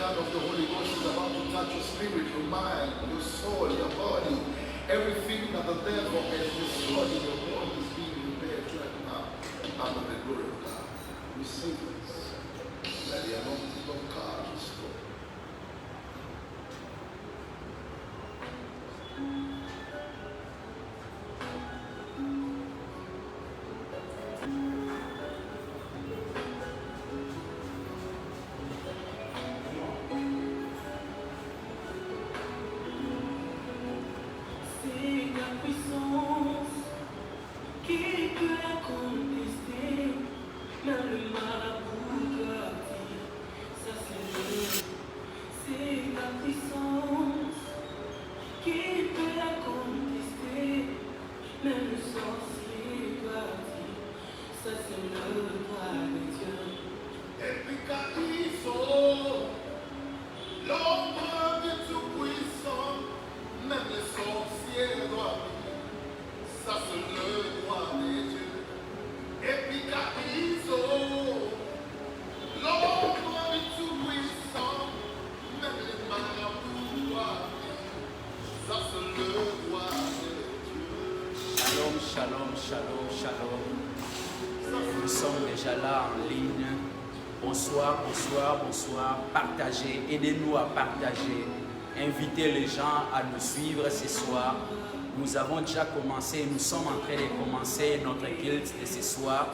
baptism of the Holy Ghost is about to touch your spirit, your mind, your soul, your body. Everything that the devil has destroyed in your body is being repaired right now under the glory of God. Receive this. Let the anointing of God restore. Bonsoir, partagez, aidez-nous à partager, invitez les gens à nous suivre ce soir. Nous avons déjà commencé, nous sommes en train de commencer notre culte de ce soir.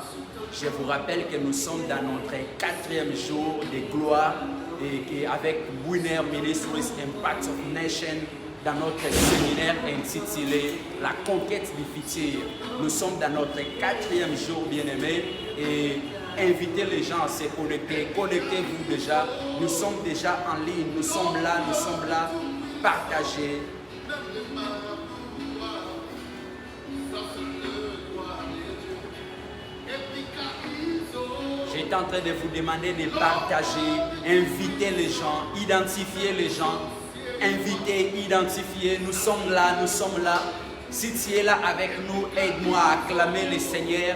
Je vous rappelle que nous sommes dans notre 4e jour de gloire et avec Winner Ministries Impact of Nation dans notre séminaire intitulé La conquête du futur. Nous sommes dans notre 4e jour, bien-aimés, et invitez les gens à se connecter. Connectez-vous déjà. Nous sommes déjà en ligne. Nous sommes là. Partagez. J'étais en train de vous demander de partager, inviter les gens, identifier les gens. Inviter, identifier. Nous sommes là. Si tu es là avec nous, aide-moi à acclamer le Seigneur.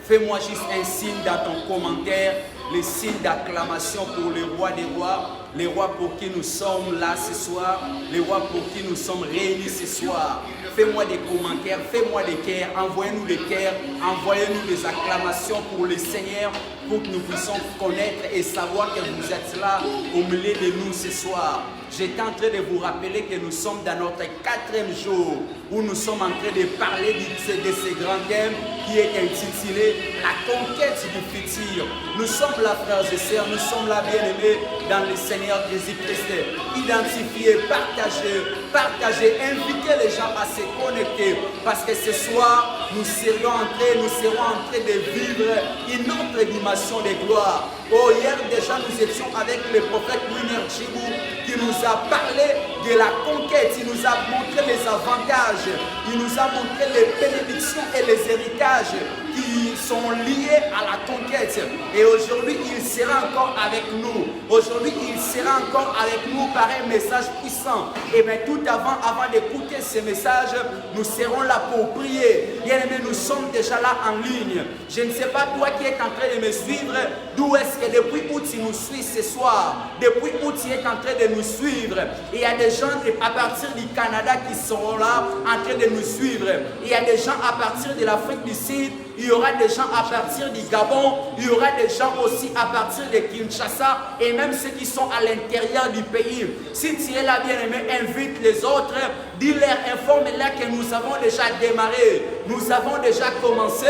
Fais-moi juste un signe dans ton commentaire, le signe d'acclamation pour le roi des rois, les rois pour qui nous sommes là ce soir, les rois pour qui nous sommes réunis ce soir. Fais-moi des commentaires, fais-moi des cœurs, envoyez-nous des cœurs, envoyez-nous des acclamations pour le Seigneur, pour que nous puissions connaître et savoir que vous êtes là au milieu de nous ce soir. J'étais en train de vous rappeler que nous sommes dans notre 4e jour où nous sommes en train de parler de ce grand thème qui est intitulé La conquête du futur. Nous sommes là, frères et sœurs, nous sommes là, bien-aimés, dans le Seigneur Jésus-Christ. Identifiez, partagez, invitez les gens à se connecter parce que ce soir, nous serons en train de vivre une autre dimension de gloire. Oh, hier déjà, nous étions avec le prophète Winner Chibou qui nous a parlé de la conquête. Il nous a montré les avantages, il nous a montré les bénédictions et les héritages qui sont liés à la conquête. Et aujourd'hui, il sera encore avec nous. Aujourd'hui, il sera encore avec nous par un message puissant. Et bien, tout avant d'écouter ce message, nous serons là pour prier. Bien aimé, nous sommes déjà là en ligne. Je ne sais pas toi qui es en train de me suivre, d'où est-ce que depuis où tu nous suis ce soir, depuis où tu es en train de nous suivre. Et il y a des gens à partir du Canada qui seront là en train de nous suivre. Il y a des gens à partir de l'Afrique du Sud. Il y aura des gens à partir du Gabon, il y aura des gens aussi à partir de Kinshasa et même ceux qui sont à l'intérieur du pays. Si tu es là, bien-aimé, invite les autres, dis-leur, informe-les que nous avons déjà démarré, nous avons déjà commencé.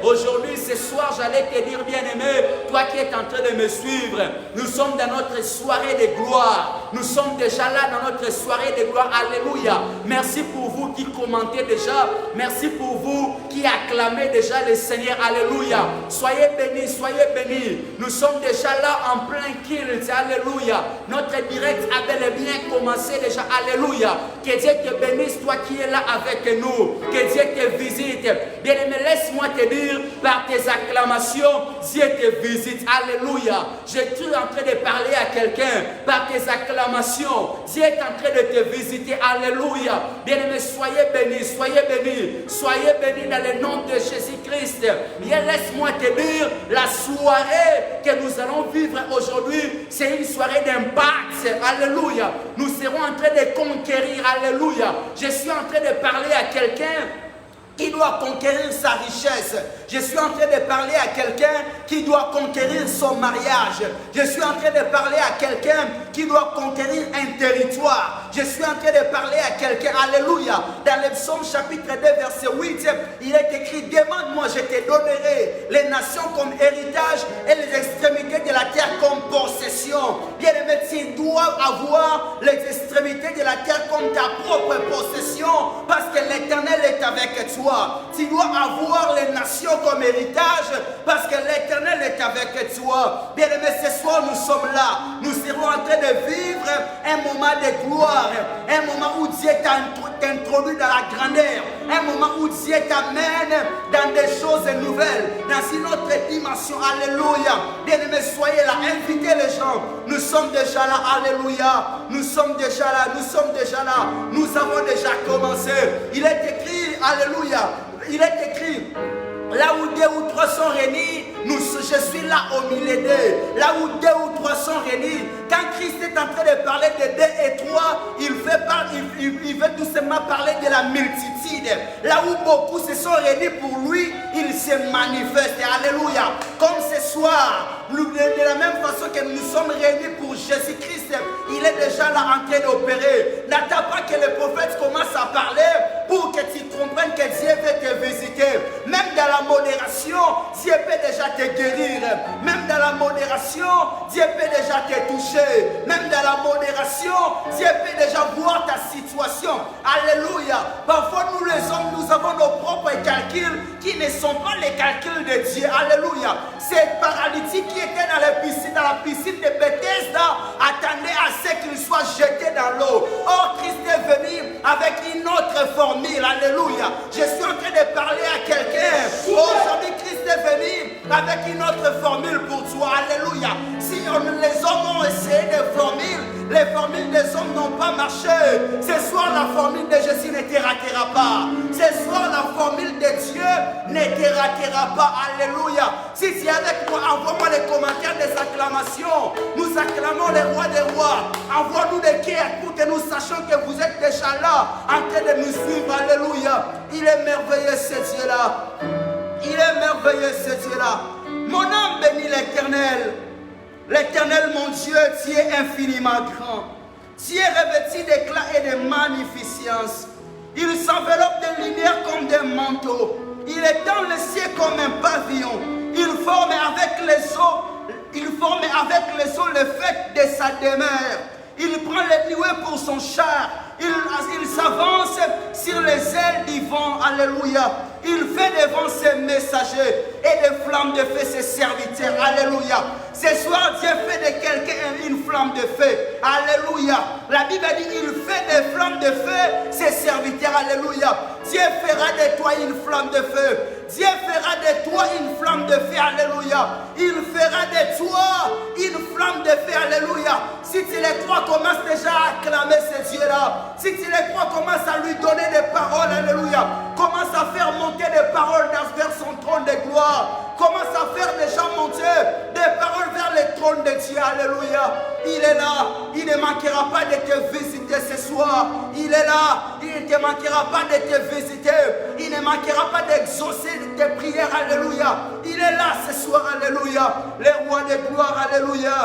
Aujourd'hui, ce soir, j'allais te dire, bien-aimé, toi qui es en train de me suivre, nous sommes dans notre soirée de gloire. Nous sommes déjà là dans notre soirée de gloire. Alléluia. Merci pour vous qui commentez déjà. Merci pour vous qui acclamez déjà le Seigneur. Alléluia. Soyez bénis, soyez bénis. Nous sommes déjà là en plein culte. Alléluia. Notre direct a bel et bien commencé déjà. Alléluia. Que Dieu te bénisse, toi qui es là avec nous. Que Dieu te visite. Bien-aimé, laisse-moi te dire, bénir par tes acclamations. Dieu te visite. Alléluia. Je suis en train de parler à quelqu'un par tes acclamations. Dieu est en train de te visiter. Alléluia. Bien-aimés, soyez bénis, soyez bénis. Soyez bénis dans le nom de Jésus-Christ. Bien, laisse-moi te dire, la soirée que nous allons vivre aujourd'hui, c'est une soirée d'impact. Alléluia. Nous serons en train de conquérir. Alléluia. Je suis en train de parler à quelqu'un qui doit conquérir sa richesse. Je suis en train de parler à quelqu'un qui doit conquérir son mariage. Je suis en train de parler à quelqu'un qui doit conquérir un territoire. Je suis en train de parler à quelqu'un, alléluia. Dans le psaume chapitre 2 verset 8, il est écrit, demande-moi, je te donnerai les nations comme héritage et les extrémités de la terre comme possession. Bien-aimé, tu dois avoir les extrémités de la terre comme ta propre possession parce que l'Éternel est avec toi. Tu dois avoir les nations comme héritage parce que l'Éternel est avec toi. Bien-aimé, ce soir nous sommes là. Nous serons en train de vivre un moment de gloire, un moment où Dieu t'introduit dans la grandeur, un moment où Dieu t'amène dans des choses nouvelles, dans une autre dimension. Alléluia. Bien-aimé, soyez là, invitez les gens. Nous sommes déjà là. Alléluia. Nous sommes déjà là. Nous sommes déjà là. Nous avons déjà commencé. Il est écrit, alléluia. Il est écrit, là où 2 ou 3 sont réunis, je suis là au milieu d'eux. Là où 2 ou 3 sont réunis, quand Christ est en train de parler de 2 et 3, il veut tout simplement parler de la multitude. Là où beaucoup se sont réunis pour lui, il se manifeste. Alléluia. Comme ce soir, de la même façon que nous sommes réunis pour Jésus-Christ, il est déjà là en train d'opérer. N'attends pas que le prophète commence à parler pour que tu comprennes que Dieu veut te visiter. Même dans la modération, Dieu peut déjà te guérir. Même dans la modération, Dieu peut déjà te toucher. Même dans la modération, Dieu peut déjà voir ta situation. Alléluia. Parfois, nous les hommes, nous avons nos propres calculs qui ne sont pas les calculs de Dieu. Alléluia. Ces paralytiques qui étaient dans la piscine de Bethesda attendaient à ce qu'ils soient jetés dans l'eau. Or, Christ est venu avec une autre formule. Alléluia. Je suis en train de parler à quelqu'un. Aujourd'hui, Christ est venu avec une autre formule pour toi. Alléluia. Si les hommes ont essayé des formules, les formules des hommes n'ont pas marché. Ce soir, la formule de Jésus ne te ratera pas. Ce soir, la formule de Dieu ne te ratera pas. Alléluia. Si tu es avec moi, envoie-moi les commentaires des acclamations. Nous acclamons les rois des rois. Envoie-nous des cœurs pour que nous sachions que vous êtes déjà là, en train de nous suivre. Alléluia. Il est merveilleux ce Dieu-là. Il est merveilleux ce Dieu-là. Mon âme bénit l'Éternel. L'Éternel, mon Dieu, tu es infiniment grand. Tu es revêtu d'éclat et de magnificence. Il s'enveloppe de lumière comme des manteaux. Il étend le ciel comme un pavillon. Il forme avec les eaux le fait de sa demeure. Il prend les nuées pour son char. Il s'avance sur les ailes du vent. Alléluia. Il fait devant ses messagers et des flammes de feu ses serviteurs. Alléluia. Ce soir, Dieu fait de quelqu'un une flamme de feu. Alléluia. La Bible dit il fait des flammes de feu ses serviteurs. Alléluia. Dieu fera de toi une flamme de feu. Dieu fera de toi une flamme de feu. Alléluia. Il fera de toi une flamme de feu. Alléluia. Si tu les crois, commence déjà à acclamer ce Dieu-là. Si tu les crois, commence à lui donner des paroles. Alléluia. Commence à faire monter des paroles vers son trône de gloire. Commence à faire des gens monter des paroles vers le trône de Dieu. Alléluia. Il est là. Il ne manquera pas de te visiter ce soir. Il est là. Il ne te manquera pas de te visiter. Il ne manquera pas d'exaucer tes prières. Alléluia. Il est là ce soir. Alléluia. Le roi de gloire. Alléluia.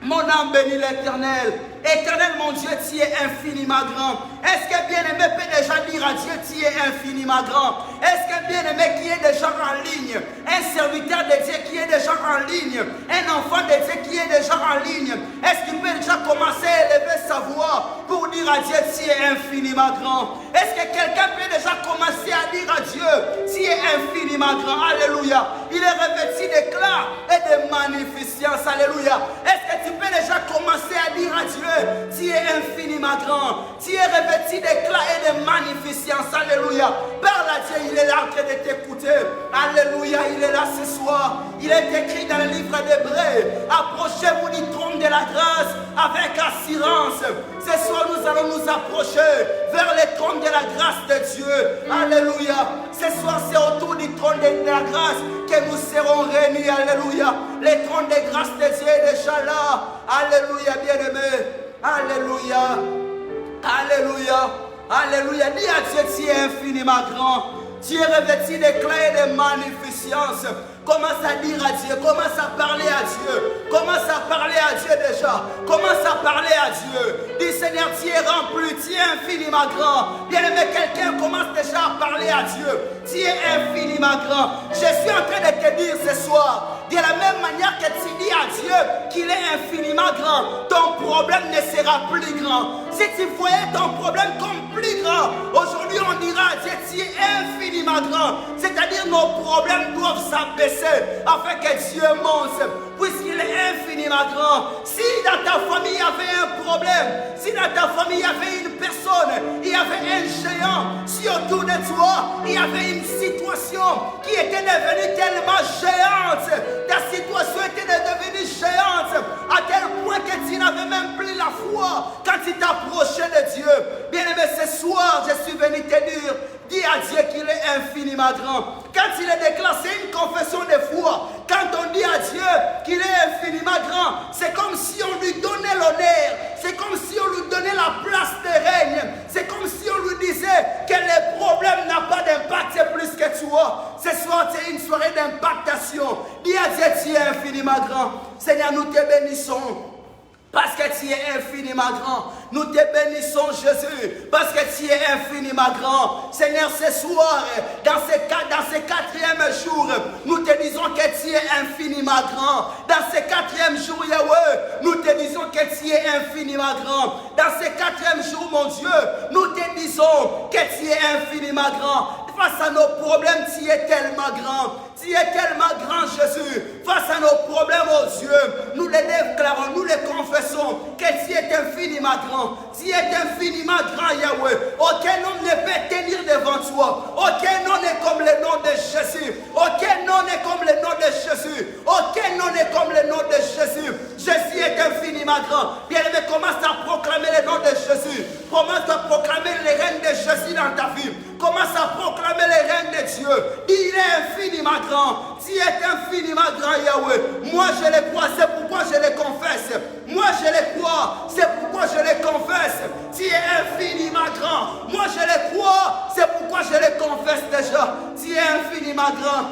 Mon âme bénit l'Éternel. Éternel, mon Dieu, tu es infiniment grand. Est-ce que bien-aimé peut déjà dire à Dieu, tu es infiniment grand? Est-ce que bien-aimé qui est déjà en ligne, un serviteur de Dieu qui est déjà en ligne, un enfant de Dieu qui est déjà en ligne, est-ce qu'il peut déjà commencer à élever sa voix pour pour dire à Dieu, tu es infiniment grand? Est-ce que quelqu'un peut déjà commencer à dire à Dieu, tu es infiniment grand? Alléluia. Il est revêtu d'éclat et de magnificence. Alléluia. Est-ce que tu peux déjà commencer à dire à Dieu, tu es infiniment grand? Tu es revêtu d'éclat et de magnificence. Alléluia. Parle à Dieu, il est là en train de t'écouter. Alléluia, il est là ce soir. Il est écrit dans le livre d'Hébreux, approchez-vous du trône de la grâce avec assurance. Ce soir, nous allons nous approcher vers le trône de la grâce de Dieu. Alléluia. Ce soir, c'est autour du trône de la grâce que nous serons réunis. Alléluia. Le trône de grâce de Dieu est déjà là. Alléluia, bien-aimé. Alléluia. Alléluia. Alléluia. Dis à Dieu, tu es infiniment grand. Tu es revêtu d'éclat et de magnificence. Commence à dire à Dieu, commence à parler à Dieu, commence à parler à Dieu déjà, commence à parler à Dieu. Dis Seigneur, tu es rempli, tu es infiniment grand. Bien-aimé, quelqu'un commence déjà à parler à Dieu. Tu es infiniment grand. Je suis en train de te dire ce soir, de la même manière que tu dis à Dieu qu'il est infiniment grand, ton problème ne sera plus grand. Si tu voyais ton problème comme plus grand, aujourd'hui on dira à Dieu, tu es infiniment grand. C'est-à-dire nos problèmes doivent s'abaisser afin que Dieu monte, puisqu'il est infiniment grand. Si dans ta famille il y avait un problème, si dans ta famille il y avait une personne, il y avait un géant, si autour de toi il y avait une situation qui était devenue tellement géante, ta situation était devenue géante à tel point que tu n'avais même plus la foi quand tu t'approchais de Dieu. Bien-aimé, ce soir je suis venu te dire, dis à Dieu qu'il est infiniment grand. Quand il est déclaré, c'est une confession de foi. Quand on dit à Dieu qu'il est infiniment grand, c'est comme si on lui donnait l'honneur. C'est comme si on lui donnait la place de règne. C'est comme si on lui disait que les problèmes n'ont pas d'impact plus que toi. Ce soir, c'est une soirée d'impactation. Dis à Dieu, tu es infiniment grand. Seigneur, nous te bénissons. Parce que tu es infiniment grand. Nous te bénissons, Jésus, parce que tu es infiniment grand. Seigneur, ce soir, dans ce quatrième jour, nous te disons que tu es infiniment grand. Dans ce quatrième jour, Yahweh, nous te disons que tu es infiniment grand. Dans ce quatrième jour, mon Dieu, nous te disons que tu es infiniment grand. Face à nos problèmes, tu es tellement grand. Tu es tellement grand, Jésus. Face à nos problèmes, oh Dieu, nous les déclarons, nous les confessons que tu es infiniment grand. Tu es infiniment grand, Yahweh. Aucun homme ne peut tenir devant toi. Aucun nom n'est comme le nom de Jésus. Aucun nom n'est comme le nom de Jésus. Aucun nom n'est comme le nom de Jésus. Jésus est infiniment grand. Bien-aimé, commence à proclamer le nom de Jésus. Commence à proclamer les règnes de Jésus dans ta vie. Commence à proclamer les règnes de Dieu. Il est infiniment grand. Tu es infiniment grand, Yahweh. Moi, je le crois, c'est pourquoi je le confesse. Moi, je le crois, c'est pourquoi je le confesse. Tu es infiniment grand. Moi, je le crois, c'est pourquoi je le confesse déjà. Tu es infiniment grand.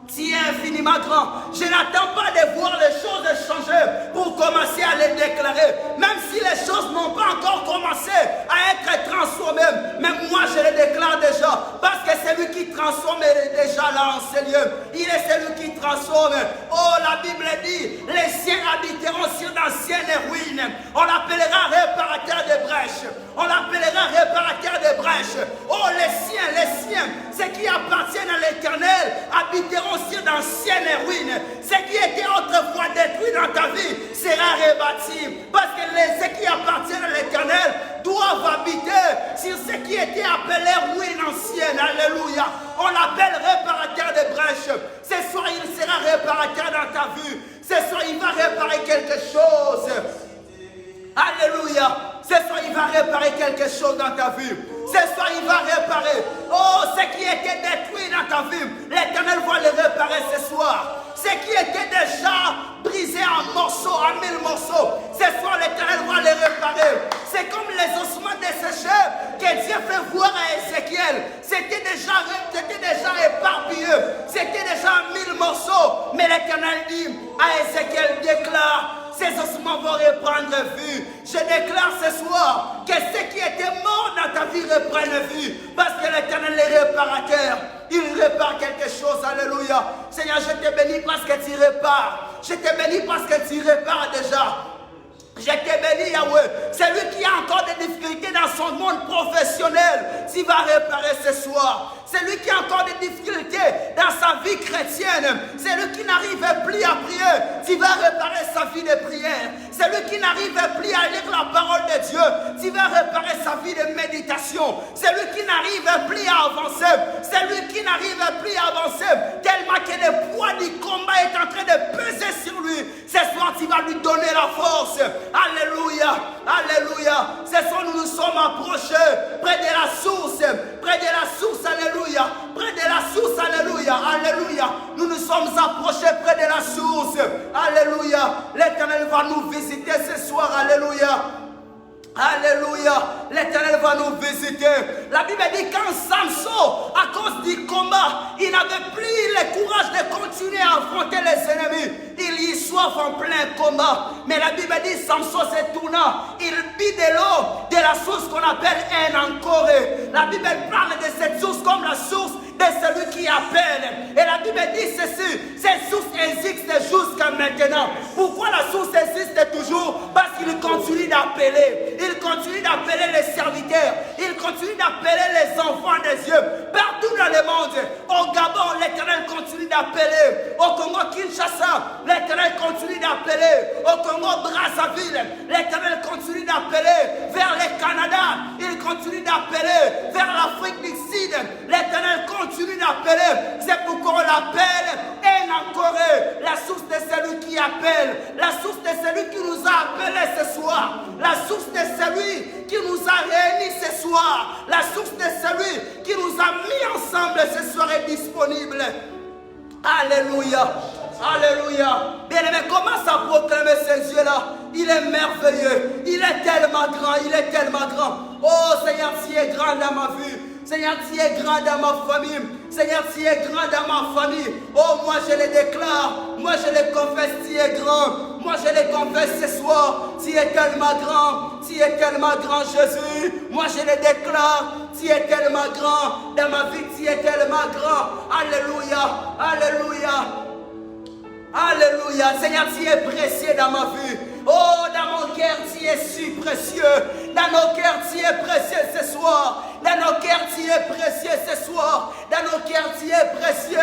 Tu es infiniment grand. Je n'attends pas de voir les choses changer pour commencer à les déclarer. Même si les choses n'ont pas encore commencé à être transformées. Mais moi je les déclare déjà. Parce que c'est lui qui transforme est déjà là en ces lieux. Il est celui qui transforme. Oh, la Bible dit, les siens habiteront sur d'anciennes ruines. On l'appellera réparateur des brèches. On l'appellera réparateur des brèches. Oh, les siens, ceux qui appartiennent à l'Éternel, habiteront sur d'anciennes ruines. Ce qui était autrefois détruit dans ta vie sera rebâti. Parce que ceux qui appartiennent à l'Éternel doivent habiter sur ce qui était appelé ruine ancienne. Alléluia. On l'appelle réparateur des brèches. Ce soir, il sera réparateur dans ta vie. Ce soir, il va réparer quelque chose. Alléluia. Ce soir, il va réparer quelque chose dans ta vie. Ce soir, il va réparer. Oh, ce qui était détruit dans ta vie, l'Éternel va le réparer ce soir. Ce qui était déjà brisé en morceaux, en 1000 morceaux, ce soir, l'Éternel va le réparer. C'est comme les ossements desséchés que Dieu fait voir à Ézéchiel. C'était déjà éparpillé. C'était déjà en 1000 morceaux. Mais l'Éternel dit à Ézéchiel, déclare, ces ossements vont reprendre vie. Je déclare ce soir que ce qui était mort dans ta vie reprenne vie. Parce que l'Éternel est réparateur. Il répare quelque chose. Alléluia. Seigneur, je te bénis parce que tu répares. Je te bénis parce que tu répares déjà. Je te bénis, Yahweh. C'est lui qui a encore des difficultés dans son monde professionnel. Tu vas réparer ce soir. C'est lui qui a encore des difficultés dans sa vie chrétienne. C'est lui qui n'arrive plus à prier. Tu vas réparer sa vie de prière. C'est lui qui n'arrive plus à lire la parole de Dieu. Tu vas réparer sa vie de méditation. C'est lui qui n'arrive plus à avancer. C'est lui qui n'arrive plus à avancer. Tellement que le poids du combat est en train de peser sur lui. Ce soir, tu vas lui donner la force. Alléluia. Alléluia. Ce soir, nous nous sommes approchés près de la source. Près de la source. Alléluia. Près de la source. Alléluia. Alléluia. Nous nous sommes approchés près de la source. Alléluia. L'Éternel va nous visiter ce soir. Alléluia. Alléluia, l'Éternel va nous visiter. La Bible dit quand Samson, à cause du combat, il n'avait plus le courage de continuer à affronter les ennemis. Il y soif en plein combat. Mais la Bible dit Samson se tourna, il but de l'eau de la source qu'on appelle encore. La Bible parle de cette source comme la source de celui qui appelle. Et la Bible dit ceci, cette source existe jusqu'à maintenant. Pourquoi la source existe toujours? Parce qu'il continue d'appeler. Il continue d'appeler les serviteurs. Il continue d'appeler les enfants des Dieu. Partout dans le monde. Au Gabon, l'Éternel continue d'appeler. Au Congo Kinshasa, l'Éternel continue d'appeler. Au Congo Brazzaville, l'Éternel continue d'appeler. Vers le Canada, il continue d'appeler. Vers l'Afrique du Sud, l'Éternel continue d'appeler. C'est pourquoi on l'appelle encore la source de celui qui appelle. La source de celui qui nous a appelés ce soir. La source de celui qui nous a réunis ce soir. La source de celui qui nous a mis ensemble ce soir est disponible. Alléluia. Alléluia. Bien-aimé, commence à proclamer ces yeux-là. Il est merveilleux. Il est tellement grand. Il est tellement grand. Oh Seigneur, tu es grand dans ma vie. Seigneur, tu es grand dans ma famille. Seigneur, tu es grand dans ma famille. Oh, moi je le déclare. Moi je le confesse, tu es grand. Moi je le confesse ce soir. Tu es tellement grand. Tu es tellement grand, Jésus. Moi je le déclare. Tu es tellement grand. Dans ma vie, tu es tellement grand. Alléluia. Alléluia. Alléluia. Seigneur, tu es précieux dans ma vie. Oh, dans mon cœur, tu es si précieux. Dans nos cœurs, tu es précieux ce soir. Dans nos cœurs, tu es précieux ce soir. Dans nos cœurs, tu es précieux.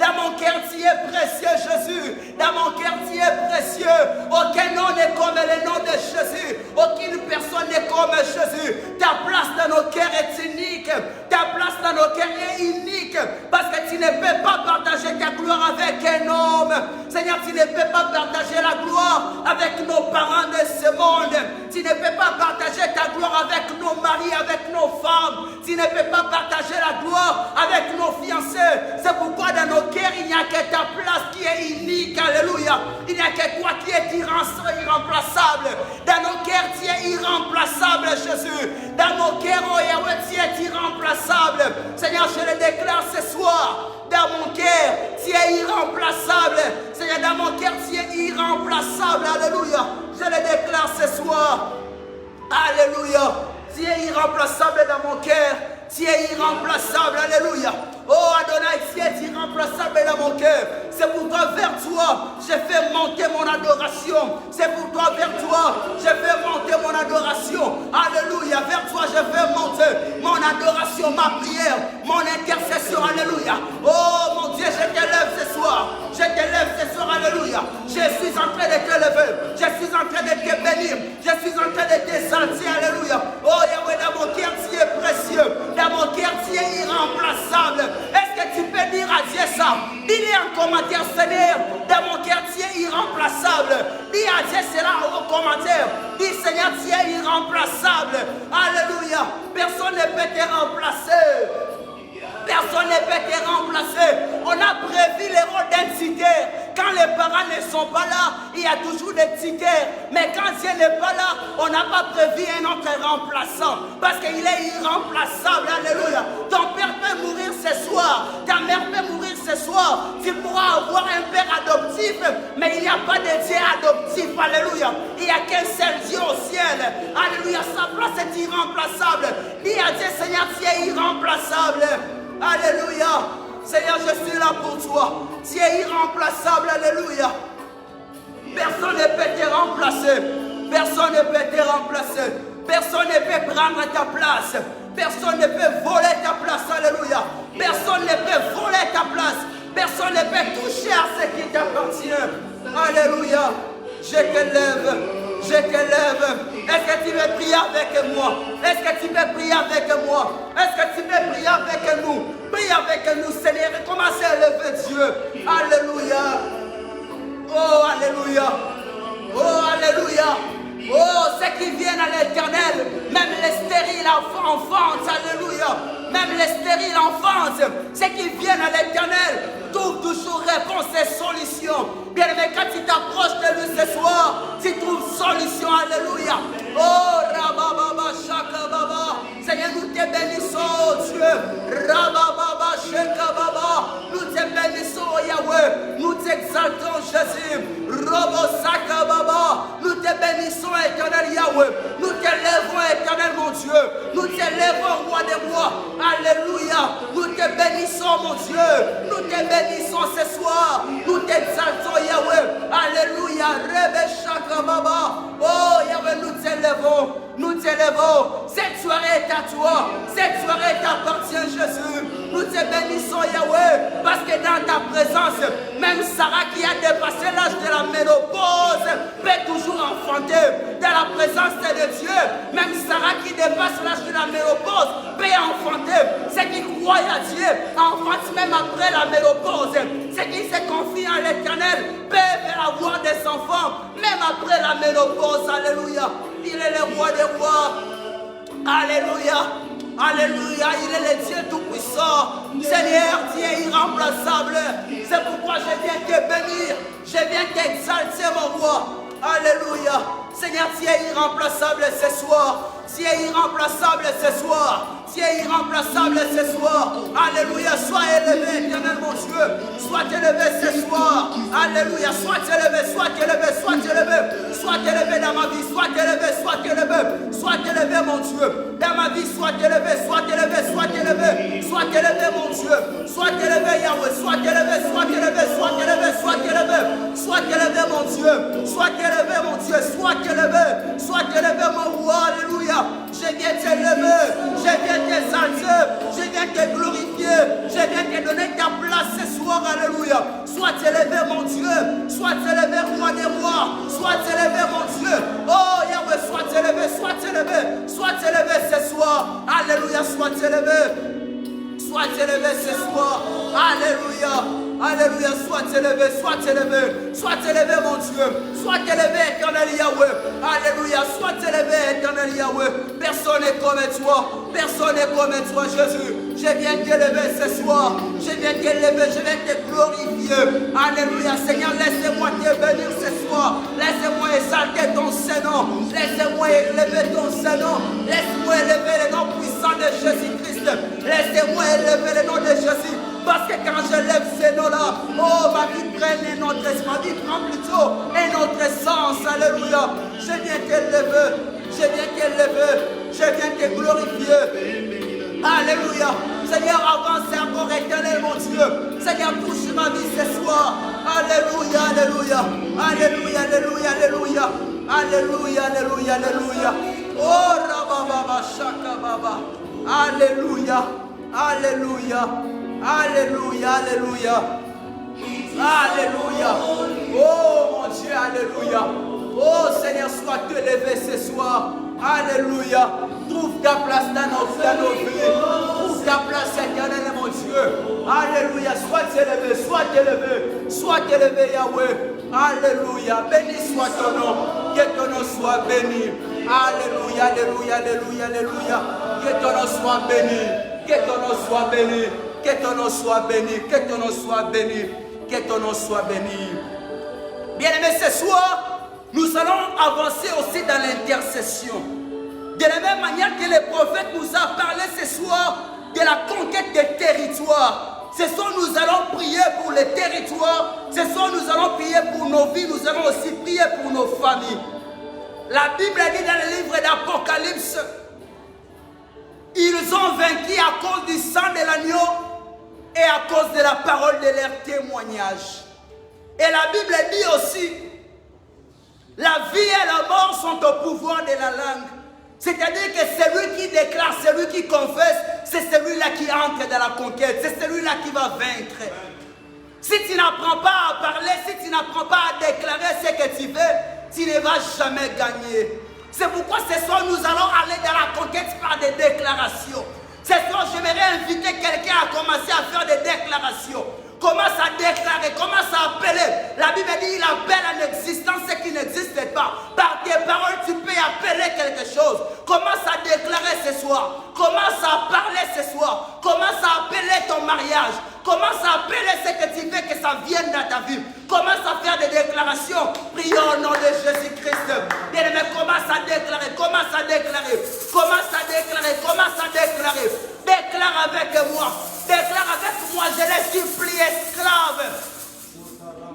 Dans mon cœur, tu es précieux, Jésus. Dans mon cœur, tu es précieux. Aucun nom n'est comme le nom de Jésus. Aucune personne n'est comme Jésus. Ta place dans nos cœurs est unique. Ta place dans nos cœurs est unique. Parce que tu ne peux pas partager ta gloire avec un homme. Seigneur, tu ne peux pas partager la gloire avec nos parents de ce monde. Tu ne peux pas partager ta gloire avec nos maris, avec nos femmes. Tu ne peux pas partager la gloire avec nos fiancés. C'est pourquoi dans nos cœurs, il n'y a que ta place qui est unique. Alléluia. Il n'y a que toi qui es irremplaçable. Dans nos cœurs, tu es irremplaçable, Jésus. Dans nos cœurs, oh Yahweh, tu es irremplaçable. Seigneur, je le déclare ce soir. Dans mon cœur, tu es irremplaçable. Seigneur, dans mon cœur, tu es irremplaçable. Alléluia. Je le déclare ce soir. Alléluia. Tu es irremplaçable dans mon cœur. Tu es irremplaçable. Alléluia. Oh Adonai, tu es irremplaçable dans mon cœur. C'est pour toi, vers toi, je fais monter mon adoration. C'est pour toi, vers toi, je fais monter mon adoration. Alléluia. Vers toi, je fais monter mon adoration, ma prière, mon intercession. Alléluia. Oh mon Dieu, je te lève ce soir. Je te lève ce soir. Alléluia. Je suis en train de te lever. Je suis en train de te bénir. Je suis en train de t'exalter. Alléluia. Oh Yahweh, dans mon cœur, tu es précieux. Dans mon cœur, tu es irremplaçable. Est-ce que tu peux dire à Dieu ça? Dis-le en commentaire, Seigneur, dans mon cœur, tu es irremplaçable. Dis à Dieu cela en commentaire. Dis, Seigneur, tu es irremplaçable. Alléluia. Personne ne peut te remplacer. Personne ne peut te remplacer. On a prévu les rôles d'un tuteur. Quand les parents ne sont pas là, il y a toujours des tuteurs. Mais quand Dieu n'est pas là, on n'a pas prévu un autre remplaçant. Parce qu'il est irremplaçable. Alléluia. Ton père peut mourir ce soir. Ta mère peut mourir ce soir. Tu pourras avoir un père adoptif. Mais il n'y a pas de Dieu adoptif. Alléluia. Il n'y a qu'un seul Dieu au ciel. Alléluia. Sa place est irremplaçable. Dis à Dieu, Seigneur, tu es irremplaçable. Alléluia. Seigneur, je suis là pour toi. Tu es irremplaçable. Alléluia. Personne ne peut te remplacer. Personne ne peut te remplacer. Personne ne peut prendre ta place. Personne ne peut voler ta place. Alléluia. Personne ne peut voler ta place. Personne ne peut toucher à ce qui t'appartient. Alléluia. Je te lève. Je te lève. Est-ce que tu veux prier avec moi? Est-ce que tu veux prier avec moi? Est-ce que tu veux prier avec nous? Prie avec nous, Seigneur. Et commencez à lever Dieu. Alléluia. Oh, alléluia. Oh, alléluia. Oh, ceux qui viennent à l'Éternel, même les stériles enfantent, alléluia. Même les stériles enfantent, ceux qui viennent à l'Éternel, trouvent toujours réponse et solution. Bien aimé, quand tu t'approches de lui ce soir, tu trouves solution, alléluia. Oh, Rabababa, Shakababa. Seigneur, nous te bénissons, Dieu. Rabababa, Shakababa. Nous te bénissons, Yahweh. Nous t'exaltons, Jésus. Robo Sakababa. Nous te bénissons, éternel Yahweh. Nous te lèvons, éternel mon Dieu. Nous te lèvons, roi des rois. Alléluia. Nous te bénissons, mon Dieu. Nous te bénissons ce soir. Nous t'exaltons, Yahweh. Alléluia. Rebe Shakababa. Oh, Yahweh, nous t'élèvons. Nous t'élèvons. Cette soirée est à toi. Cette soirée t'appartient, Jésus. Nous te bénissons, Yahweh. Parce que dans ta présence, même Sarah qui a dépassé l'âge de la ménopause peut toujours enfanter. Dans la présence de Dieu, même Sarah qui dépasse l'âge de la ménopause peut enfanter. Ceux qui croient à Dieu enfantent même après la ménopause. Ceux qui se confient en l'Éternel peuvent avoir des enfants même après la ménopause. Alléluia. Il est le roi des rois. Alléluia. Alléluia. Il est le Dieu tout-puissant. Seigneur, tu es irremplaçable. C'est pourquoi je viens te bénir. Je viens t'exalter, mon roi. Alléluia. Seigneur, tu es irremplaçable ce soir. Tu es irremplaçable ce soir. Tu es irremplaçable ce soir. Alléluia. Sois élevé, éternel mon Dieu. Sois élevé ce soir. Alléluia. Sois élevé, sois élevé, sois élevé. Sois élevé dans ma vie. Sois élevé, sois élevé. Sois élevé, mon Dieu. Dans ma vie, sois élevé, sois élevé, sois élevé. Sois élevé, mon Dieu. Sois élevé, Yahweh. Sois élevé, sois élevé, sois élevé, sois élevé. Sois élevé, mon Dieu. Sois élevé, mon Dieu. Sois élevé. Sois élevé, mon roi. Alléluia. Je viens t'élever. Je viens t'exalter. Je viens te glorifier. Je viens te donner ta place ce soir. Alléluia. Sois élevé, mon Dieu. Sois élevé, roi des rois. Sois élevé, mon Dieu. Oh, Yahweh, sois élevé, sois élevé. Sois élevé ce soir. Alléluia, sois élevé. Sois élevé ce soir. Alléluia. Alléluia, sois élevé, sois élevé, sois élevé, mon Dieu, sois élevé, éternel Yahweh. Alléluia, sois élevé, éternel Yahweh. Personne n'est comme toi, personne n'est comme toi, Jésus. Je viens t'élever ce soir, je viens t'élever, je viens te glorifier. Alléluia, Seigneur, laissez-moi te bénir ce soir. Laissez-moi exalter ton Saint-Nom. Laissez-moi élever ton Saint-Nom. Laisse-moi élever le nom puissant de Jésus-Christ. Laissez-moi élever le nom de Jésus. Parce que quand je lève ces noms-là, oh, ma vie prend un autre sens, ma vie prend plutôt un autre sens. Alléluia. Je viens t'élever, je viens t'élever, je viens te glorifier. Alléluia. Seigneur, avance encore, éternel, mon Dieu. Seigneur, touche ma vie ce soir. Alléluia, alléluia. Alléluia, alléluia, alléluia. Alléluia, alléluia, alléluia. Oh, Rabababa, Shakababa. Alléluia, alléluia. Alléluia, alléluia. Alléluia. Oh mon Dieu, alléluia. Oh Seigneur, sois élevé ce soir. Alléluia. Trouve ta place dans nos vies. Trouve ta place, éternel, mon Dieu. Alléluia. Sois élevé, sois élevé. Sois élevé, Yahweh. Alléluia. Béni soit ton nom. Que ton nom soit béni. Alléluia, alléluia, alléluia, alléluia. Que ton nom soit béni. Que ton nom soit béni. Que ton nom soit béni, que ton nom soit béni, que ton nom soit béni. Bien-aimés, ce soir, nous allons avancer aussi dans l'intercession. De la même manière que le prophète nous a parlé ce soir de la conquête des territoires. Ce soir, nous allons prier pour les territoires. Ce soir, nous allons prier pour nos vies. Nous allons aussi prier pour nos familles. La Bible dit dans le livre d'Apocalypse, ils ont vaincu à cause du sang de l'agneau et à cause de la parole de leur témoignage. Et la Bible dit aussi La vie et la mort sont au pouvoir de la langue. C'est-à-dire que celui qui déclare, celui qui confesse, c'est celui-là qui entre dans la conquête. C'est celui-là qui va vaincre. Si tu n'apprends pas à parler, si tu n'apprends pas à déclarer ce que tu veux, tu ne vas jamais gagner. C'est pourquoi ce soir, nous allons aller dans la conquête par des déclarations. Ce soir, j'aimerais inviter quelqu'un à commencer à faire des déclarations. Commence à déclarer, commence à appeler. La Bible dit, il appelle en existence ce qui n'existe pas. Par tes paroles, tu peux appeler quelque chose. Commence à déclarer ce soir. Commence à parler ce soir. Commence à appeler ton mariage. Commence à appeler ce que tu veux que ça vienne dans ta vie. Commence à faire des déclarations. Prions au nom de Jésus-Christ. Bien-aimé, commence à déclarer. Commence à déclarer. Commence à déclarer. Commence à déclarer. Déclare avec moi. Déclare avec moi, je ne suis plus esclave.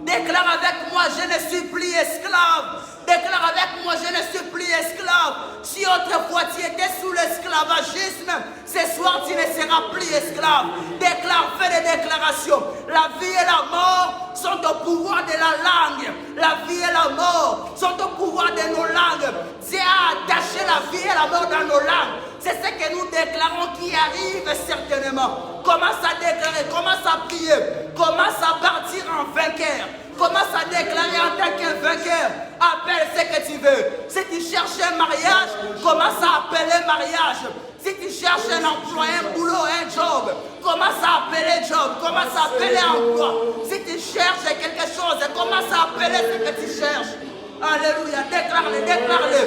Déclare avec moi, je ne suis plus esclave. Déclare avec moi, je ne suis plus esclave. Si autrefois tu étais sous l'esclavagisme, ce soir tu ne seras plus esclave. Déclare, fais des déclarations. La vie et la mort sont au pouvoir de la langue. La vie et la mort sont au pouvoir de nos langues. Dieu a attaché la vie et la mort dans nos langues. C'est ce que nous déclarons qui arrive certainement. Commence à déclarer, commence à prier, commence à partir en vainqueur. Commence à déclarer en tant qu'un vainqueur. Appelle ce que tu veux. Si tu cherches un mariage, commence à appeler mariage. Si tu cherches un emploi, un boulot, un job, commence à appeler job, commence à appeler emploi. Si tu cherches quelque chose, commence à appeler ce que tu cherches. Alléluia, déclare-le, déclare-le.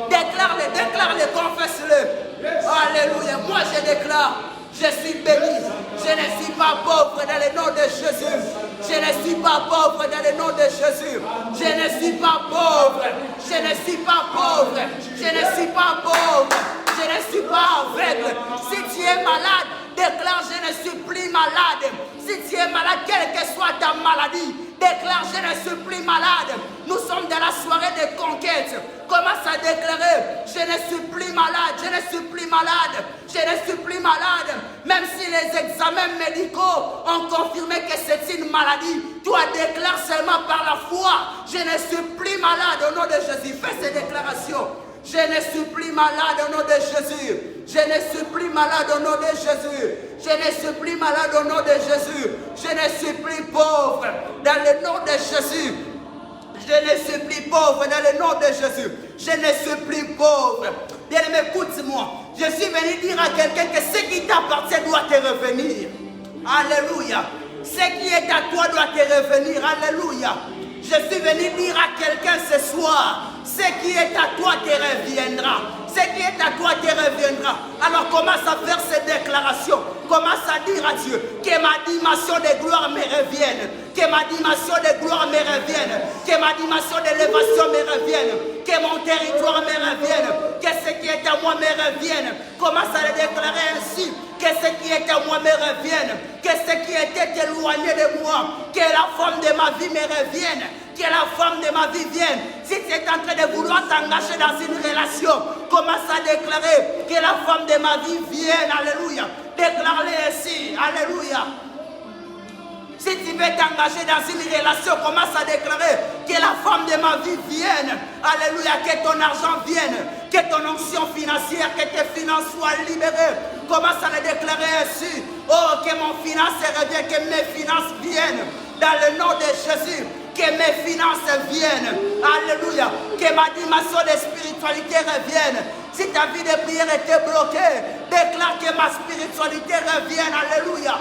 Déclare-le, déclare-le, confesse-le. Alléluia, moi je déclare, je suis béni. Je ne suis pas pauvre dans le nom de Jésus. Je ne suis pas pauvre dans le nom de Jésus. Je ne suis pas pauvre. Je ne suis pas pauvre. Je ne suis pas pauvre. Je ne suis pas aveugle. Si tu es malade, déclare je ne suis plus malade. Si tu es malade, quelle que soit ta maladie, déclare je ne suis plus malade. Nous sommes dans la soirée de conquête. Commence à déclarer je ne suis plus malade, je ne suis plus malade, je ne suis plus malade. Même si les examens médicaux ont confirmé que c'est une maladie, toi déclare seulement par la foi je ne suis plus malade au nom de Jésus. Fais ces déclarations. Je ne suis plus malade au nom de Jésus. Je ne suis plus malade au nom de Jésus. Je ne suis plus malade au nom de Jésus. Je ne suis plus pauvre dans le nom de Jésus. Je ne suis plus pauvre dans le nom de Jésus. Je ne suis plus pauvre. Bien-aimé, écoute-moi. Je suis venu dire à quelqu'un que ce qui t'appartient doit te revenir. Alléluia. Ce qui est à toi doit te revenir. Alléluia. Je suis venu dire à quelqu'un ce soir, ce qui est à toi te reviendra. Ce qui est à toi te reviendra. Alors commence à faire ces déclarations. Commence à dire à Dieu que ma dimension de gloire me revienne. Que ma dimension de gloire me revienne. Que ma dimension d'élévation me revienne. Que mon territoire me revienne. Que ce qui est à moi me revienne. Commence à le déclarer ainsi. Que ce qui est à moi me revienne. Que ce qui était éloigné de moi, que la forme de ma vie me revienne. Que la forme de ma vie vienne. Si tu es en train de vouloir t'engager dans une relation, commence à déclarer que la forme de ma vie vienne. Alléluia. Déclare-le ainsi. Alléluia. Si tu veux t'engager dans une relation, commence à déclarer que la forme de ma vie vienne. Alléluia. Que ton argent vienne. Que ton onction financière, que tes finances soient libérées. Commence à le déclarer ainsi. Oh, que mon finance revienne, que mes finances viennent. Dans le nom de Jésus. Que mes finances viennent. Alléluia. Que ma dimension de spiritualité revienne. Si ta vie de prière était bloquée, déclare que ma spiritualité revienne. Alléluia.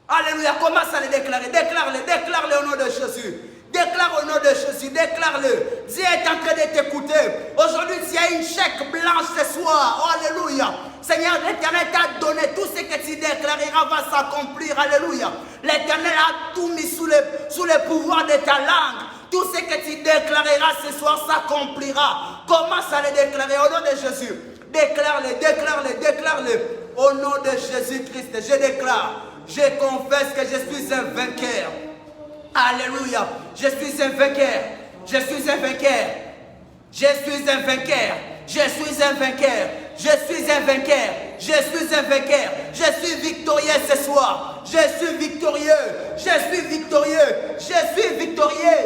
Alléluia. Commence à le déclarer. Déclare-le. Déclare-le au nom de Jésus. Déclare au nom de Jésus. Déclare-le. Dieu est en train de t'écouter. Aujourd'hui, tu as une chèque blanche ce soir. Oh, alléluia. Seigneur, l'Éternel t'a donné tout ce que tu déclareras va s'accomplir. Alléluia. L'Éternel a tout mis sous le pouvoir de ta langue. Tout ce que tu déclareras ce soir s'accomplira. Commence à le déclarer au nom de Jésus. Déclare-le, déclare-le, déclare-le. Au nom de Jésus-Christ, je déclare, je confesse que je suis un vainqueur. Alléluia. Je suis un vainqueur. Je suis un vainqueur. Je suis un vainqueur. Je suis un vainqueur. Je suis un vainqueur. Je suis un vainqueur. Je suis victorieux ce soir. Je suis victorieux. Je suis victorieux. Je suis victorieux.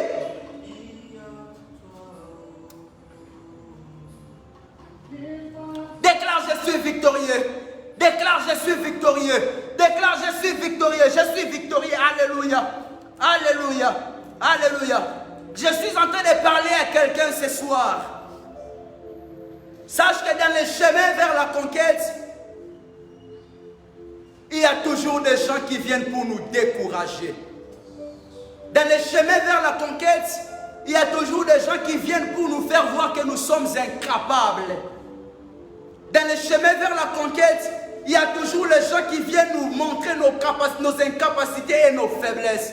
Déclare, je suis victorieux. Déclare, je suis victorieux. Je suis victorieux. Alléluia. Alléluia. Alléluia. Je suis en train de parler à quelqu'un ce soir. Sache que dans les chemins vers la conquête, il y a toujours des gens qui viennent pour nous décourager. Dans les chemins vers la conquête, il y a toujours des gens qui viennent pour nous faire voir que nous sommes incapables. Dans les chemins vers la conquête, il y a toujours les gens qui viennent nous montrer nos incapacités et nos faiblesses.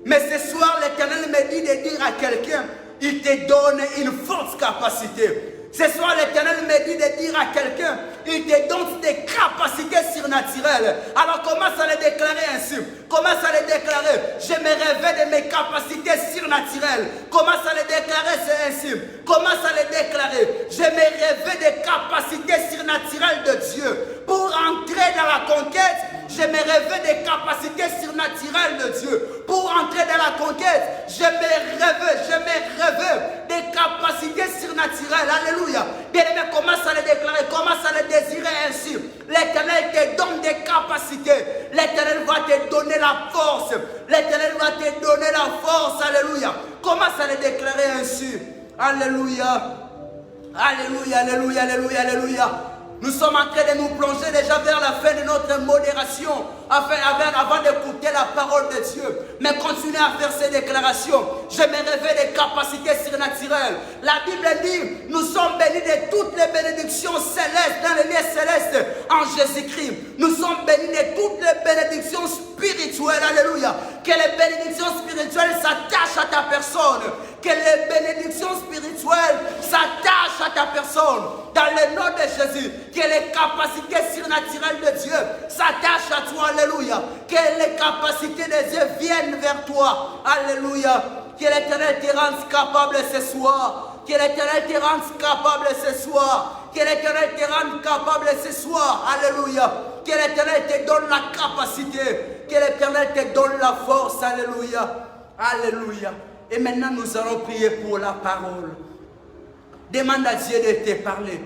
Mais ce soir, l'Éternel me dit de dire à quelqu'un, il te donne une forte capacité. Ce soir, l'Éternel me dit de dire à quelqu'un, il te donne des capacités surnaturelles. Alors commence à les déclarer ainsi. Commence à les déclarer. Je me réveille de mes capacités surnaturelles. Commence à les déclarer ainsi. Commence à les déclarer. Je me réveille des capacités surnaturelles de Dieu. Pour entrer dans la conquête, je me réveille des capacités surnaturelles de Dieu. Pour entrer dans la conquête, je me réveille des capacités surnaturelles. Alléluia. Bien-aimé, commence à les déclarer, commence à les désirer ainsi. L'Éternel te donne des capacités. L'Éternel va te donner la force. L'Éternel va te donner la force. Alléluia. Commence à les déclarer ainsi. Alléluia. Alléluia, alléluia, alléluia, alléluia. Nous sommes en train de nous plonger déjà vers la fin de notre modération avant d'écouter la parole de Dieu. Mais continuez à faire ces déclarations. Je me réveille des capacités surnaturelles. La Bible dit, nous sommes bénis de toutes les bénédictions célestes, dans les lieux célestes, en Jésus-Christ. Nous sommes bénis de toutes les bénédictions spirituelles. Alléluia. Que les bénédictions spirituelles s'attachent à ta personne. Que les bénédictions spirituelles s'attachent à ta personne. Dans le nom de Jésus, que les capacités surnaturelles de Dieu s'attachent à toi. Alléluia. Que les capacités de Dieu viennent vers toi. Alléluia. Que l'Éternel te rende capable ce soir. Que l'Éternel te rende capable ce soir. Que l'Éternel te rende capable ce soir. Alléluia. Que l'Éternel te donne la capacité. Que l'Éternel te donne la force. Alléluia. Alléluia. Et maintenant, nous allons prier pour la parole. Demande à Dieu de te parler.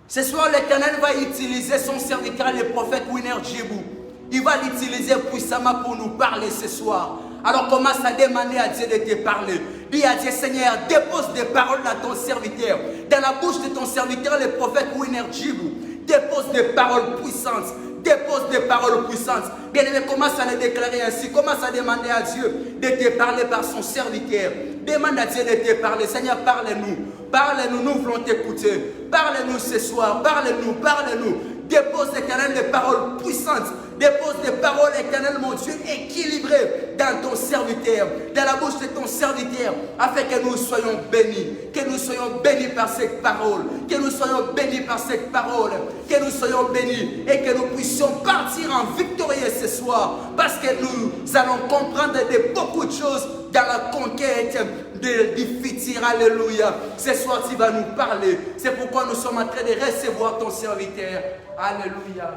Ce soir, l'Éternel va utiliser son serviteur, le prophète Winner Djibou. Il va l'utiliser puissamment pour nous parler ce soir. Alors commence à demander à Dieu de te parler. Dis à Dieu, Seigneur, dépose des paroles dans ton serviteur. Dans la bouche de ton serviteur, le prophète Winner Djibou. Dépose des paroles puissantes. Dépose des paroles puissantes. Bien-aimé, commence à les déclarer ainsi. Commence à demander à Dieu de te parler par son serviteur. Demande à Dieu de te parler. Seigneur, parle-nous. Parle-nous, nous voulons t'écouter. Parle-nous ce soir. Parle-nous, parle-nous. Dépose, Éternel, des paroles puissantes. Dépose des paroles, Éternel, mon Dieu, équilibrées dans ton serviteur, dans la bouche de ton serviteur, afin que nous soyons bénis. Que nous soyons bénis par cette parole. Que nous soyons bénis par cette parole. Que nous soyons bénis et que nous puissions partir en victorieux ce soir. Parce que nous allons comprendre beaucoup de choses dans la conquête du futur. Alléluia. Ce soir, tu vas nous parler. C'est pourquoi nous sommes en train de recevoir ton serviteur. Alléluia.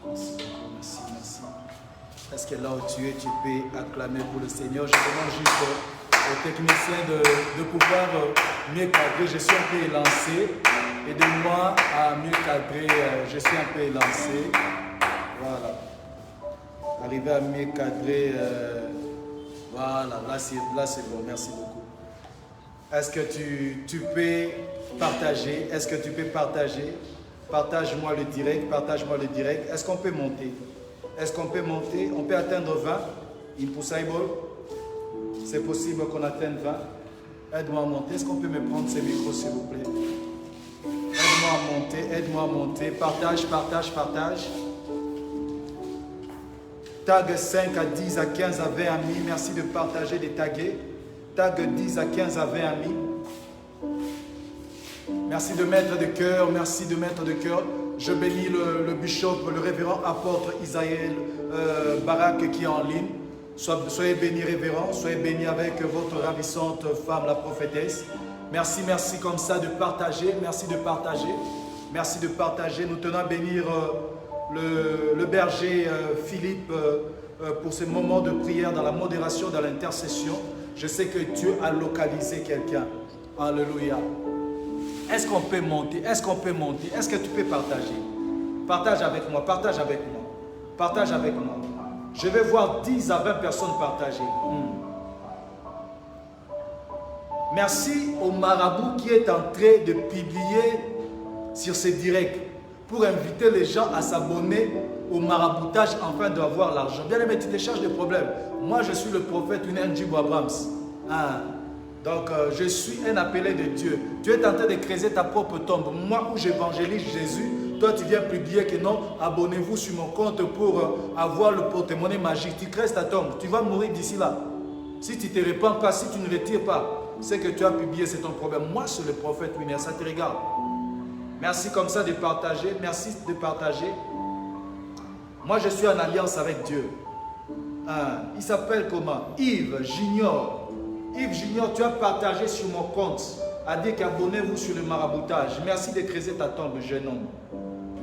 Merci, merci, merci. Est-ce que là où tu es, tu peux acclamer pour le Seigneur? Je demande juste aux techniciens de pouvoir mieux cadrer. Je suis un peu élancé. Aidez-moi à mieux cadrer. Je suis un peu élancé. Voilà. Arriver à mieux cadrer. Voilà, là c'est bon. Merci beaucoup. Est-ce que tu peux partager? Est-ce que tu peux partager? Partage-moi le direct, partage-moi le direct. Est-ce qu'on peut monter? Est-ce qu'on peut monter? On peut atteindre 20? Impossible? C'est possible qu'on atteigne 20? Aide-moi à monter. Est-ce qu'on peut me prendre ces micros, s'il vous plaît? Aide-moi à monter, aide-moi à monter. Partage, partage, partage. Tag 5 à 10 à 15 à 20 amis. Merci de partager, de taguer. Tag 10 à 15 à 20 amis. Merci de mettre de cœur, merci de mettre de cœur. Je bénis le bishop, le révérend apôtre Isaïel Barak qui est en ligne. Soyez bénis révérend, soyez bénis avec votre ravissante femme, la prophétesse. Merci, merci comme ça de partager, merci de partager. Merci de partager. Nous tenons à bénir le berger Philippe pour ce moment de prière dans la modération, dans l'intercession. Je sais que Dieu a localisé quelqu'un. Alléluia. Est-ce qu'on peut monter? Est-ce qu'on peut monter? Est-ce que tu peux partager? Partage avec moi, partage avec moi. Partage avec moi. Je vais voir 10 à 20 personnes partager. Merci au marabout qui est en train de publier sur ses directs pour inviter les gens à s'abonner au maraboutage afin d'avoir l'argent. Bien aimé, tu te cherches des problèmes. Moi, je suis le prophète Unenjibo Abrams. Donc, je suis un appelé de Dieu. Tu es en train de creuser ta propre tombe. Moi, où j'évangélise Jésus, toi, tu viens publier que non, abonnez-vous sur mon compte pour avoir le porte-monnaie magique. Tu creuses ta tombe. Tu vas mourir d'ici là. Si tu ne te répands pas, si tu ne retires pas, c'est que tu as publié, c'est ton problème. Moi, c'est le prophète Winner, ça te regarde. Merci comme ça de partager. Merci de partager. Moi, je suis en alliance avec Dieu. Il s'appelle comment? Yves Junior. Yves Junior, tu as partagé sur mon compte. A dit qu'abonnez-vous sur le maraboutage. Merci de creuser ta tombe, jeune homme.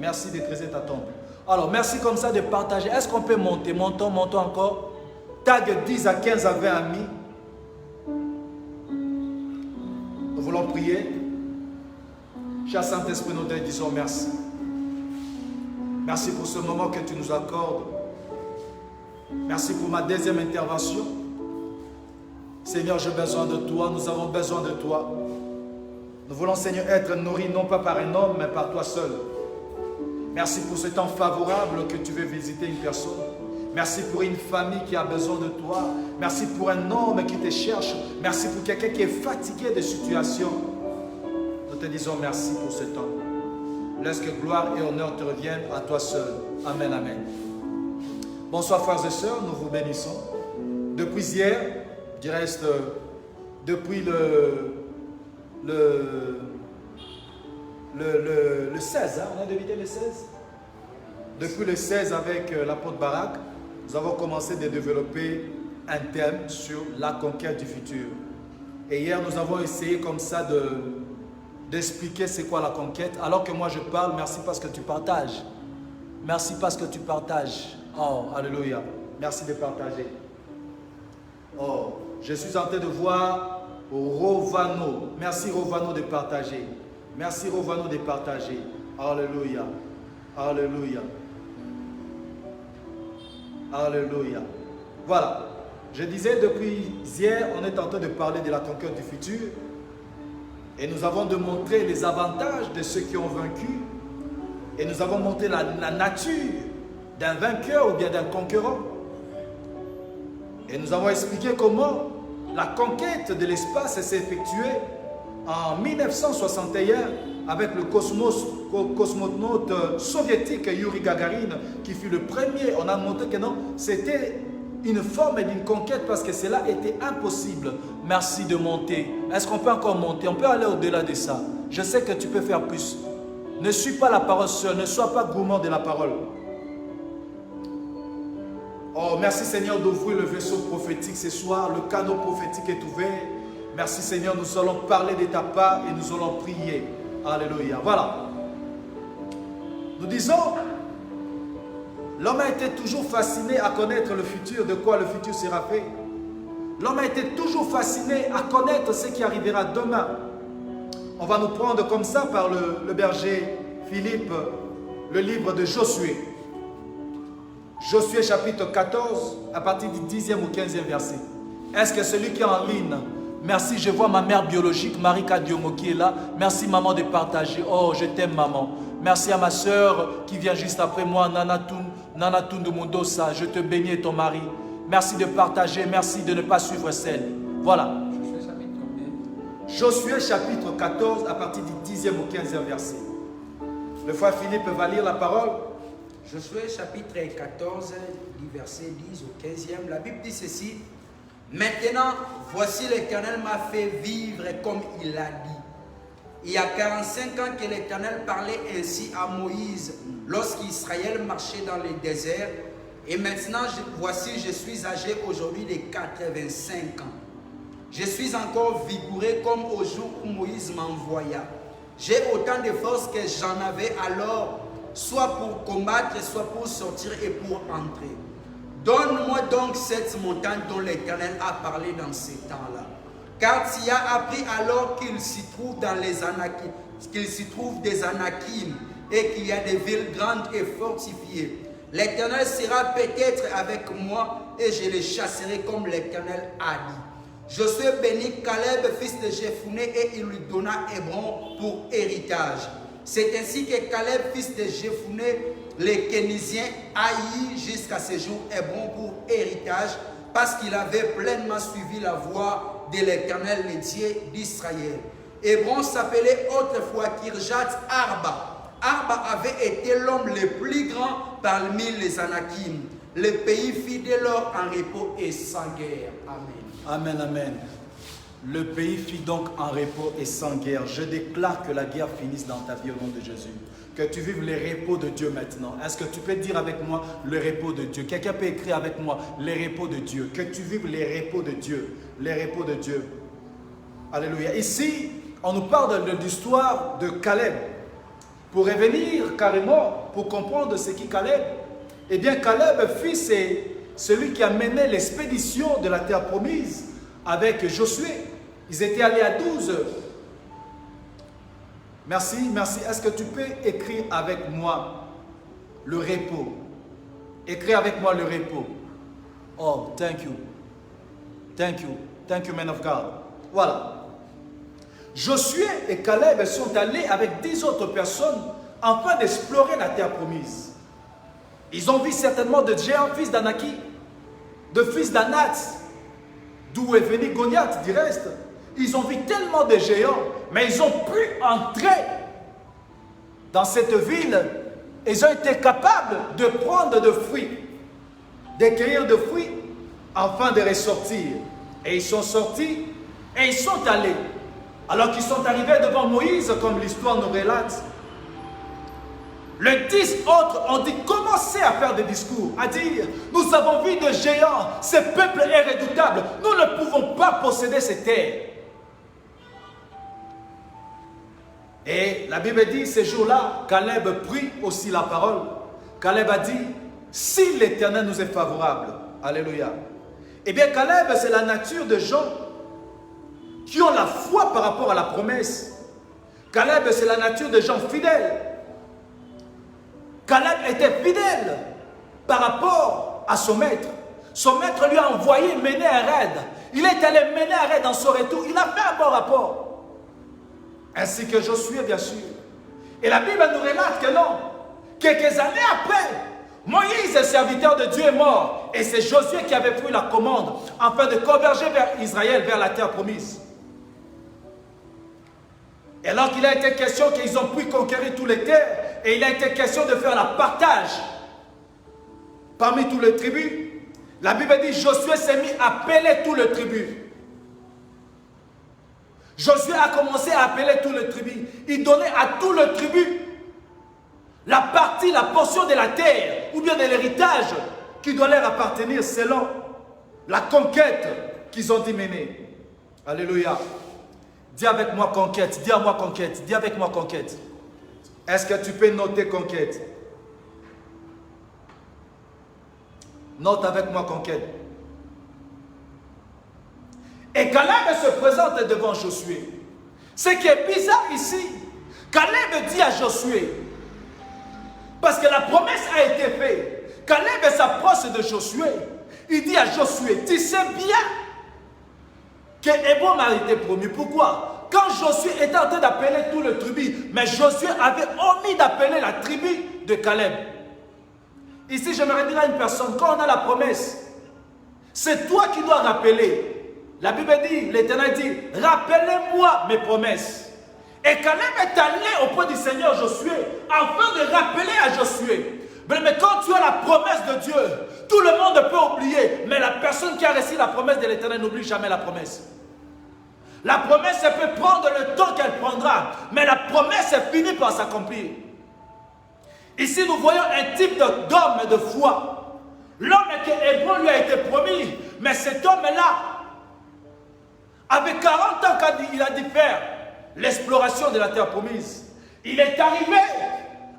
Merci de creuser ta tombe. Alors, merci comme ça de partager. Est-ce qu'on peut monter? Montons encore. Tag 10 à 15 à 20 amis. Nous voulons prier. Cher Saint-Esprit, nous te disons merci. Merci pour ce moment que tu nous accordes. Merci pour ma deuxième intervention. Seigneur, j'ai besoin de toi. Nous avons besoin de toi. Nous voulons, Seigneur, être nourris non pas par un homme, mais par toi seul. Merci pour ce temps favorable que tu veux visiter une personne. Merci pour une famille qui a besoin de toi. Merci pour un homme qui te cherche. Merci pour quelqu'un qui est fatigué de situations. Nous te disons merci pour ce temps. Laisse que gloire et honneur te reviennent à toi seul. Amen, amen. Bonsoir frères et sœurs, nous vous bénissons. Depuis hier, du reste, depuis le 16, on a débuté le 16. Depuis le 16 avec l'apôtre Barak, nous avons commencé de développer un thème sur la conquête du futur. Et hier, nous avons essayé comme ça d'expliquer c'est quoi la conquête. Alors que moi je parle, merci parce que tu partages. Merci parce que tu partages. Oh, alléluia. Merci de partager. Oh, je suis en train de voir Rovano. Merci Rovano de partager. Merci Rovano de partager. Alléluia. Alléluia. Alléluia. Voilà. Je disais depuis hier, on est en train de parler de la conquête du futur. Et nous avons démontré les avantages de ceux qui ont vaincu. Et nous avons montré la nature d'un vainqueur ou bien d'un conquérant. Et nous avons expliqué comment la conquête de l'espace s'est effectuée en 1961 avec le cosmonaute soviétique Yuri Gagarin qui fut le premier. On a montré que non, c'était une forme d'une conquête parce que cela était impossible. Merci de monter. Est-ce qu'on peut encore monter? On peut aller au-delà de ça. Je sais que tu peux faire plus. Ne suis pas la parole seule. Ne sois pas gourmand de la parole. Oh, merci Seigneur d'ouvrir le vaisseau prophétique ce soir. Le canot prophétique est ouvert. Merci Seigneur, nous allons parler de ta part et nous allons prier. Alléluia. Voilà. Nous disons, l'homme a été toujours fasciné à connaître le futur, de quoi le futur sera fait. L'homme a été toujours fasciné à connaître ce qui arrivera demain. On va nous prendre comme ça par le berger Philippe, le livre de Josué. Josué chapitre 14, à partir du 10e ou 15e verset. Est-ce que celui qui est en ligne, merci, je vois ma mère biologique, Marika Diomo qui est là. Merci maman de partager. Oh, je t'aime maman. Merci à ma soeur qui vient juste après moi, Nanatoun de Mondosa. Je te bénis ton mari. Merci de partager, merci de ne pas suivre celle. Voilà. Josué chapitre 14, à partir du 10e ou 15e verset. Le frère Philippe va lire la parole. Josué chapitre 14, du verset 10 au 15e. La Bible dit ceci. Maintenant, voici l'Éternel m'a fait vivre comme il l'a dit. Il y a 45 ans que l'Éternel parlait ainsi à Moïse lorsqu'Israël marchait dans le désert. Et maintenant, voici, je suis âgé aujourd'hui de 85 ans. Je suis encore vigoureux comme au jour où Moïse m'envoya. J'ai autant de force que j'en avais alors, soit pour combattre, soit pour sortir et pour entrer. Donne-moi donc cette montagne dont l'Éternel a parlé dans ces temps-là. Car tu as appris alors qu'il s'y trouve des Anakim, et qu'il y a des villes grandes et fortifiées. L'Éternel sera peut-être avec moi et je les chasserai comme l'Éternel a dit. Josué bénit Caleb, fils de Jephuné, et il lui donna Hébron pour héritage. C'est ainsi que Caleb, fils de Jephuné, les Kénisiens, haït jusqu'à ce jour Hébron pour héritage, parce qu'il avait pleinement suivi la voie de l'Éternel, le Dieu d'Israël. Hébron s'appelait autrefois Kirjat Arba. Arba avait été l'homme le plus grand parmi les Anakim. Le pays fit dès lors en repos et sans guerre. Amen. Amen, amen. Le pays fit donc en repos et sans guerre. Je déclare que la guerre finisse dans ta vie au nom de Jésus. Que tu vives les repos de Dieu maintenant. Est-ce que tu peux dire avec moi le repos de Dieu? Quelqu'un peut écrire avec moi les repos de Dieu. Que tu vives les repos de Dieu. Les repos de Dieu. Alléluia. Ici, on nous parle de l'histoire de Caleb. Pour revenir carrément, pour comprendre ce qui Caleb, eh bien Caleb, fils, c'est celui qui a mené l'expédition de la terre promise avec Josué. Ils étaient allés à 12. Merci, merci. Est-ce que tu peux écrire avec moi le repos? Écris avec moi le repos. Oh, thank you. Thank you. Thank you, man of God. Voilà. Josué et Caleb sont allés avec 10 autres personnes afin d'explorer la terre promise. Ils ont vu certainement de géants, fils d'Anaki, de fils d'Anat, d'où est venu Goliath du reste. Ils ont vu tellement de géants, mais ils ont pu entrer dans cette ville. Ils ont été capables de prendre de fruits, de cueillir de fruits, afin de ressortir. Et ils sont sortis et ils sont allés. Alors qu'ils sont arrivés devant Moïse, comme l'histoire nous relate, les 10 autres ont dit, commencez à faire des discours, à dire, nous avons vu des géants, ce peuple est redoutable, nous ne pouvons pas posséder ces terres. Et la Bible dit, ces jours-là, Caleb prit aussi la parole. Caleb a dit, si l'Éternel nous est favorable, alléluia. Eh bien, Caleb, c'est la nature de gens qui ont la foi par rapport à la promesse. Caleb, c'est la nature de gens fidèles. Caleb était fidèle par rapport à son maître. Son maître lui a envoyé mener un raid. Il est allé mener un raid dans son retour. Il a fait un bon rapport. Ainsi que Josué, bien sûr. Et la Bible nous relate que non. Quelques années après, Moïse, le serviteur de Dieu, est mort. Et c'est Josué qui avait pris la commande afin de converger vers Israël, vers la terre promise. Et alors qu'il a été question qu'ils ont pu conquérir toutes les terres, et il a été question de faire le partage parmi toutes les tribus, la Bible dit Josué s'est mis à appeler toutes les tribus. Josué a commencé à appeler toutes les tribus. Il donnait à toutes les tribus la partie, la portion de la terre, ou bien de l'héritage qui doit leur appartenir selon la conquête qu'ils ont dit mener. Alléluia. Dis avec moi conquête, dis à moi conquête, dis avec moi conquête. Est-ce que tu peux noter conquête? Note avec moi conquête. Et Caleb se présente devant Josué. Ce qui est bizarre ici, Caleb dit à Josué, parce que la promesse a été faite, Caleb s'approche de Josué. Il dit à Josué, tu sais bien que Hébron a été promis. Pourquoi? Quand Josué était en train d'appeler tout le tribus, mais Josué avait omis d'appeler la tribu de Caleb. Ici, j'aimerais dire à une personne, quand on a la promesse, c'est toi qui dois rappeler. La Bible dit, l'Éternel dit, rappelez-moi mes promesses. Et Caleb est allé auprès du Seigneur Josué, afin de rappeler à Josué. Mais quand tu as la promesse de Dieu, tout le monde peut oublier, mais la personne qui a reçu la promesse de l'Éternel n'oublie jamais la promesse. La promesse, elle peut prendre le temps qu'elle prendra, mais la promesse finit par s'accomplir. Ici, nous voyons un type d'homme de foi. L'homme que Hébron lui a été promis, mais cet homme-là, avec 40 ans quand il a dû faire l'exploration de la terre promise, il est arrivé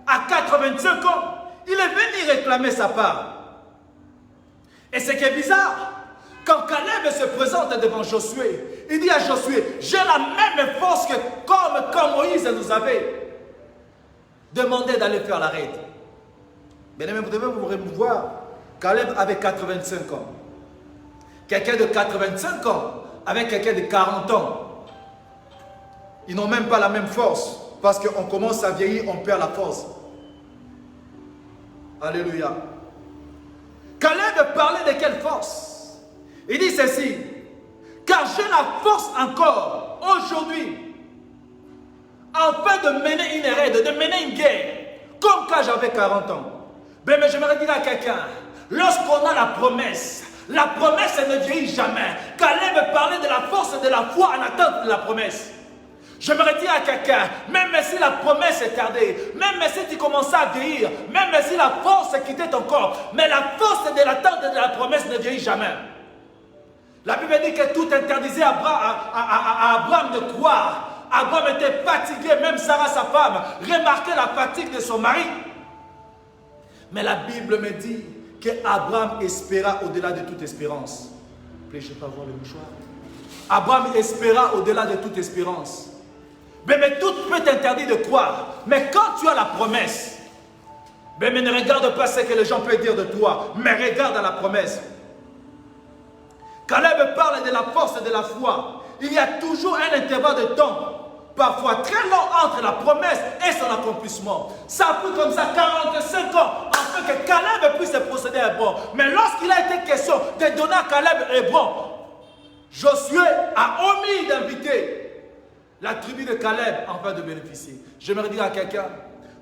à 85 ans, il est venu réclamer sa part. Et ce qui est bizarre, quand Caleb se présente devant Josué, il dit à Josué, j'ai la même force que comme quand Moïse nous avait demandait d'aller faire la raid. Bien aimé, vous devez vous voir, Caleb avait 85 ans. Quelqu'un de 85 ans avec quelqu'un de 40 ans. Ils n'ont même pas la même force. Parce qu'on commence à vieillir, on perd la force. Alléluia. Caleb parlait de quelle force? Il dit ceci. Car j'ai la force encore aujourd'hui, afin de mener une raid, de mener une guerre, comme quand j'avais 40 ans. Mais j'aimerais dire à quelqu'un, lorsqu'on a la promesse ne vieillit jamais. Caleb parlait de la force et de la foi en attente de la promesse. J'aimerais dire à quelqu'un, même si la promesse est tardée, même si tu commences à vieillir, même si la force quittait ton corps, mais la force de l'attente de la promesse ne vieillit jamais. La Bible dit que tout interdisait à Abraham de croire. Abraham était fatigué, même Sarah, sa femme, remarquait la fatigue de son mari. Mais la Bible me dit qu'Abraham espéra au-delà de toute espérance. Je ne peux pas voir le mouchoir. Abraham espéra au-delà de toute espérance. Mais tout peut t'interdire de croire. Mais quand tu as la promesse, mais ne regarde pas ce que les gens peuvent dire de toi, mais regarde à la promesse. Caleb parle de la force et de la foi. Il y a toujours un intervalle de temps, parfois très long, entre la promesse et son accomplissement. Ça a pris comme ça 45 ans afin que Caleb puisse procéder à Hébron. Mais lorsqu'il a été question de donner à Caleb Hébron, Josué a omis d'inviter la tribu de Caleb afin de bénéficier. J'aimerais dire à quelqu'un,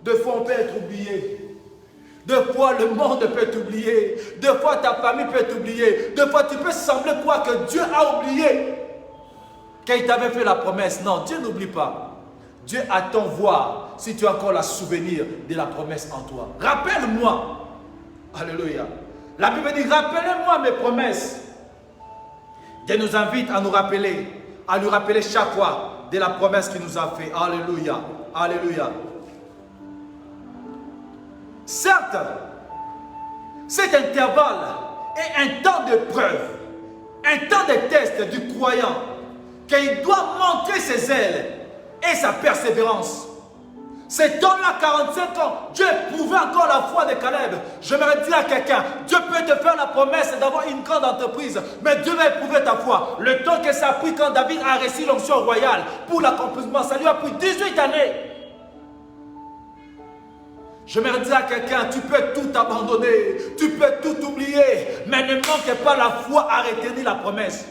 deux fois on peut être oublié. Deux fois le monde peut t'oublier. Deux fois ta famille peut t'oublier. Deux fois tu peux sembler quoi que Dieu a oublié. Quand il t'avait fait la promesse. Non, Dieu n'oublie pas. Dieu attend voir si tu as encore le souvenir de la promesse en toi. Rappelle-moi. Alléluia. La Bible dit, rappelez-moi mes promesses. Dieu nous invite à nous rappeler, à lui rappeler chaque fois de la promesse qu'il nous a fait. Alléluia. Alléluia. Certes, cet intervalle est un temps de preuve, un temps de test du croyant, qu'il doit montrer ses ailes et sa persévérance. Ce temps-là, 45 ans, Dieu éprouvait encore la foi de Caleb. J'aimerais dire à quelqu'un, Dieu peut te faire la promesse d'avoir une grande entreprise, mais Dieu va éprouver ta foi. Le temps que ça a pris quand David a reçu l'onction royale pour l'accomplissement, ça lui a pris 18 années. J'aimerais dire à quelqu'un, tu peux tout abandonner, tu peux tout oublier, mais ne manque pas la foi à retenir la promesse.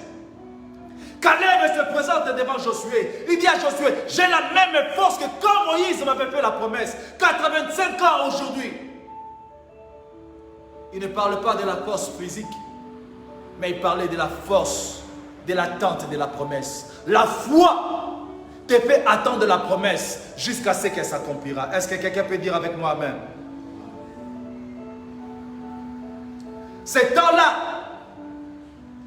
Caleb se présente devant Josué. Il dit à Josué, j'ai la même force que quand Moïse m'avait fait la promesse. 85 ans aujourd'hui. Il ne parle pas de la force physique, mais il parlait de la force, de l'attente de la promesse. La foi te fait attendre la promesse jusqu'à ce qu'elle s'accomplira. Est-ce que quelqu'un peut dire avec moi amen? Ce temps-là,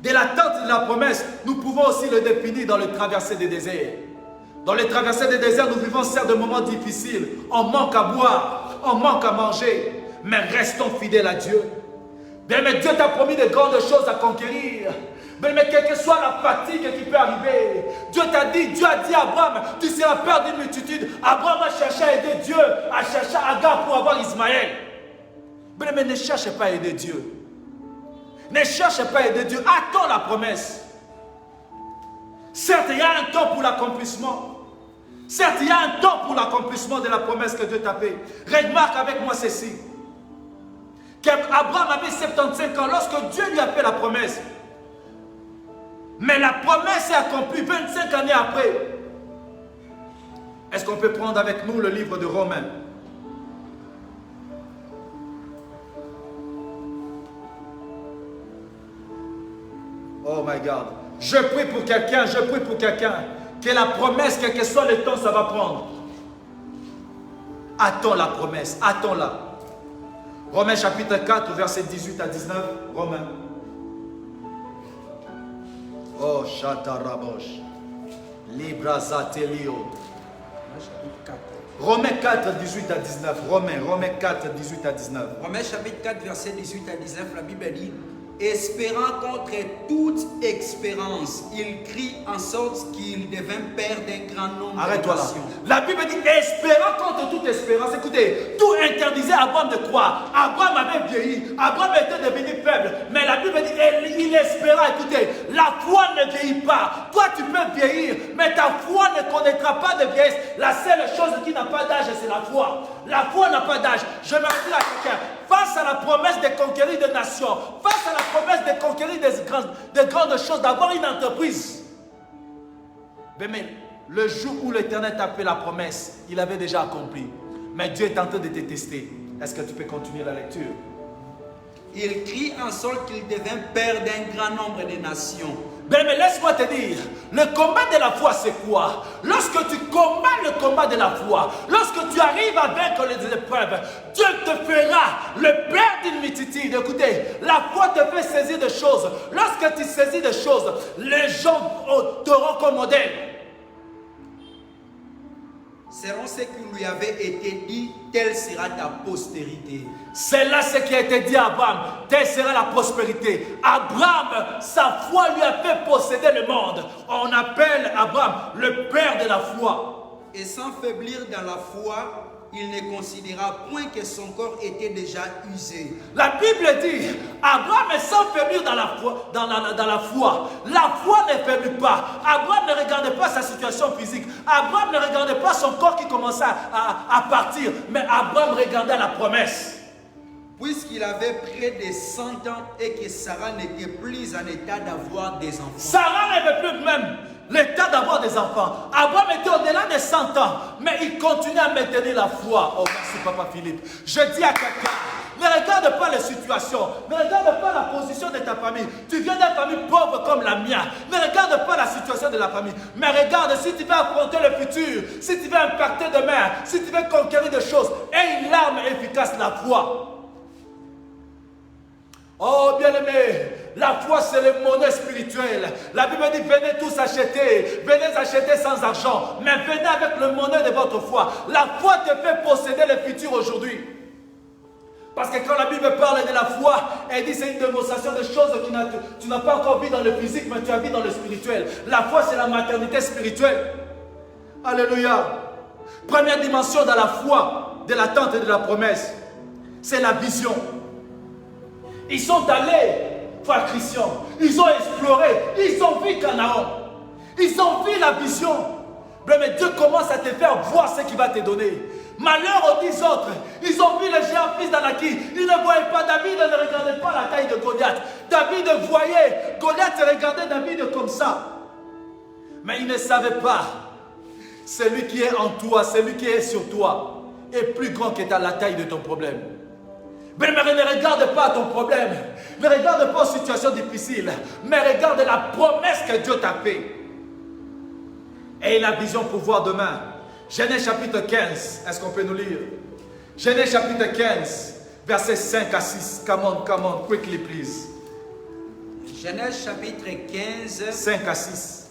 de l'attente de la promesse, nous pouvons aussi le définir dans le traversée des déserts. Dans les traversées des déserts, nous vivons certes des moments difficiles. On manque à boire, on manque à manger, mais restons fidèles à Dieu. Bien, mais Dieu t'a promis de grandes choses à conquérir. Mais quelle que soit la fatigue qui peut arriver, Dieu a dit à Abraham, tu seras père d'une multitude. Abraham a cherché à aider Dieu, a cherché Agar pour avoir Ismaël. Mais ne cherche pas à aider Dieu. Ne cherche pas à aider Dieu. Attends la promesse. Certes, il y a un temps pour l'accomplissement. Certes, il y a un temps pour l'accomplissement de la promesse que Dieu t'a fait. Remarque avec moi ceci. Qu'Abraham avait 75 ans lorsque Dieu lui a fait la promesse. Mais la promesse est accomplie 25 années après. Est-ce qu'on peut prendre avec nous le livre de Romains? Oh my God. Je prie pour quelqu'un, que la promesse, quel que soit le temps, ça va prendre. Attends la promesse, attends-la. Romains chapitre 4, verset 18 à 19. Romains. Oh, Chatarabosh. Librazatelio. Romains 4, 18 à 19. Romains 4, 18 à 19. Romains chapitre 4, verset 18 à 19, la Bible dit, Espérant contre toute espérance, il crie en sorte qu'il devint père d'un grand nombre Arrête-toi de là. nations. La Bible dit espérant contre toute espérance. Écoutez, tout interdisait à Abraham de croire. Abraham avait vieilli. Abraham était devenu faible. Mais la Bible dit il espéra. Écoutez, la foi ne vieillit pas. Toi, tu peux vieillir, mais ta foi ne connaîtra pas de vieillesse. La seule chose qui n'a pas d'âge, c'est la foi. La foi n'a pas d'âge. Je me dis à quelqu'un, face à la promesse de conquérir des nations, face à la promesse de conquérir des grandes choses, d'avoir une entreprise. Mais le jour où l'Éternel t'a fait la promesse, il avait déjà accompli. Mais Dieu est en train de te tester. Est-ce que tu peux continuer la lecture? Il crie en sorte qu'il devint père d'un grand nombre de nations. Mais laisse-moi te dire, le combat de la foi c'est quoi? Lorsque tu combats le combat de la foi, lorsque tu arrives à vaincre les épreuves, Dieu te fera le père d'une multitude. Écoutez, la foi te fait saisir des choses. Lorsque tu saisis des choses, les gens t'auront comme modèle. Selon ce qui lui avait été dit, telle sera ta postérité. C'est là ce qui a été dit à Abraham. Telle sera la prospérité. Abraham, sa foi lui a fait posséder le monde. On appelle Abraham le père de la foi. Et sans faiblir dans la foi, il ne considéra point que son corps était déjà usé. La Bible dit, Abraham est sans faiblir dans la foi. La foi ne faiblit pas. Abraham ne regardait pas sa situation physique. Abraham ne regardait pas son corps qui commençait à partir. Mais Abraham regardait la promesse. Puisqu'il avait près de 100 ans et que Sarah n'était plus en état d'avoir des enfants. Sarah n'avait plus même l'état d'avoir des enfants. Abraham était au-delà de 100 ans, mais il continuait à maintenir la foi. Oh, merci Papa Philippe. Je dis à quelqu'un, ne regarde pas les situations, ne regarde pas la position de ta famille. Tu viens d'une famille pauvre comme la mienne. Ne regarde pas la situation de la famille, mais regarde si tu veux affronter le futur, si tu veux impacter demain, si tu veux conquérir des choses. Et une arme efficace, la foi. Oh bien-aimé, la foi c'est le monnaie spirituelle. La Bible dit venez tous acheter, venez acheter sans argent, mais venez avec le monnaie de votre foi. La foi te fait posséder le futur aujourd'hui. Parce que quand la Bible parle de la foi, elle dit c'est une démonstration de choses que tu n'as pas encore vu dans le physique, mais tu as vu dans le spirituel. La foi c'est la maternité spirituelle. Alléluia. Première dimension dans la foi, de l'attente et de la promesse, c'est la vision. Ils sont allés, frère Christian, ils ont exploré, ils ont vu Canaan, ils ont vu la vision. Mais Dieu commence à te faire voir ce qu'il va te donner. Malheur aux 10 autres, ils ont vu le géant fils d'Anaki, ils ne voyaient pas David, ne regardaient pas la taille de Goliath. David voyait, Goliath regardait David comme ça. Mais ils ne savaient pas, celui qui est en toi, celui qui est sur toi, est plus grand que la taille de ton problème. Mais ne regarde pas ton problème, ne regarde pas une situation difficile, mais regarde la promesse que Dieu t'a faite. Et la vision pour voir demain. Genèse chapitre 15, est-ce qu'on peut nous lire? Genèse chapitre 15, versets 5 à 6. Come on, quickly please. Genèse chapitre 15, 5 à 6.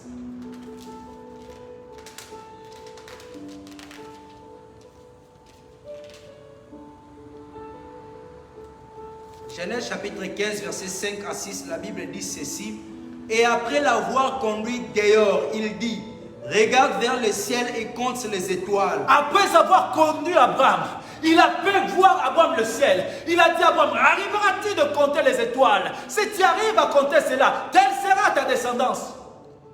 Genèse chapitre 15, versets 5 à 6, la Bible dit ceci. Et après l'avoir conduit dehors, il dit, regarde vers le ciel et compte les étoiles. Après avoir conduit Abraham, il a fait voir Abraham le ciel. Il a dit à Abraham, arriveras-tu de compter les étoiles? Si tu arrives à compter cela, telle sera ta descendance.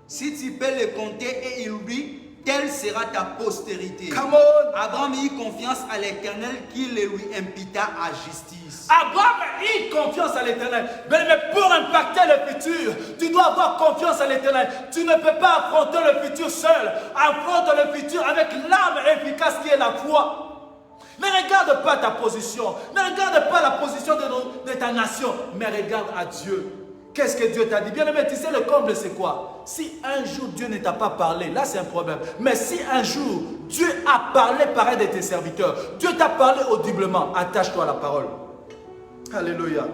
Si tu peux le compter, et il dit, telle sera ta postérité. Come on. Abraham eut confiance à l'Éternel qui le lui impita à justice. Abraham eut confiance à l'Éternel. Mais pour impacter le futur, tu dois avoir confiance à l'Éternel. Tu ne peux pas affronter le futur seul. Affronte le futur avec l'arme efficace qui est la foi. Ne regarde pas ta position. Ne regarde pas la position de ta nation. Mais regarde à Dieu. Qu'est-ce que Dieu t'a dit? Bien aimé, tu sais le comble c'est quoi? Si un jour Dieu ne t'a pas parlé, là c'est un problème. Mais si un jour Dieu a parlé par un de tes serviteurs, Dieu t'a parlé audiblement, attache-toi à la parole. Alléluia.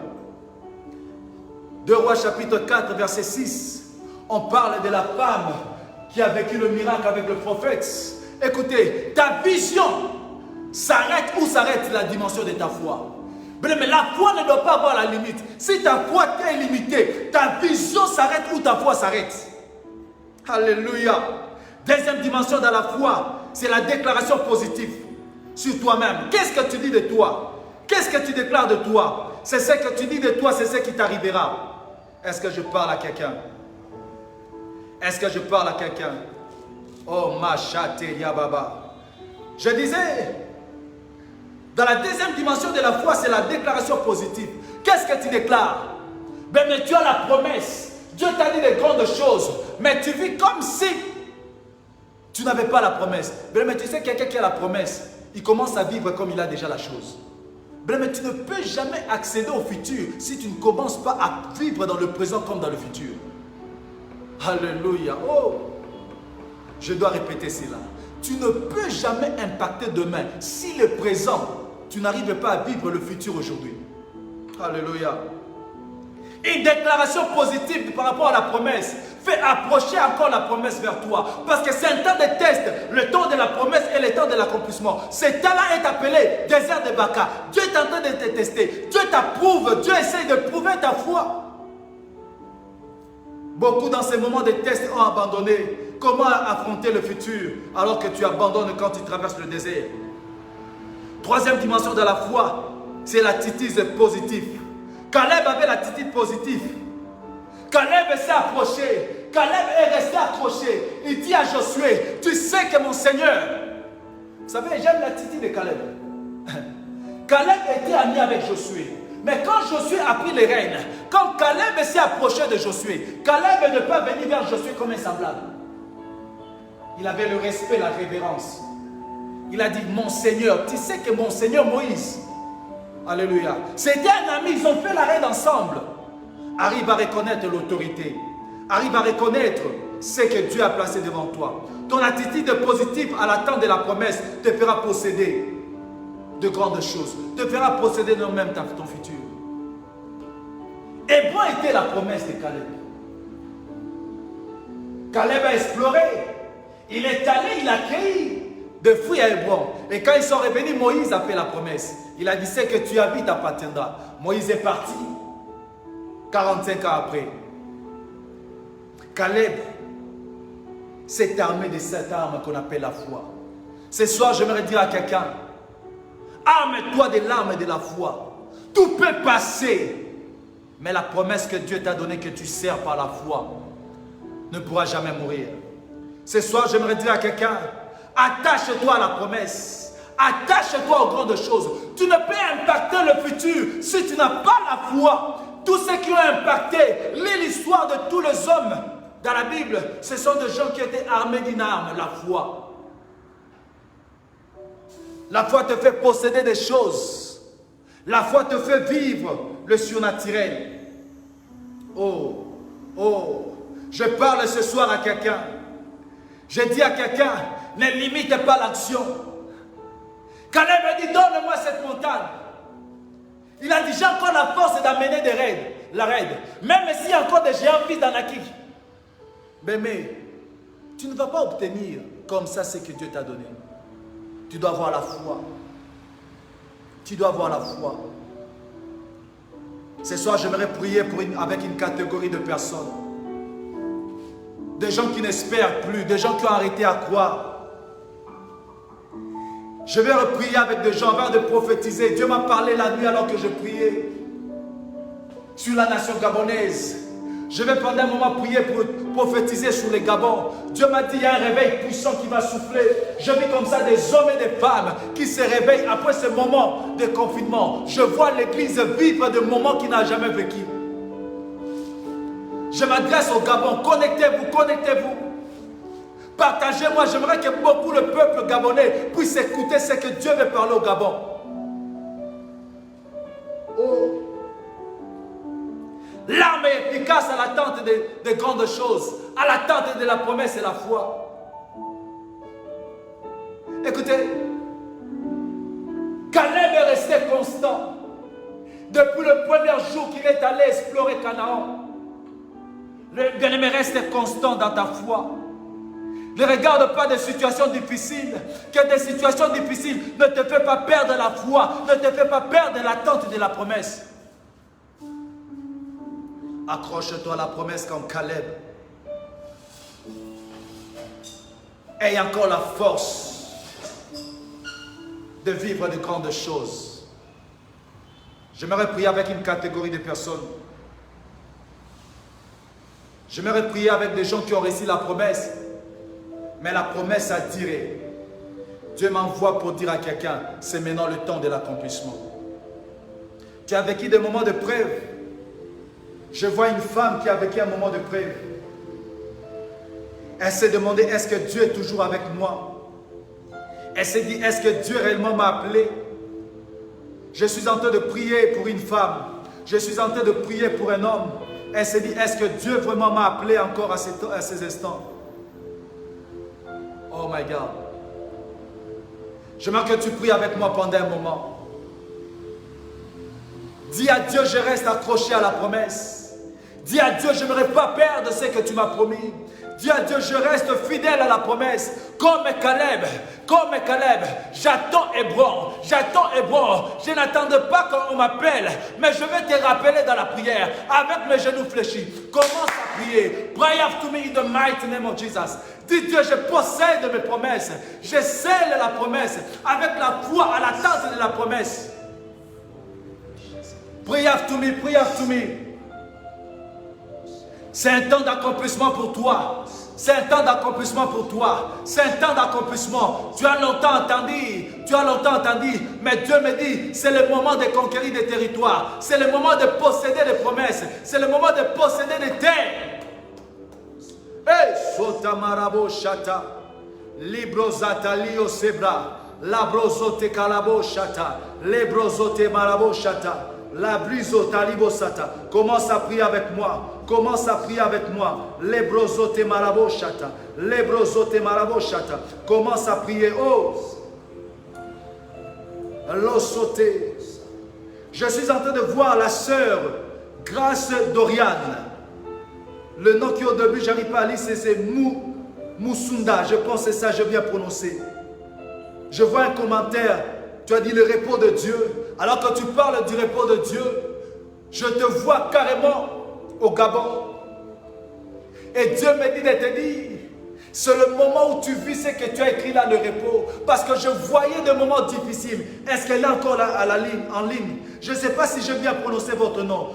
2 Rois chapitre 4 verset 6. On parle de la femme qui a vécu le miracle avec le prophète. Écoutez, ta vision s'arrête où s'arrête la dimension de ta foi. Mais la foi ne doit pas avoir la limite. Si ta foi est limitée, ta vision s'arrête ou ta foi s'arrête. Alléluia. Deuxième dimension dans la foi, c'est la déclaration positive sur toi-même. Qu'est-ce que tu dis de toi? Qu'est-ce que tu déclares de toi? C'est ce que tu dis de toi, c'est ce qui t'arrivera. Est-ce que je parle à quelqu'un? Est-ce que je parle à quelqu'un? Oh, machate yababa. Je disais, dans la deuxième dimension de la foi, c'est la déclaration positive. Qu'est-ce que tu déclares? Mais tu as la promesse. Dieu t'a dit de grandes choses. Mais tu vis comme si tu n'avais pas la promesse. Mais tu sais, quelqu'un qui a la promesse, il commence à vivre comme il a déjà la chose. Mais tu ne peux jamais accéder au futur si tu ne commences pas à vivre dans le présent comme dans le futur. Alléluia. Oh, je dois répéter cela. Tu ne peux jamais impacter demain si le présent, tu n'arrives pas à vivre le futur aujourd'hui. Alléluia. Une déclaration positive par rapport à la promesse fait approcher encore la promesse vers toi. Parce que c'est un temps de test, le temps de la promesse et le temps de l'accomplissement. Ce temps-là est appelé désert de Baca. Dieu est en train de te tester. Dieu t'approuve. Dieu essaye de prouver ta foi. Beaucoup dans ces moments de test ont abandonné. Comment affronter le futur alors que tu abandonnes quand tu traverses le désert? Troisième dimension de la foi, c'est l'attitude positive. Caleb avait l'attitude positive. Caleb s'est approché. Caleb est resté accroché. Il dit à Josué, tu sais que mon Seigneur... Vous savez, j'aime l'attitude de Caleb. Caleb était ami avec Josué. Mais quand Josué a pris les rênes, quand Caleb s'est approché de Josué, Caleb n'est pas venu vers Josué comme un semblable. Il avait le respect, la révérence. Il a dit, mon Seigneur, tu sais que mon Seigneur Moïse, alléluia, c'était un ami, ils ont fait la reine ensemble. Arrive à reconnaître l'autorité. Arrive à reconnaître ce que Dieu a placé devant toi. Ton attitude positive à l'attente de la promesse te fera posséder de grandes choses. Te fera posséder même ton futur. Hébron était la promesse de Caleb. Caleb a exploré. Il est allé, il a cueilli des fruits à Hébron. Et quand ils sont revenus, Moïse a fait la promesse. Il a dit, ce que tu habites appartiendra. Moïse est parti. 45 ans après. Caleb s'est armé de cette arme qu'on appelle la foi. Ce soir, j'aimerais dire à quelqu'un, arme-toi de l'arme de la foi. Tout peut passer. Mais la promesse que Dieu t'a donnée, que tu sers par la foi, ne pourra jamais mourir. Ce soir, j'aimerais dire à quelqu'un, attache-toi à la promesse. Attache-toi aux grandes choses. Tu ne peux impacter le futur si tu n'as pas la foi. Tous ceux qui ont impacté l'histoire de tous les hommes dans la Bible, ce sont des gens qui étaient armés d'une arme, la foi. La foi te fait posséder des choses. La foi te fait vivre le surnaturel. Oh, oh, je parle ce soir à quelqu'un. Je dis à quelqu'un, ne limite pas l'action. Caleb a dit, donne-moi cette montagne. Il a dit, j'ai encore la force d'amener des raids, la raid. Même s'il y a encore des géants fils d'Anakik. Mais tu ne vas pas obtenir comme ça ce que Dieu t'a donné. Tu dois avoir la foi. Tu dois avoir la foi. Ce soir, j'aimerais prier avec une catégorie de personnes. Des gens qui n'espèrent plus, des gens qui ont arrêté à croire. Je vais prier avec des gens avant de prophétiser. Dieu m'a parlé la nuit alors que je priais sur la nation gabonaise. Je vais pendant un moment prier pour prophétiser sur les Gabons. Dieu m'a dit, il y a un réveil puissant qui va souffler. Je vis comme ça des hommes et des femmes qui se réveillent après ce moment de confinement. Je vois l'église vivre des moments qu'il n'a jamais vécu. Je m'adresse au Gabon. Connectez-vous, connectez-vous. Partagez-moi. J'aimerais que beaucoup le peuple gabonais puisse écouter ce que Dieu veut parler au Gabon. Oh. L'arme est efficace à l'attente de grandes choses, à l'attente de la promesse et la foi. Écoutez, Caleb est resté constant. Depuis le premier jour qu'il est allé explorer Canaan, le bien-aimé reste constant dans ta foi. Ne regarde pas des situations difficiles. Que des situations difficiles ne te font pas perdre la foi, ne te font pas perdre l'attente de la promesse. Accroche-toi à la promesse comme Caleb. Aie encore la force de vivre de grandes choses. J'aimerais prier avec une catégorie de personnes. J'aimerais prier avec des gens qui ont réussi la promesse. Mais la promesse a tiré. Dieu m'envoie pour dire à quelqu'un, c'est maintenant le temps de l'accomplissement. Tu as vécu des moments de preuve. Je vois une femme qui a vécu un moment de preuve. Elle s'est demandé, est-ce que Dieu est toujours avec moi? Elle s'est dit, est-ce que Dieu réellement m'a appelé? Je suis en train de prier pour une femme. Je suis en train de prier pour un homme. Elle s'est dit, est-ce que Dieu vraiment m'a appelé encore à ces instants? Oh my God. J'aimerais que tu pries avec moi pendant un moment. Dis à Dieu, je reste accroché à la promesse. Dis à Dieu, je n'aimerais pas perdre ce que tu m'as promis. Dis à Dieu, je reste fidèle à la promesse. Comme Caleb, j'attends Hébron, je n'attends pas qu'on m'appelle, mais je vais te rappeler dans la prière, avec mes genoux fléchis. Commence à prier. Pray after me in the mighty name of Jesus. Dis Dieu, je possède mes promesses, je scelle la promesse, avec la foi à l'attente de la promesse. Pray after me, pray after me. C'est un temps d'accomplissement pour toi. C'est un temps d'accomplissement pour toi. C'est un temps d'accomplissement. Tu as longtemps entendu, mais Dieu me dit, c'est le moment de conquérir des territoires. C'est le moment de posséder des promesses. C'est le moment de posséder des terres. Hey, sota marabo shata, librozata lio sebra, labrozote kalabo shata, lebrozote marabo shata. La briso talibo sata. Commence à prier avec moi. Commence à prier avec moi. Lebrozote marabo shata. Lebrozote marabo shata. Commence à prier. Oh. L'osote. Je suis en train de voir la sœur Grâce Doriane. Le nom qui au début, je n'arrive pas à lire, c'est Moussunda. Je pense que c'est ça, je viens prononcer. Je vois un commentaire. Tu as dit le repos de Dieu. Alors que tu parles du repos de Dieu, je te vois carrément au Gabon. Et Dieu me dit de te dire, c'est le moment où tu vis ce que tu as écrit là, le repos. Parce que je voyais des moments difficiles. Est-ce qu'elle est encore là, en ligne? Je ne sais pas si je viens prononcer votre nom.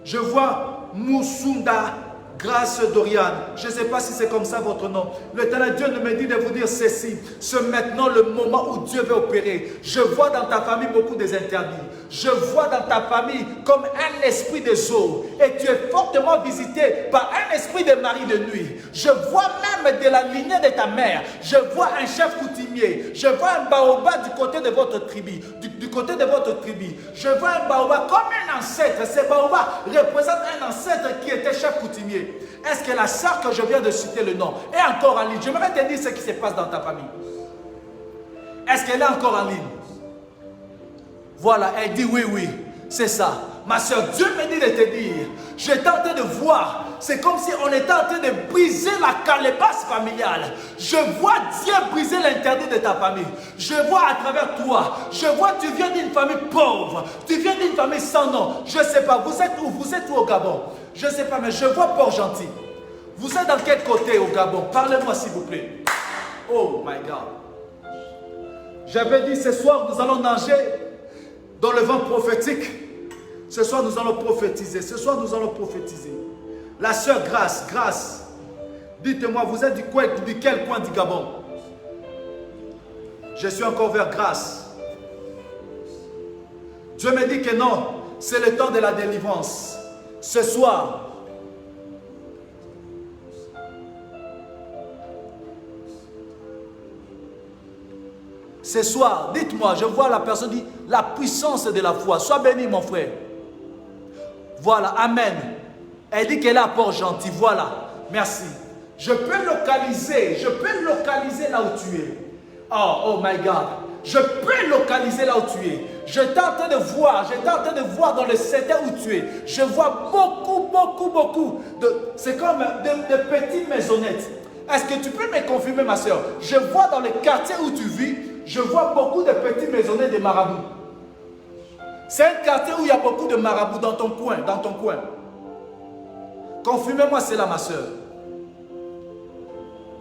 Je vois Moussunda Grâce Doriane. Je ne sais pas si c'est comme ça votre nom. L'Éternel Dieu me dit de vous dire ceci. C'est maintenant le moment où Dieu veut opérer. Je vois dans ta famille beaucoup des interdits. Je vois dans ta famille comme un esprit des eaux. Et tu es fortement visité par un esprit de mari de nuit. Je vois même de la lignée de ta mère. Je vois un chef coutumier. Je vois un baobab du côté de votre tribu. Du côté de votre tribu. Je vois un baobab comme un ancêtre. Ce baobab représente un ancêtre qui était chef coutumier. Est-ce que la sœur que je viens de citer le nom est encore en ligne? J'aimerais te dire ce qui se passe dans ta famille. Est-ce qu'elle est encore en ligne? Voilà, elle dit oui, oui, c'est ça. Ma soeur, Dieu me dit de te dire, j'étais en train de voir, c'est comme si on était en train de briser la calebasse familiale. Je vois Dieu briser l'interdit de ta famille. Je vois à travers toi, je vois tu viens d'une famille pauvre, tu viens d'une famille sans nom. Je ne sais pas, vous êtes où? Vous êtes où au Gabon? Je ne sais pas, mais je vois Port-Gentil. Vous êtes dans quel côté au Gabon? Parlez-moi s'il vous plaît. Oh my God. J'avais dit ce soir, nous allons nager dans le vent prophétique. Ce soir, nous allons prophétiser. Ce soir, nous allons prophétiser. La sœur Grâce, dites-moi, vous êtes du quel coin du Gabon? Je suis encore vers Grâce. Dieu me dit que non, c'est le temps de la délivrance. Ce soir, dites-moi, je vois la personne dit la puissance de la foi. Sois béni, mon frère. Voilà, amen. Elle dit qu'elle est à Port-Gentil. Voilà, merci. Je peux localiser là où tu es. Oh my God. Je peux localiser là où tu es. J'étais en train de voir dans le secteur où tu es. Je vois beaucoup c'est comme de petites maisonnettes. Est-ce que tu peux me confirmer, ma soeur? Je vois dans le quartier où tu vis, je vois beaucoup de petits maisonnées de marabouts. C'est un quartier où il y a beaucoup de marabouts dans ton coin, Confirmez-moi cela, ma soeur.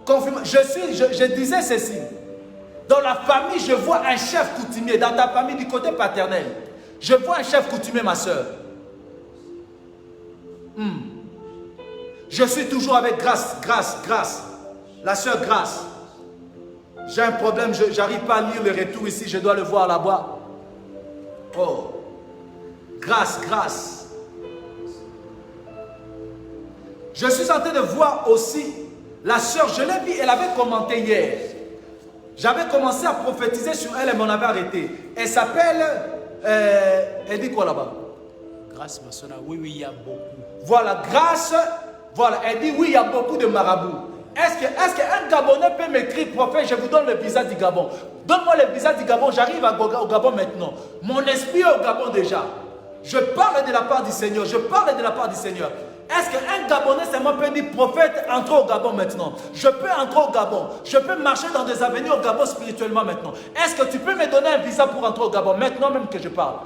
Je disais ceci. Dans la famille, je vois un chef coutumier. Dans ta famille, du côté paternel, je vois un chef coutumier, ma soeur. Je suis toujours avec Grâce. La soeur Grâce. J'ai un problème, je n'arrive pas à lire le retour ici, je dois le voir là-bas. Oh. Grâce. Je suis en train de voir aussi la soeur, je l'ai vue, elle avait commenté hier. J'avais commencé à prophétiser sur elle et m'en avait arrêté. Elle s'appelle, elle dit quoi là-bas? Grâce, ma soeur, oui, il y a beaucoup. Voilà, Grâce, voilà, elle dit oui, il y a beaucoup de marabouts. Est-ce qu'un Gabonais peut m'écrire, prophète, je vous donne le visa du Gabon. Donne-moi le visa du Gabon, j'arrive au Gabon maintenant. Mon esprit est au Gabon déjà. Je parle de la part du Seigneur, Est-ce qu'un Gabonais seulement peut dire, prophète, entre au Gabon maintenant? Je peux entrer au Gabon. Je peux marcher dans des avenues au Gabon spirituellement maintenant. Est-ce que tu peux me donner un visa pour entrer au Gabon maintenant même que je parle?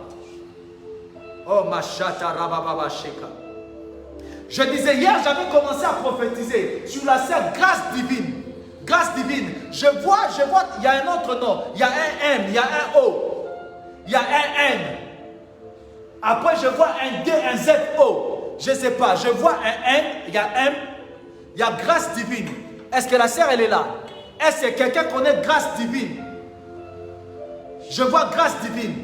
Oh, ma chata rababa sheka. Je disais hier, j'avais commencé à prophétiser sur la sœur Grâce divine. Grâce divine. Je vois, il y a un autre nom. Il y a un M, il y a un O. Il y a un N. Après, je vois un D, un Z, O. Je ne sais pas. Je vois un N, il y a M, il y a Grâce divine. Est-ce que la sœur, elle est là? Est-ce que quelqu'un connaît Grâce divine? Je vois Grâce divine.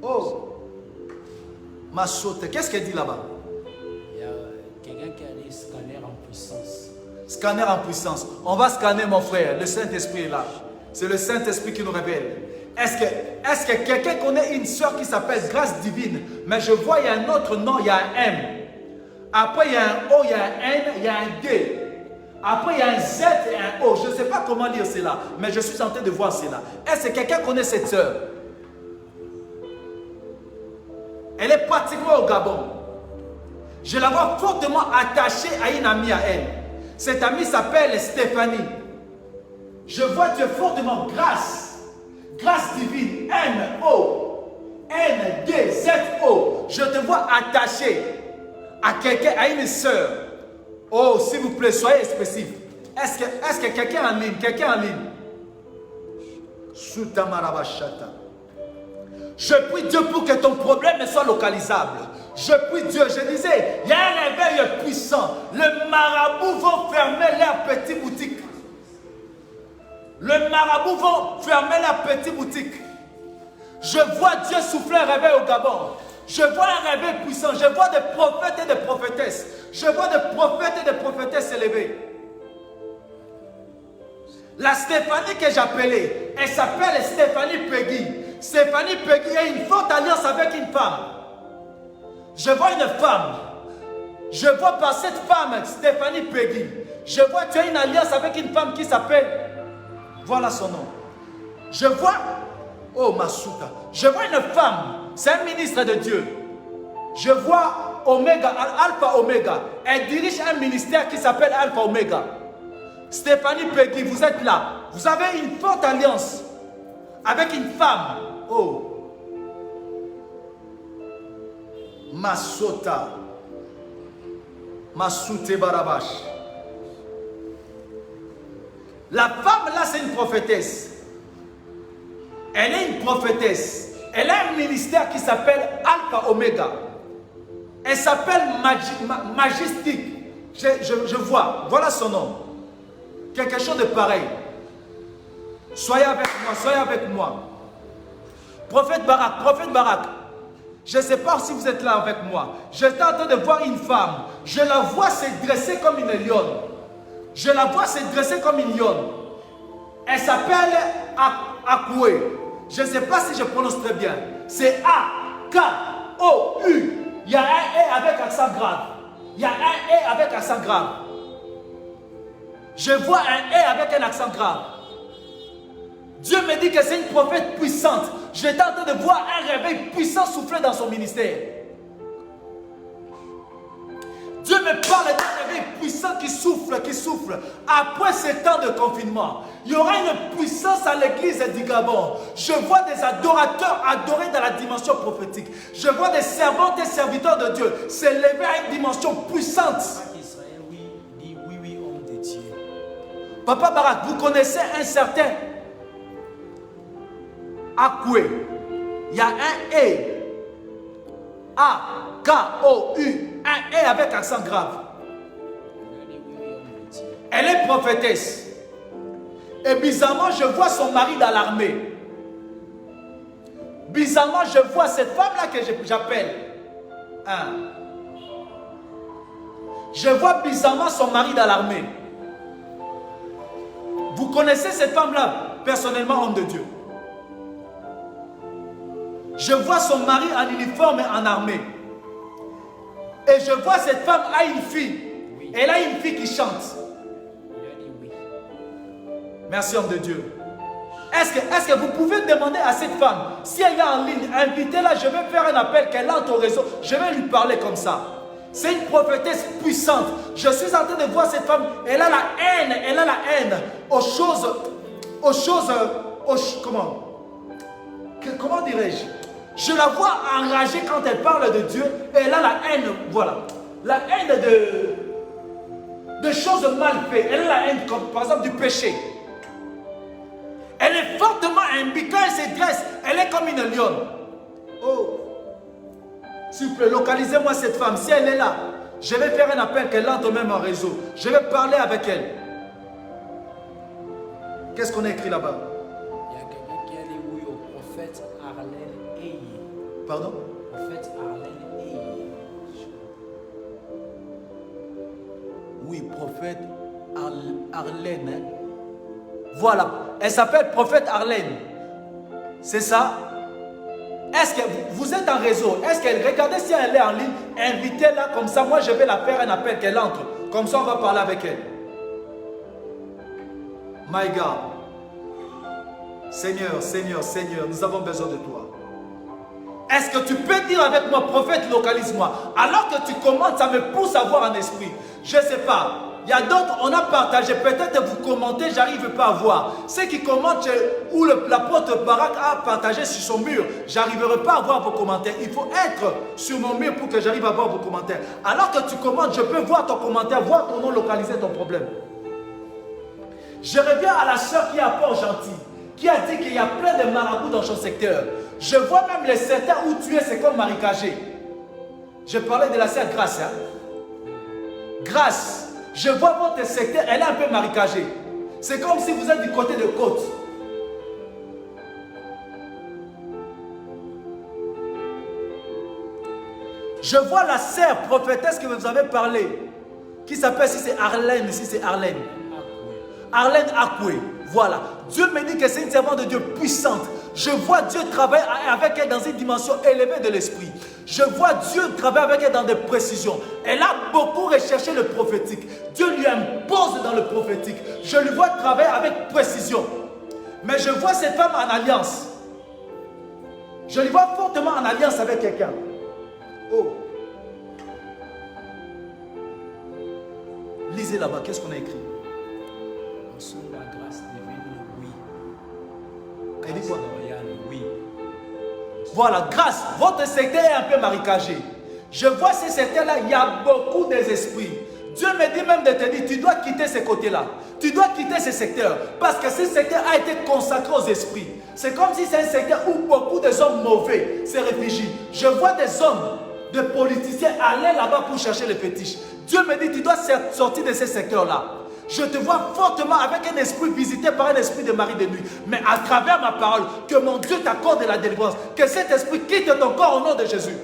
Oh. Ma saute. Qu'est-ce qu'elle dit là-bas? Il y a quelqu'un qui a des scanners en puissance. Scanner en puissance. On va scanner, mon frère. Le Saint-Esprit est là. C'est le Saint-Esprit qui nous révèle. Est-ce que quelqu'un connaît une soeur qui s'appelle Grâce divine? Mais je vois, il y a un autre nom, il y a un M. Après, il y a un O, il y a un N, il y a un D. Après, il y a un Z et un O. Je ne sais pas comment lire cela, mais je suis en train de voir cela. Est-ce que quelqu'un connaît cette soeur? Elle est pratiquement au Gabon. Je la vois fortement attachée à une amie à elle. Cette amie s'appelle Stéphanie. Je vois Dieu fortement Grâce. Grâce divine, M-O, N-D-Z-O. Je te vois attaché à quelqu'un, à une sœur. Oh, s'il vous plaît, soyez spécifique. Est-ce que quelqu'un en ligne? Soutamarabashata. Je prie Dieu pour que ton problème soit localisable. Je prie Dieu, je disais, il y a un réveil puissant. Les marabouts vont fermer leurs petites boutiques. Les marabouts vont fermer leurs petites boutiques. Je vois Dieu souffler un réveil au Gabon. Je vois un réveil puissant. Je vois des prophètes et des prophétesses. Je vois des prophètes et des prophétesses s'élever. La Stéphanie que j'appelais, elle s'appelle Stéphanie Peggy. Stéphanie Peggy a une forte alliance avec une femme. Je vois une femme. Je vois par cette femme, Stéphanie Peggy. Je vois tu as une alliance avec une femme qui s'appelle, voilà son nom. Je vois, oh Masuka, je vois une femme, c'est un ministre de Dieu. Je vois Omega, Alpha Omega. Elle dirige un ministère qui s'appelle Alpha Omega. Stéphanie Peggy, vous êtes là. Vous avez une forte alliance avec une femme. Oh. Masota. Masute Barabash. La femme là, c'est une prophétesse. Elle est une prophétesse. Elle a un ministère qui s'appelle Alpha Omega. Elle s'appelle Majestique. Je vois. Voilà son nom. Quelque chose de pareil. Soyez avec moi, soyez avec moi. Prophète Barak. Je ne sais pas si vous êtes là avec moi. J'étais en train de voir une femme. Je la vois se dresser comme une lionne. Je la vois se dresser comme une lionne. Elle s'appelle Akoué. Je ne sais pas si je prononce très bien. C'est A-K-O-U. Il y a un E avec accent grave. Il y a un E avec accent grave. Je vois un E avec un accent grave. Dieu me dit que c'est une prophète puissante. J'étais en train de voir un réveil puissant souffler dans son ministère. Dieu me parle parle d'un réveil puissant qui souffle, qui souffle. Après ces temps de confinement, il y aura une puissance à l'église du Gabon. Je vois des adorateurs adorer dans la dimension prophétique. Je vois des servantes et serviteurs de Dieu s'élever à une dimension puissante. Israël, oui, dit oui, oui, homme de Dieu. Papa Barak, vous connaissez un certain Akoué. Il y a un E. A-K-O-U. Un E avec accent grave. Elle est prophétesse. Et bizarrement, je vois son mari dans l'armée. Bizarrement, je vois cette femme-là que j'appelle. Je vois bizarrement son mari dans l'armée. Vous connaissez cette femme-là, personnellement, homme de Dieu. Je vois son mari en uniforme et en armée. Et je vois cette femme a une fille. Oui. Elle a une fille qui chante. Il a dit oui. Merci, homme de Dieu. Est-ce que vous pouvez demander à cette femme, si elle est en ligne, invitez-la, je vais faire un appel, qu'elle entre au réseau, je vais lui parler comme ça. C'est une prophétesse puissante. Je suis en train de voir cette femme, elle a la haine aux choses, comment dirais-je? Je la vois enragée quand elle parle de Dieu, et elle a la haine, voilà, la haine de choses mal faites. Elle a la haine, comme par exemple du péché. Elle est fortement imbue. Quand elle se dresse, elle est comme une lionne. Oh, s'il vous plaît, localisez-moi cette femme. Si elle est là, je vais faire un appel qu'elle entre même en réseau. Je vais parler avec elle. Qu'est-ce qu'on a écrit là-bas? Il y a quelqu'un qui a dit oui au prophète Arlène Eye. Pardon? Prophète Arlène Eye. Oui, prophète Arlène. Hein? Voilà, elle s'appelle prophète Arlène. C'est ça? Est-ce que vous êtes en réseau? Est-ce qu'elle, regardez si elle est en ligne, invitez-la comme ça. Moi, je vais la faire un appel qu'elle entre. Comme ça, on va parler avec elle. My God. Seigneur, Seigneur, Seigneur, nous avons besoin de toi. Est-ce que tu peux dire avec moi, prophète, localise-moi? Alors que tu commentes, ça me pousse à voir en esprit. Je ne sais pas. Il y a d'autres, on a partagé, peut-être vous commentez, j'arrive pas à voir. Ceux qui commentent où l'apôtre Barak a partagé sur son mur, j'arriverai pas à voir vos commentaires. Il faut être sur mon mur pour que j'arrive à voir vos commentaires. Alors que tu commentes, je peux voir ton commentaire, voir ton nom, localiser ton problème. Je reviens à la sœur qui est à Port-Gentil, qui a dit qu'il y a plein de marabouts dans son secteur. Je vois même les certains où tu es, c'est comme marécagé. Je parlais de la sœur Grâce. Hein? Grâce. Je vois votre secteur, elle est un peu marécagée. C'est comme si vous êtes du côté de côte. Je vois la sœur prophétesse que vous avez parlé, qui s'appelle, si c'est Arlène, ici c'est Arlène. Arlène Akoué. Voilà. Dieu me dit que c'est une servante de Dieu puissante. Je vois Dieu travailler avec elle dans une dimension élevée de l'esprit. Je vois Dieu travailler avec elle dans des précisions. Elle a beaucoup recherché le prophétique. Dieu lui impose dans le prophétique. Je lui vois travailler avec précision. Mais je vois cette femme en alliance. Je lui vois fortement en alliance avec quelqu'un. Oh. Lisez là-bas, qu'est-ce qu'on a écrit? La grâce divine, oui. Elle dit quoi? Oui. Voilà, grâce. Votre secteur est un peu marécagé. Je vois ces secteurs-là, il y a beaucoup des esprits. Dieu me dit même de te dire, tu dois quitter ces côtés-là. Tu dois quitter ces secteurs. Parce que ce secteur a été consacré aux esprits. C'est comme si c'est un secteur où beaucoup de hommes mauvais se réfugient. Je vois des hommes, des politiciens aller là-bas pour chercher les fétiches. Dieu me dit, tu dois sortir de ces secteurs-là. Je te vois fortement avec un esprit visité par un esprit de mari de nuit. Mais à travers ma parole, que mon Dieu t'accorde la délivrance. Que cet esprit quitte ton corps au nom de Jésus.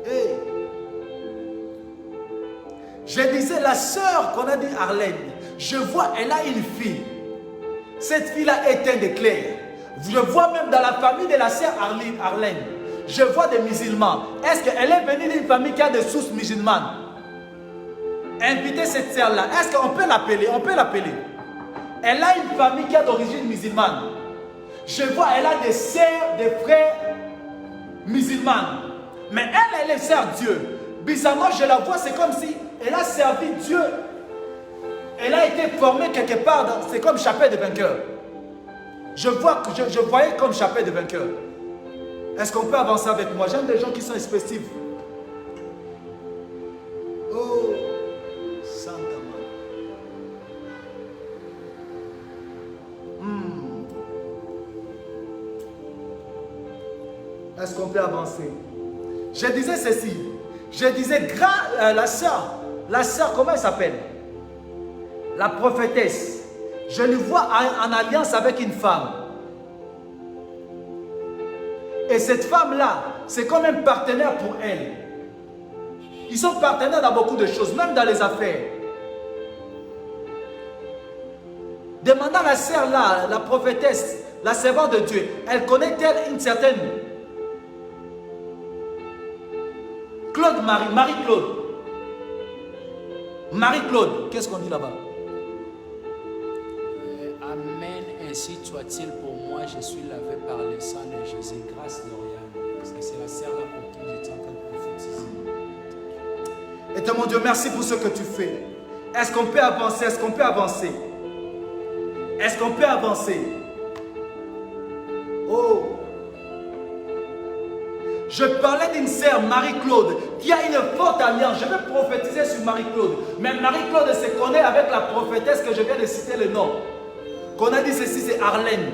Hey. Je disais, la sœur qu'on a dit Arlène, je vois, elle a une fille. Cette fille-là est un d'éclair. Je vois même dans la famille de la sœur Arlène. Je vois des musulmans. Est-ce qu'elle est venue d'une famille qui a des sources musulmanes? Invitez cette sœur-là. Est-ce qu'on peut l'appeler? On peut l'appeler. Elle a une famille qui a d'origine musulmane. Je vois, elle a des sœurs, des frères musulmane. Mais elle sert Dieu. Bizarrement, je la vois, c'est comme si elle a servi Dieu. Elle a été formée quelque part, c'est comme chapelle de vainqueur. Je voyais comme chapelle de vainqueur. Est-ce qu'on peut avancer avec moi? J'aime des gens qui sont expressifs. Oh, Santa Maria. Est-ce qu'on peut avancer? Je disais ceci. Je disais, la sœur, comment elle s'appelle? La prophétesse. Je le vois en alliance avec une femme. Et cette femme-là, c'est comme un partenaire pour elle. Ils sont partenaires dans beaucoup de choses, même dans les affaires. Demandant à la sœur là, la prophétesse, la servante de Dieu, elle connaît-elle une certaine Marie-Claude. Marie-Claude, qu'est-ce qu'on dit là-bas? Amen, ainsi soit-il pour moi, je suis lavé par le sang de Jésus, grâce Dorian. Parce que c'est la sœur là pour qui j'étais en train de prophétiser. Et mon Dieu, merci pour ce que tu fais. Est-ce qu'on peut avancer? Est-ce qu'on peut avancer? Est-ce qu'on peut avancer? Oh! Je parlais d'une sœur, Marie-Claude, qui a une forte alliance. Je vais prophétiser sur Marie-Claude. Mais Marie-Claude se connaît avec la prophétesse que je viens de citer le nom. Qu'on a dit ceci, c'est Arlène.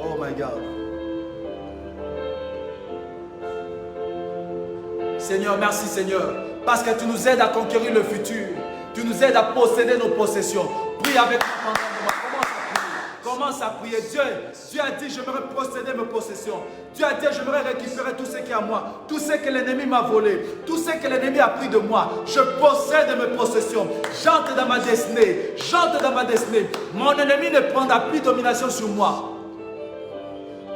Oh my God. Seigneur, merci Seigneur, parce que tu nous aides à conquérir le futur. Tu nous aides à posséder nos possessions. Prie avec moi. Commence à prier. Dieu a dit, j'aimerais posséder mes possessions. Dieu a dit, j'aimerais récupérer tout ce qui est à moi. Tout ce que l'ennemi m'a volé. Tout ce que l'ennemi a pris de moi. Je possède mes possessions. J'entre dans ma destinée. J'entre dans ma destinée. Mon ennemi ne prendra plus domination sur moi.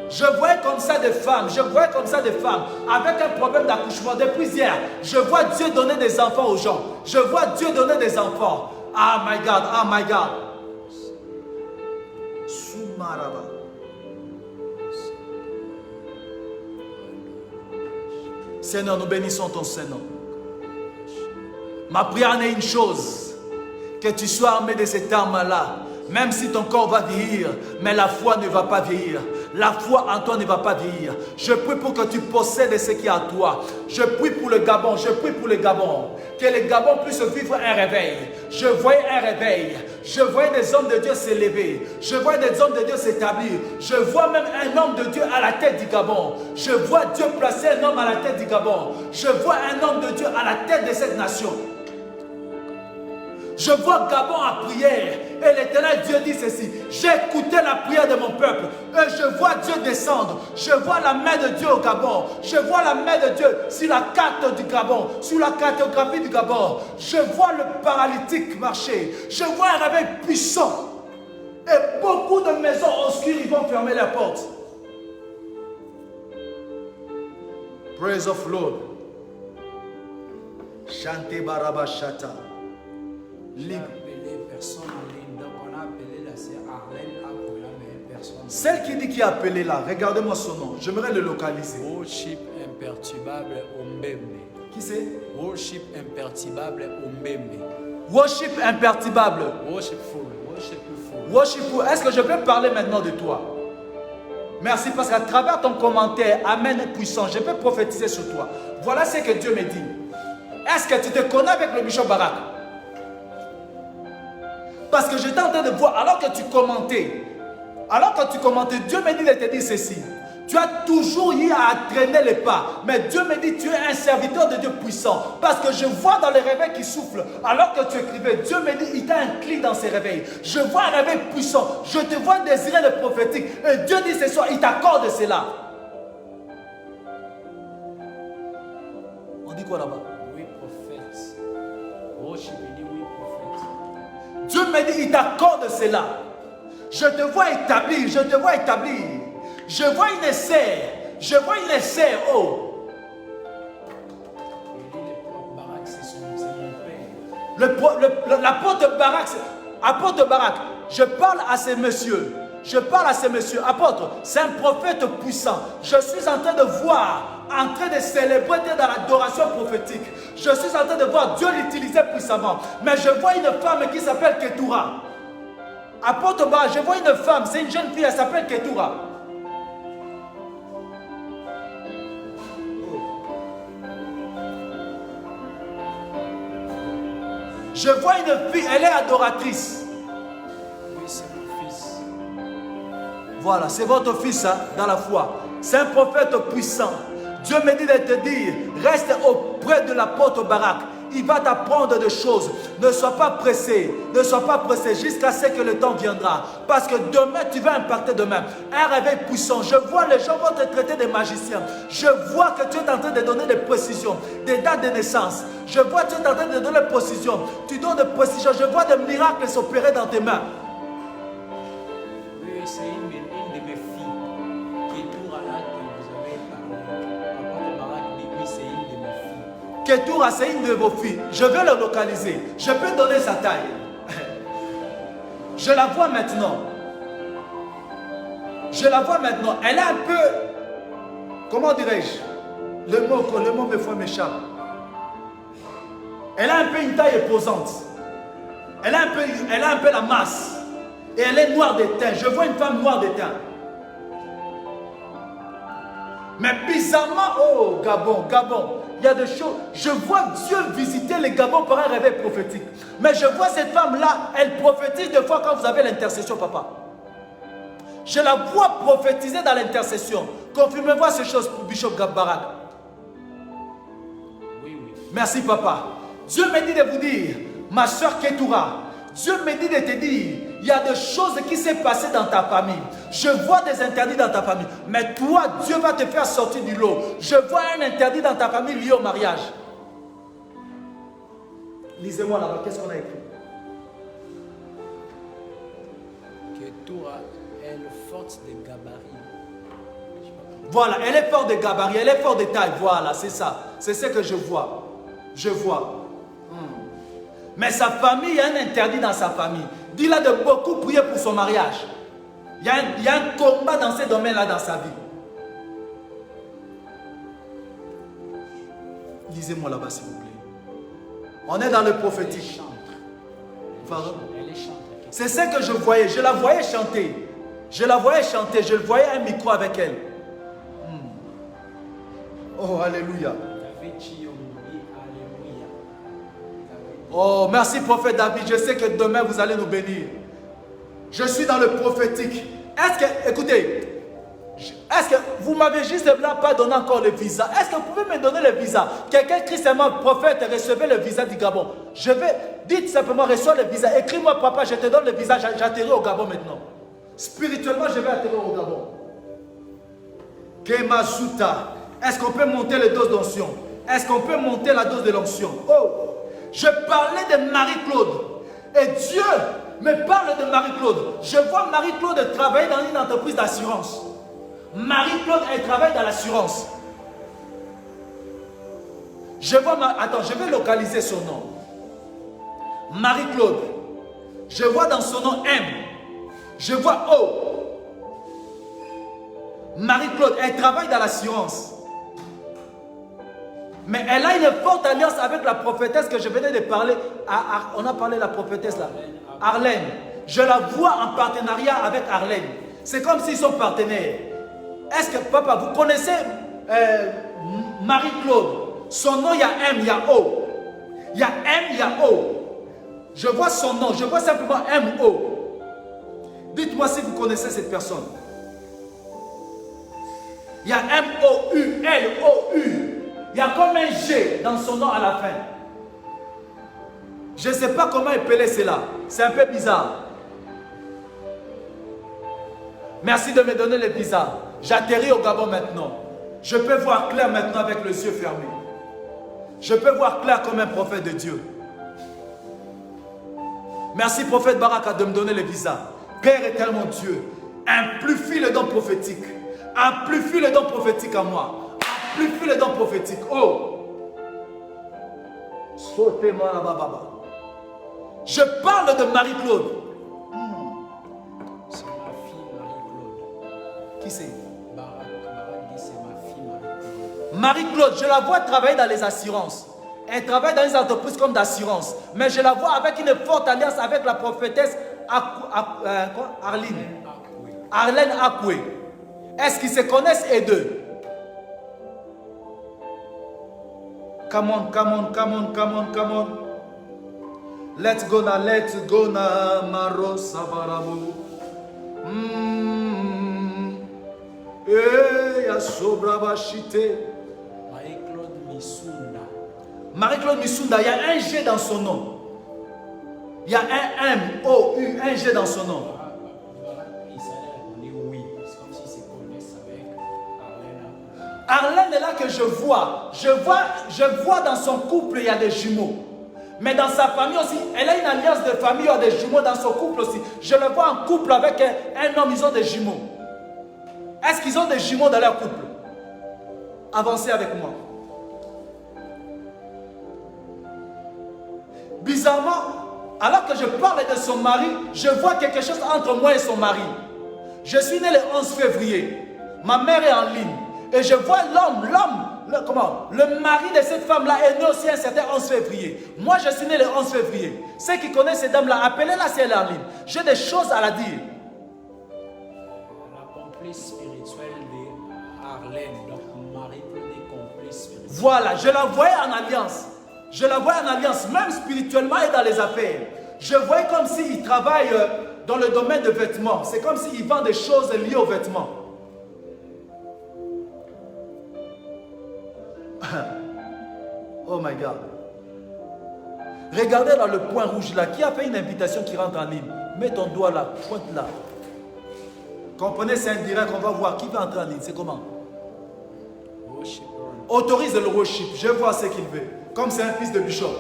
Je voyais comme ça des femmes. Je voyais comme ça des femmes avec un problème d'accouchement. Depuis hier, je vois Dieu donner des enfants aux gens. Je vois Dieu donner des enfants. Ah my God, ah my God. Soumaraba. Seigneur, nous bénissons ton Seigneur. Ma prière n'est une chose, que tu sois armé de cette arme-là. Même si ton corps va vieillir, mais la foi ne va pas vieillir. La foi en toi ne va pas vieillir. Je prie pour que tu possèdes ce qui est à toi. Je prie pour le Gabon, je prie pour le Gabon. Que le Gabon puisse vivre un réveil. Je voyais un réveil. Je voyais des hommes de Dieu s'élever. Je voyais des hommes de Dieu s'établir. Je vois même un homme de Dieu à la tête du Gabon. Je vois Dieu placer un homme à la tête du Gabon. Je vois un homme de Dieu à la tête de cette nation. Je vois Gabon en prière et l'Éternel Dieu dit ceci: j'ai écouté la prière de mon peuple et je vois Dieu descendre. Je vois la main de Dieu au Gabon. Je vois la main de Dieu sur la carte du Gabon, sur la cartographie du Gabon. Je vois le paralytique marcher. Je vois un réveil puissant et beaucoup de maisons obscures ils vont fermer les portes. Praise of Lord. Chantez Baraba Chata. J'ai appelé personne en ligne, donc on a appelé la sœur Arlène Akoya, mais personne. Celle qui dit qui a appelé là, regardez-moi son nom, j'aimerais le localiser. Worship imperturbable Ombembe. Qui c'est? Worship imperturbable Ombembe. Worship imperturbable. Worshipful, worshipful. Worshipful. Est-ce que je peux parler maintenant de toi? Merci parce qu'à travers ton commentaire, Amen puissant, je peux prophétiser sur toi. Voilà ce que Dieu me dit. Est-ce que tu te connais avec le Bishop Barak? Parce que j'étais en train de voir, alors que tu commentais, Dieu me dit de te dire ceci. Tu as toujours eu à traîner les pas. Mais Dieu me dit, tu es un serviteur de Dieu puissant. Parce que je vois dans les réveils qui soufflent, alors que tu écrivais, Dieu me dit, il t'a incliné dans ces réveils. Je vois un réveil puissant. Je te vois désirer le prophétique. Et Dieu dit ce soir, il t'accorde cela. On dit quoi là-bas? Oui, prophète. Worship, il dit oui, prophète. Dieu me dit, il t'accorde cela. Je te vois établir, je te vois établir. Je vois une serre, je vois une serre, oh. Il dit l'apôtre Barak, c'est mon père. L'apôtre Barak, apôtre Barak, Je parle à ces messieurs. Je parle à ces messieurs. Apôtre, c'est un prophète puissant. Je suis en train de voir, en train de célébrer dans l'adoration prophétique. Je suis en train de voir Dieu l'utiliser puissamment. Mais je vois une femme qui s'appelle Ketura. Apôtre Bara, je vois une femme, c'est une jeune fille, elle s'appelle Ketura. Je vois une fille, elle est adoratrice. Oui, c'est mon fils. Voilà, c'est votre fils hein, dans la foi. C'est un prophète puissant. Dieu me dit de te dire, reste auprès de l'apôtre Barak. Il va t'apprendre des choses. Ne sois pas pressé. Ne sois pas pressé jusqu'à ce que le temps viendra. Parce que demain, tu vas impacter demain. Un réveil puissant. Je vois les gens vont te traiter des magiciens. Je vois que tu es en train de donner des précisions, des dates de naissance. Je vois que tu es en train de donner des précisions. Tu donnes des précisions. Je vois des miracles s'opérer dans tes mains. Oui, c'est une de mes filles qui est tout à l'âge que vous avez parlé. Apôtre Barak dit oui, c'est une de mes filles. Ketura, c'est une de vos filles. Je vais le localiser. Je peux donner sa taille. Je la vois maintenant. Je la vois maintenant. Elle est un peu... Comment dirais-je? Le mot des fois m'échappe. Elle a un peu une taille imposante. Elle a un peu la masse. Et elle est noire de teint. Je vois une femme noire de teint. Mais bizarrement, oh Gabon, il y a des choses. Je vois Dieu visiter les Gabon par un réveil prophétique. Mais je vois cette femme-là, elle prophétise des fois quand vous avez l'intercession, papa. Je la vois prophétiser dans l'intercession. Confirmez-moi ces choses, Bishop Barak. Oui. Merci, papa. Dieu me dit de vous dire, ma soeur Ketura, Dieu me dit de te dire, il y a des choses qui s'est passées dans ta famille. Je vois des interdits dans ta famille. Mais toi, Dieu va te faire sortir du lot. Je vois un interdit dans ta famille lié au mariage. Lisez-moi là-bas, qu'est-ce qu'on a écrit? Ketura est forte de gabarit. Voilà, elle est forte de gabarit, elle est forte de taille. Voilà, c'est ça. C'est ce que je vois. Je vois. Mais sa famille, il y a un interdit dans sa famille. Dis-la de beaucoup prier pour son mariage. Il y a un combat dans ces domaines-là dans sa vie. Lisez-moi là-bas, s'il vous plaît. On est dans le prophétique. Pardon? C'est ce que je voyais. Je la voyais chanter. Je la voyais chanter. Je voyais un micro avec elle. Oh, alléluia. Oh, merci prophète David. Je sais que demain vous allez nous bénir. Je suis dans le prophétique. Est-ce que, écoutez, est-ce que vous m'avez juste là pas donné encore le visa? Est-ce que vous pouvez me donner le visa? Quelqu'un crie seulement prophète, recevez le visa du Gabon. Je vais, dites simplement, reçois le visa. Écris-moi papa, je te donne le visa, j'atterris au Gabon maintenant. Spirituellement, je vais atterrir au Gabon. Kemazuta. Est-ce qu'on peut monter les doses d'onction? Est-ce qu'on peut monter la dose de l'onction? Oh, je parlais de Marie-Claude. Et Dieu me parle de Marie-Claude. Je vois Marie-Claude travailler dans une entreprise d'assurance. Marie-Claude, elle travaille dans l'assurance. Je vois, attends, je vais localiser son nom. Marie-Claude. Je vois dans son nom M. Je vois O. Marie-Claude, elle travaille dans l'assurance. Mais elle a une forte alliance avec la prophétesse que je venais de parler. On a parlé de la prophétesse là. Arlène. Je la vois en partenariat avec Arlène. C'est comme s'ils sont partenaires. Est-ce que, papa, vous connaissez Marie-Claude? Son nom, il y a M, il y a O. Il y a M, il y a O. Je vois son nom, je vois simplement M-O. Dites-moi si vous connaissez cette personne. Il y a M-O-U, L-O-U. Il y a comme un G dans son nom à la fin. Je ne sais pas comment appeler cela. C'est un peu bizarre. Merci de me donner le visa. J'atterris au Gabon maintenant. Je peux voir clair maintenant avec les yeux fermés. Je peux voir clair comme un prophète de Dieu. Merci prophète Baraka de me donner le visa. Père éternel Dieu, amplifie le don prophétique. Amplifie le don prophétique à moi. Amplifie le don prophétique. Oh! Sautez-moi là-bas, baba. Je parle de Marie-Claude. Qui c'est? Barak dit c'est ma fille Marie-Claude. Marie-Claude, je la vois travailler dans les assurances. Elle travaille dans les entreprises comme d'assurance. Mais je la vois avec une forte alliance avec la prophétesse Arlene. Arlene Akwe. Est-ce qu'ils se connaissent les deux? Come on, come on, come on, come on, come on. Let's go na, Maro Savarabo. Yasobra Bashite. Marie-Claude Misunda. Marie-Claude Misunda, il y a un G dans son nom. Il y a un M, O, U, un G dans son nom. Oui, c'est comme s'ils se connaissent avec Arlène. Arlène est là que je vois. Je vois dans son couple, il y a des jumeaux. Mais dans sa famille aussi, elle a une alliance de famille, il y a des jumeaux dans son couple aussi. Je le vois en couple avec un homme, ils ont des jumeaux. Est-ce qu'ils ont des jumeaux dans leur couple? Avancez avec moi. Bizarrement, alors que je parle de son mari, je vois quelque chose entre moi et son mari. Je suis né le 11 février. Ma mère est en ligne. Et je vois le mari de cette femme-là est né aussi un certain 11 février. Moi, je suis né le 11 février. Ceux qui connaissent ces dames-là, appelez-la si elle est en ligne. J'ai des choses à la dire. La complice spirituelle de Arlène. Donc, Marie-Claude est complice spirituelle. Voilà, je la voyais en alliance. Je la voyais en alliance, même spirituellement et dans les affaires. Je voyais comme s'il travaille dans le domaine de vêtements. C'est comme s'il vend des choses liées aux vêtements. Oh my God. Regardez dans le point rouge là. Qui a fait une invitation qui rentre en ligne? Mets ton doigt là, pointe là. Comprenez, c'est indirect, on va voir qui va entrer en ligne. C'est comment? Autorise le worship. Je vois ce qu'il veut. Comme c'est un fils de bishop.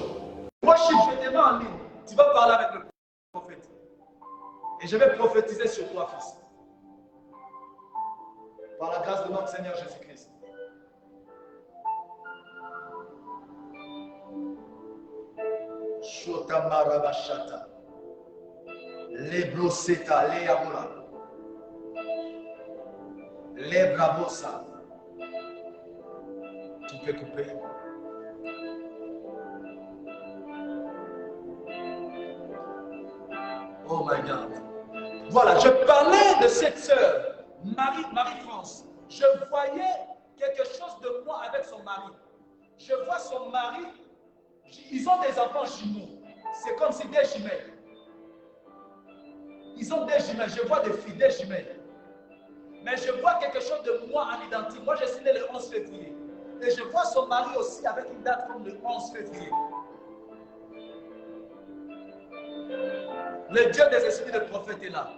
Worship, je te mets en ligne. Tu vas parler avec le prophète. Et je vais prophétiser sur toi, fils. Par la grâce de notre Seigneur Jésus-Christ. Shotamarabashata. Lebroseta, Leabura. Lebrabosa. Tu peux couper. Oh my God. Voilà, je parlais de cette sœur, Marie-France. Je voyais quelque chose de moi avec son mari. Je vois son mari, ils ont des enfants jumeaux. C'est comme si des jumelles. Ils ont des jumelles, je vois des filles, des jumelles. Mais je vois quelque chose de moi en identique. Moi, je suis né le 11 février. Et je vois son mari aussi avec une date comme le 11 février. Le Dieu des esprits de prophète est là.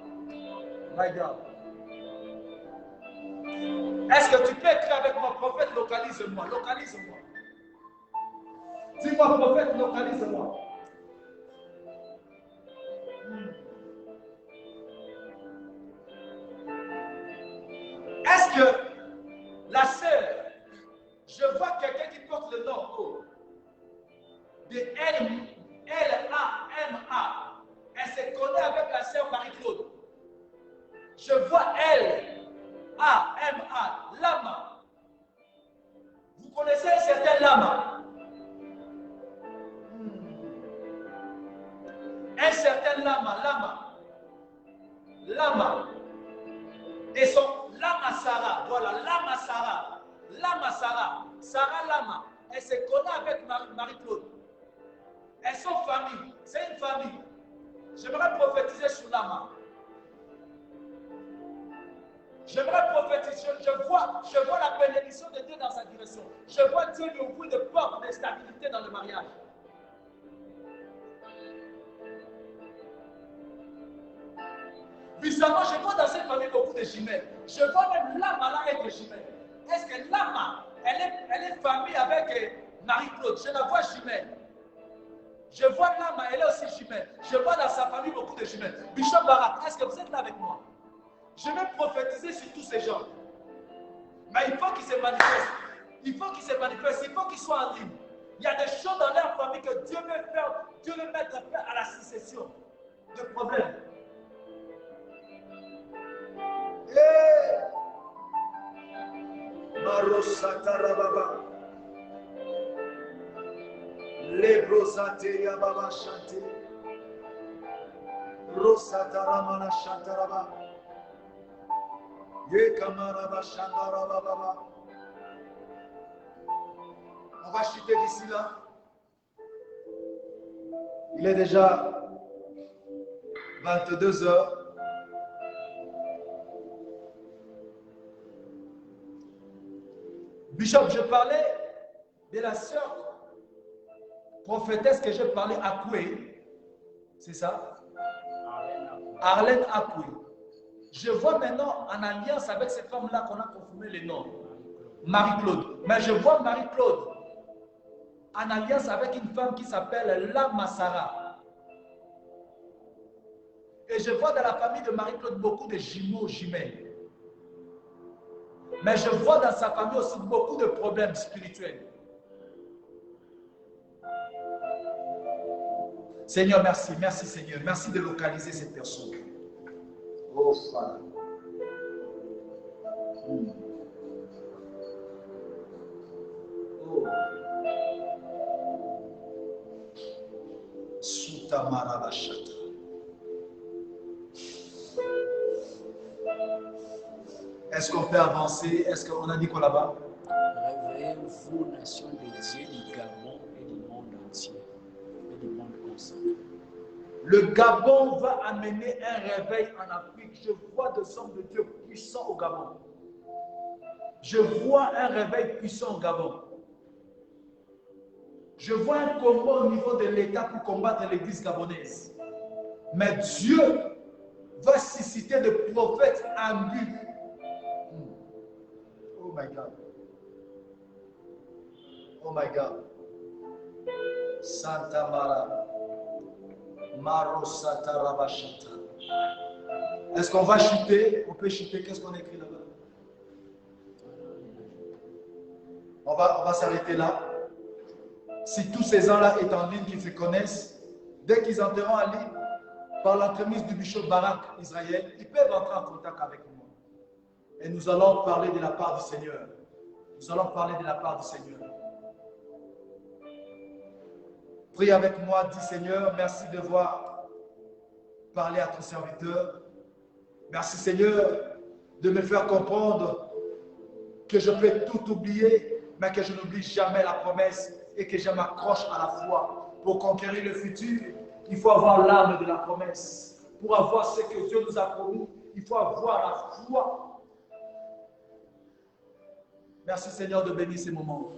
My God. Est-ce que tu peux écrire avec moi, prophète, localise-moi, localise-moi. Dis-moi, prophète, localise-moi. Est-ce que la sœur, je vois quelqu'un qui porte le nom de L-A-M-A. Elle se connaît avec la sœur Marie-Claude. Je vois L-A-M-A, Lama. Vous connaissez un certain Lama? Un certain Lama. Et son Lama Sarah, voilà, Lama Sarah. Sarah Lama. Elle se connaît avec Marie-Claude. Elles sont famille, c'est une famille. J'aimerais prophétiser sur Lama. J'aimerais prophétiser, je vois la bénédiction de Dieu dans sa direction. Je vois Dieu lui ouvrir de portes de stabilité dans le mariage. Bizarrement, je vois dans cette famille beaucoup de jumelles. Je vois même Lama là être jumelle. Est-ce que Lama, elle est famille avec Marie-Claude? Je la vois jumelle. Je vois Lama, elle est aussi jumelle. Je vois dans sa famille beaucoup de jumelles. Bishop Barak, est-ce que vous êtes là avec moi? Je vais prophétiser sur tous ces gens. Mais il faut qu'ils se manifestent. Il faut qu'ils soient en ligne. Il y a des choses dans leur famille que Dieu veut faire. Dieu veut mettre fin à la succession de problèmes. Marosatarababa. Lebrosate Yababa Shante. Rosataramana Shantaraba. Yekamaraba Shandarababa. On va chuter d'ici là. Il est déjà 22 heures. Bishop, je parlais de la sœur prophétesse que j'ai parlé à Koué. C'est ça? Arlène Akoué. Je vois maintenant en alliance avec cette femme-là qu'on a confirmé les noms. Marie-Claude. Mais je vois Marie-Claude en alliance avec une femme qui s'appelle La Massara. Et je vois dans la famille de Marie-Claude beaucoup de jumeaux, jumelles. Mais je vois dans sa famille aussi beaucoup de problèmes spirituels. Seigneur, merci. Merci Seigneur. Merci de localiser cette personne. Oh, Father. Oh. Sutamarabashata. Est-ce qu'on peut avancer? Est-ce qu'on a dit quoi là-bas? Réveillez-vous, nation de Dieu, du Gabon et du monde entier, et du monde consacré. Le Gabon va amener un réveil en Afrique. Je vois des hommes de Dieu puissants au Gabon. Je vois un réveil puissant au Gabon. Je vois un combat au niveau de l'État pour combattre l'église gabonaise. Mais Dieu va susciter des prophètes en but. Oh my God. Oh my God. Santa Mara. Marosata Rabashata. Est-ce qu'on va chuter? On peut chuter. Qu'est-ce qu'on écrit là-bas? On va s'arrêter là. Si tous ces gens-là sont en ligne, qui se connaissent, dès qu'ils entreront en ligne, par l'entremise du bishop Barak Israël, ils peuvent entrer en contact avec moi. Et nous allons parler de la part du Seigneur. Nous allons parler de la part du Seigneur. Prie avec moi, dis Seigneur, merci de voir parler à ton serviteur. Merci Seigneur de me faire comprendre que je peux tout oublier, mais que je n'oublie jamais la promesse et que je m'accroche à la foi. Pour conquérir le futur, il faut avoir l'âme de la promesse. Pour avoir ce que Dieu nous a promis, il faut avoir la foi. Merci Seigneur de bénir ces moments.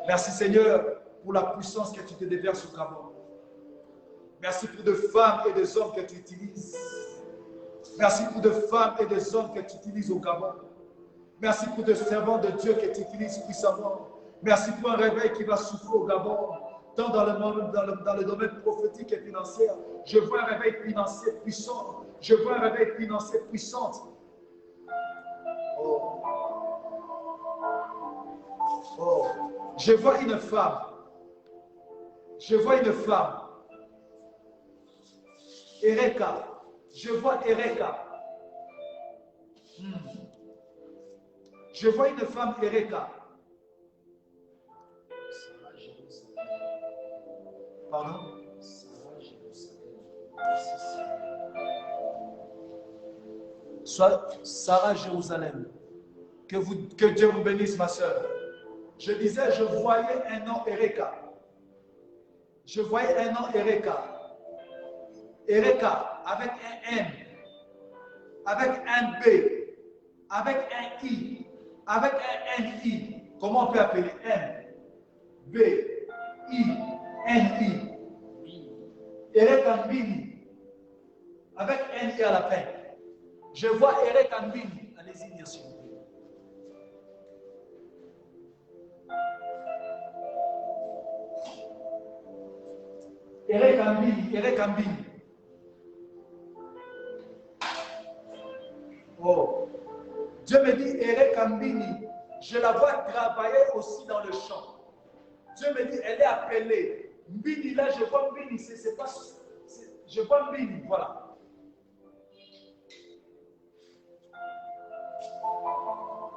Merci Seigneur pour la puissance que tu te déverses au Gabon. Merci pour des femmes et des hommes que tu utilises. Merci pour des femmes et des hommes que tu utilises au Gabon. Merci pour des servants de Dieu que tu utilises puissamment. Merci pour un réveil qui va souffler au Gabon, tant dans le domaine prophétique et financier. Je vois un réveil financier puissant. Je vois un réveil financier puissant. Oh. Oh. Je vois une femme. Je vois une femme. Ereka. Je vois Ereka. Je vois une femme Ereka. Pardon? Soit Sarah Jérusalem. Que Dieu vous bénisse, ma soeur. Je disais, je voyais un nom Ereka. Je voyais un nom Ereka. Ereka avec un M, avec un B, avec un I, avec un NI. Comment on peut appeler M, B, I, NI. Ereka Mbini. Avec un I à la fin. Je vois Ereka Mbini. Allez-y, bien sûr. Ereka Mbini, Ereka Mbini. Oh. Dieu me dit, Ereka Mbini, je la vois travailler aussi dans le champ. Dieu me dit, elle est appelée. Mbini, là, je vois Mbini, c'est pas. Je vois Mbini, voilà.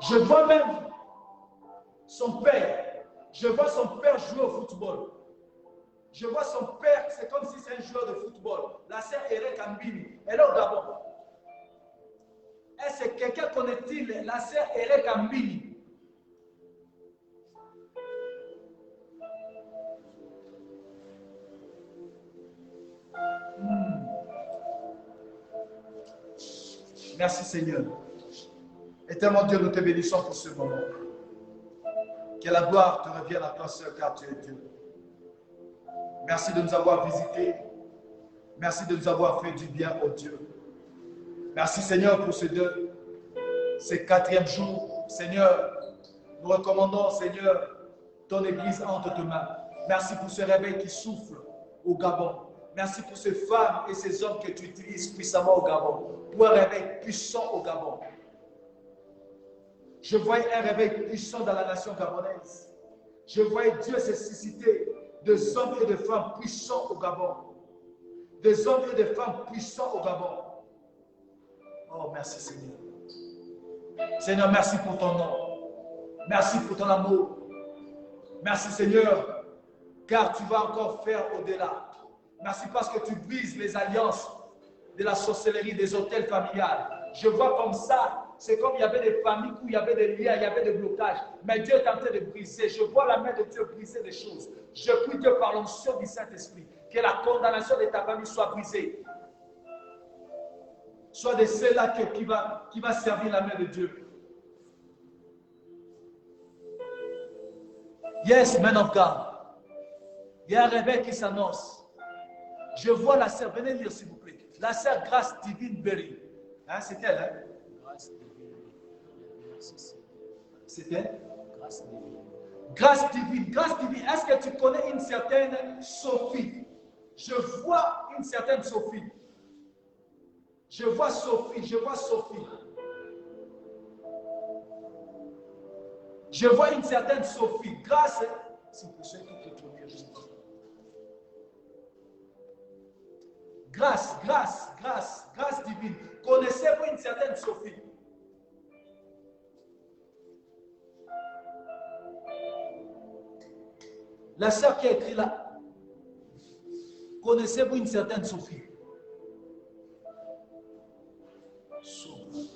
Je vois même son père. Je vois son père jouer au football. Je vois son père, c'est comme si c'est un joueur de football. La sœur Eric Ambini, elle est au Gabon. Est-ce que quelqu'un connaît-il la sœur Eric Ambini? Merci Seigneur. Éternel Dieu, nous te bénissons pour ce moment. Que la gloire te revienne à toi seul, car tu es Dieu. Merci de nous avoir visités. Merci de nous avoir fait du bien, oh Dieu. Merci Seigneur pour ce quatrième jour. Seigneur, nous recommandons, Seigneur, ton Église entre tes mains. Merci pour ce réveil qui souffle au Gabon. Merci pour ces femmes et ces hommes que tu utilises puissamment au Gabon. Pour un réveil puissant au Gabon. Je voyais un réveil puissant dans la nation gabonaise. Je voyais Dieu se susciter des hommes et des femmes puissants au Gabon. Des hommes et des femmes puissants au Gabon. Oh, merci Seigneur. Seigneur, merci pour ton nom. Merci pour ton amour. Merci Seigneur, car tu vas encore faire au-delà. Merci parce que tu brises les alliances de la sorcellerie, des hôtels familiales. Je vois comme ça, c'est comme il y avait des familles où il y avait des liens, il y avait des blocages. Mais Dieu est en train de briser. Je vois la main de Dieu briser des choses. Je prie Dieu par l'onction du Saint-Esprit, que la condamnation de ta famille soit brisée. Soit de ceux-là qui va servir la main de Dieu. Yes, man of God. Il y a un réveil qui s'annonce. Je vois la sœur, venez lire s'il vous plaît. La sœur Grâce Divine Berry. Hein, c'est elle, hein? Grâce divine. Merci. C'est elle? Grâce divine. Grâce divine. Grâce divine. Est-ce que tu connais une certaine Sophie? Je vois une certaine Sophie. Je vois Sophie. Je vois Sophie. Je vois une certaine Sophie. Grâce. C'est pour ceux qui te trouvent. Grâce divine. Connaissez-vous une certaine Sophie? La sœur qui a écrit là. Connaissez-vous une certaine Sophie? Sophie.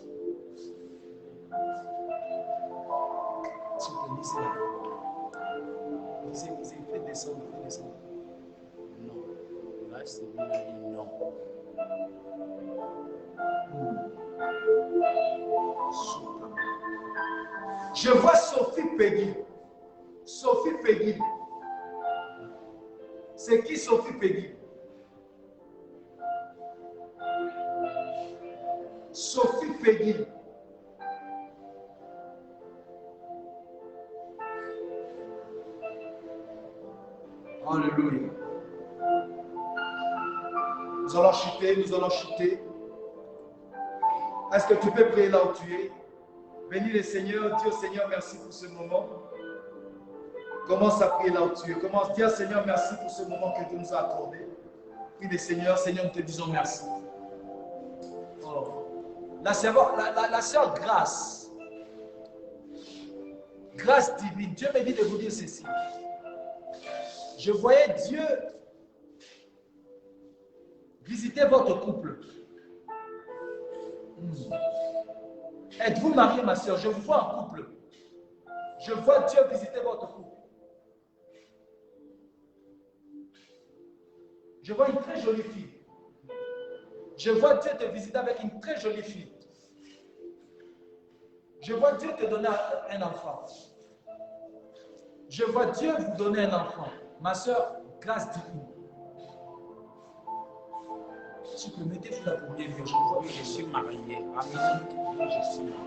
S'il vous plaît, lisez là. Lisez, faites descendre. Non. Grâce divine a dit non. Je vois Sophie Peggy. Sophie Peggy. C'est qui Sophie Peggy? Sophie Peggy. Alléluia. Nous allons chuter. Est-ce que tu peux prier là où tu es? Bénis le Seigneur, dis au Seigneur merci pour ce moment. Commence à prier là où tu es. Commence à dire Seigneur merci pour ce moment que tu nous as accordé. Prie le Seigneur, Seigneur, nous te disons merci. Oh. La sœur Grâce. Grâce divine. Dieu me dit de vous dire ceci. Je voyais Dieu visiter votre couple. Êtes-vous marié, ma soeur? Je vous vois en couple. Je vois Dieu visiter votre couple. Je vois une très jolie fille. Je vois Dieu te visiter avec une très jolie fille. Je vois Dieu te donner un enfant. Je vois Dieu vous donner un enfant. Ma soeur, grâce divine. Si vous mettez-vous la première vie, je vois que je suis marié.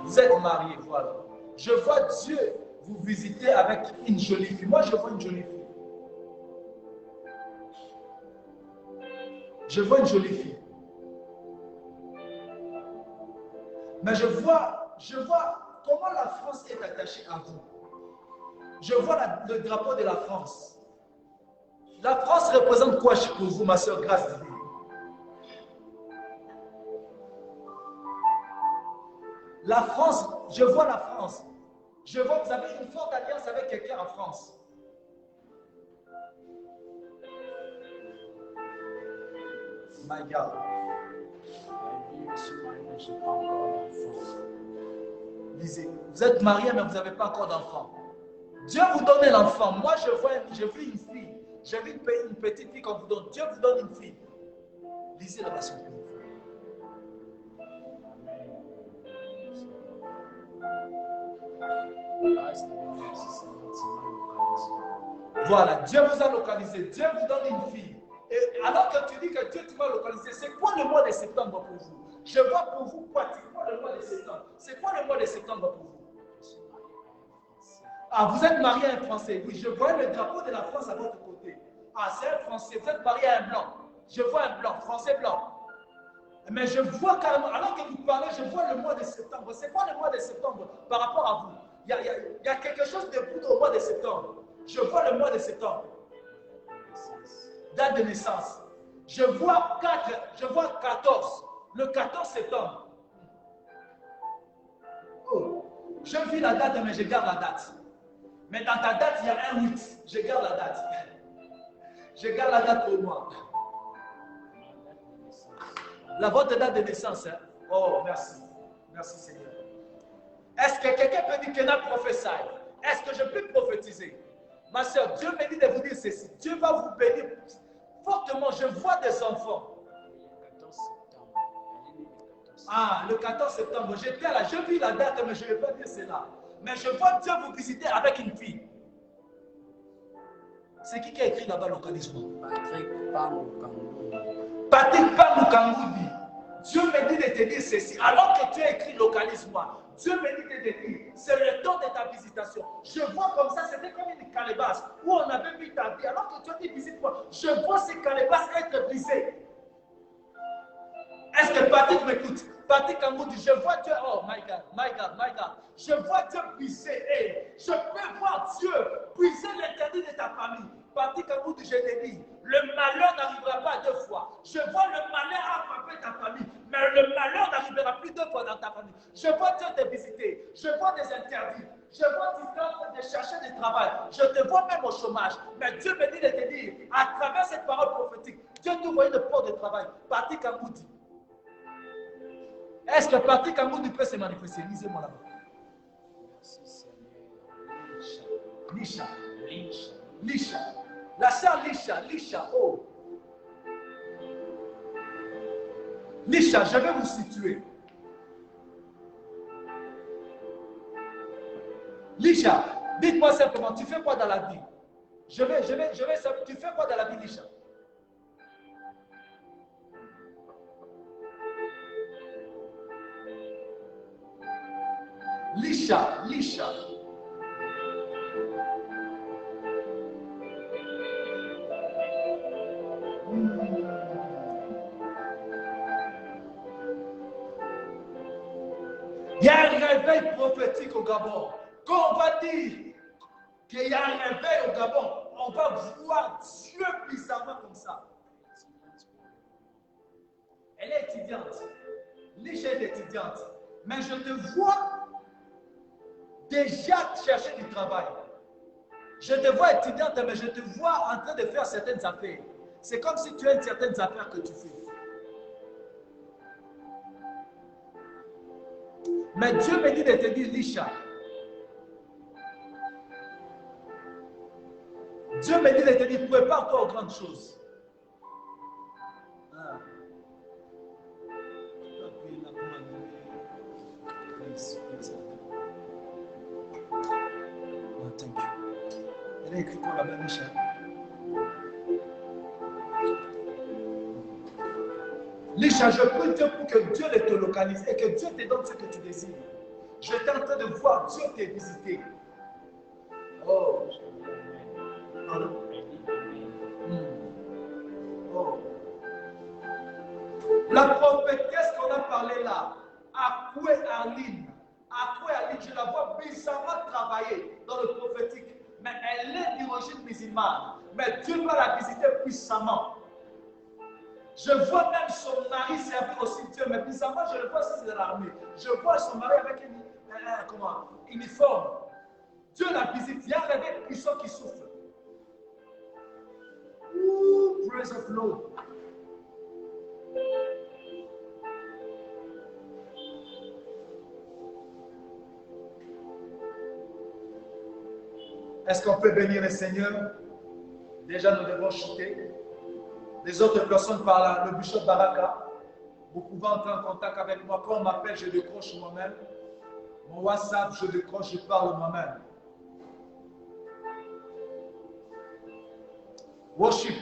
Vous êtes marié, voilà. Je vois Dieu vous visiter avec une jolie fille. Moi, je vois une jolie fille. Je vois une jolie fille. Mais je vois comment la France est attachée à vous. Je vois le drapeau de la France. La France représente quoi pour vous, ma soeur Grâce divine? La France, je vois la France. Je vois que vous avez une forte alliance avec quelqu'un en France. My God. Je suis marié, mais je n'ai pas encore d'enfant. Lisez, vous êtes marié, mais vous n'avez pas encore d'enfant. Dieu vous donne l'enfant. Moi, je vis une fille. J'ai vu une petite fille qu'on vous donne. Dieu vous donne une fille. Lisez la version. Voilà, Dieu vous a localisé. Dieu vous donne une fille. Et alors que tu dis que Dieu t'a localisé, c'est quoi le mois de septembre pour vous? Je vois pour vous pratiquement le mois de septembre. C'est quoi le mois de septembre pour vous? Ah, vous êtes marié à un Français. Oui, je vois le drapeau de la France à votre côté. Ah, c'est un Français. Vous êtes marié à un blanc. Je vois un blanc, Français blanc. Mais je vois carrément, alors que vous parlez, je vois le mois de septembre. C'est quoi le mois de septembre par rapport à vous? Il y a quelque chose de plus au mois de septembre. Je vois le mois de septembre. Date de naissance. Je vois 4, je vois 14. Le 14 septembre. Oh, je vis la date, mais je garde la date. Mais dans ta date, il y a un 8. Je garde la date. Je garde la date pour moi. La votre date de naissance. Hein? Oh, merci. Merci Seigneur. Est-ce que quelqu'un peut dire qu'il a prophétisé? Est-ce que je peux prophétiser? Ma soeur, Dieu me dit de vous dire ceci. Dieu va vous bénir fortement. Je vois des enfants. Ah, le 14 septembre. J'étais là, je vis la date, mais je ne vais pas dire cela. Mais je vois Dieu vous visiter avec une fille. C'est qui a écrit là-bas localisement? Patrick Pamukangoudi. Patrick Pamukangoudi. Dieu me dit de te dire ceci. Alors que tu as écrit localisme-moi, Dieu me dit de te dire, c'est le temps de ta visitation. Je vois comme ça, c'était comme une calebasse où on avait vu ta vie. Alors que tu as dit visite-moi, je vois ces calebasses être brisées. Est-ce que Patrick m'écoute? Patrick Kangoudi, je vois Dieu, oh my God, my God, my God. Je vois Dieu briser, et je peux voir Dieu briser l'interdit de ta famille. Patrick Kangoudi, je te dis, le malheur n'arrivera pas deux fois. Je vois le malheur frapper ta famille, mais le malheur n'arrivera plus deux fois dans ta famille. Je vois Dieu te visiter, je vois des interdits, je vois tu es en train de chercher du travail, je te vois même au chômage, mais Dieu me dit de te dire, à travers cette parole prophétique, Dieu t'ouvre une porte de travail. Patrick Kangoudi. Est-ce que Patrick Kangoudi peut se manifester? Lisez-moi là-bas. Merci Seigneur. Lisha. Lisha. Lisha. La sœur Lisha. Lisha. Oh. Lisha, je vais vous situer. Lisha, dites-moi simplement, tu fais quoi dans la vie? Tu fais quoi dans la vie, Lisha? Lisha, Lisha. Il y a un réveil prophétique au Gabon. Quand on va dire qu'il y a un réveil au Gabon, on va voir Dieu bizarrement comme ça. Elle est étudiante. Lisha est étudiante. Mais je te vois déjà chercher du travail. Je te vois étudiante, mais je te vois en train de faire certaines affaires. C'est comme si tu as certaines affaires que tu fais. Mais Dieu me dit de te dire, Lisha. Dieu me dit de te dire, prépare-toi aux grandes choses. Ah. Oh, thank you. Elle a écrit quoi la même Lisha? Lisha, je prie Dieu pour que Dieu te localise et que Dieu te donne ce que tu désires. Je suis en train de voir Dieu te visiter. Oh. Pardon? Oh. La prophétesse qu'on a parlé là, Akoué Arline, je la vois bizarrement travailler dans le prophétique. Mais elle est d'origine musulmane. Mais Dieu va la visiter puissamment. Je vois même son mari servir aussi Dieu, mais bizarrement, je le vois aussi dans l'armée. Je vois son mari avec une uniforme. Dieu la visite. Il y a un réveil puissant qui souffle. Ouh, praise of Lord. Est-ce qu'on peut bénir le Seigneur? Déjà, nous devons chuter. Les autres personnes par le bishop Baraka, vous pouvez entrer en contact avec moi. Quand on m'appelle, je décroche moi-même. Mon WhatsApp, je décroche, je parle moi-même. Worship,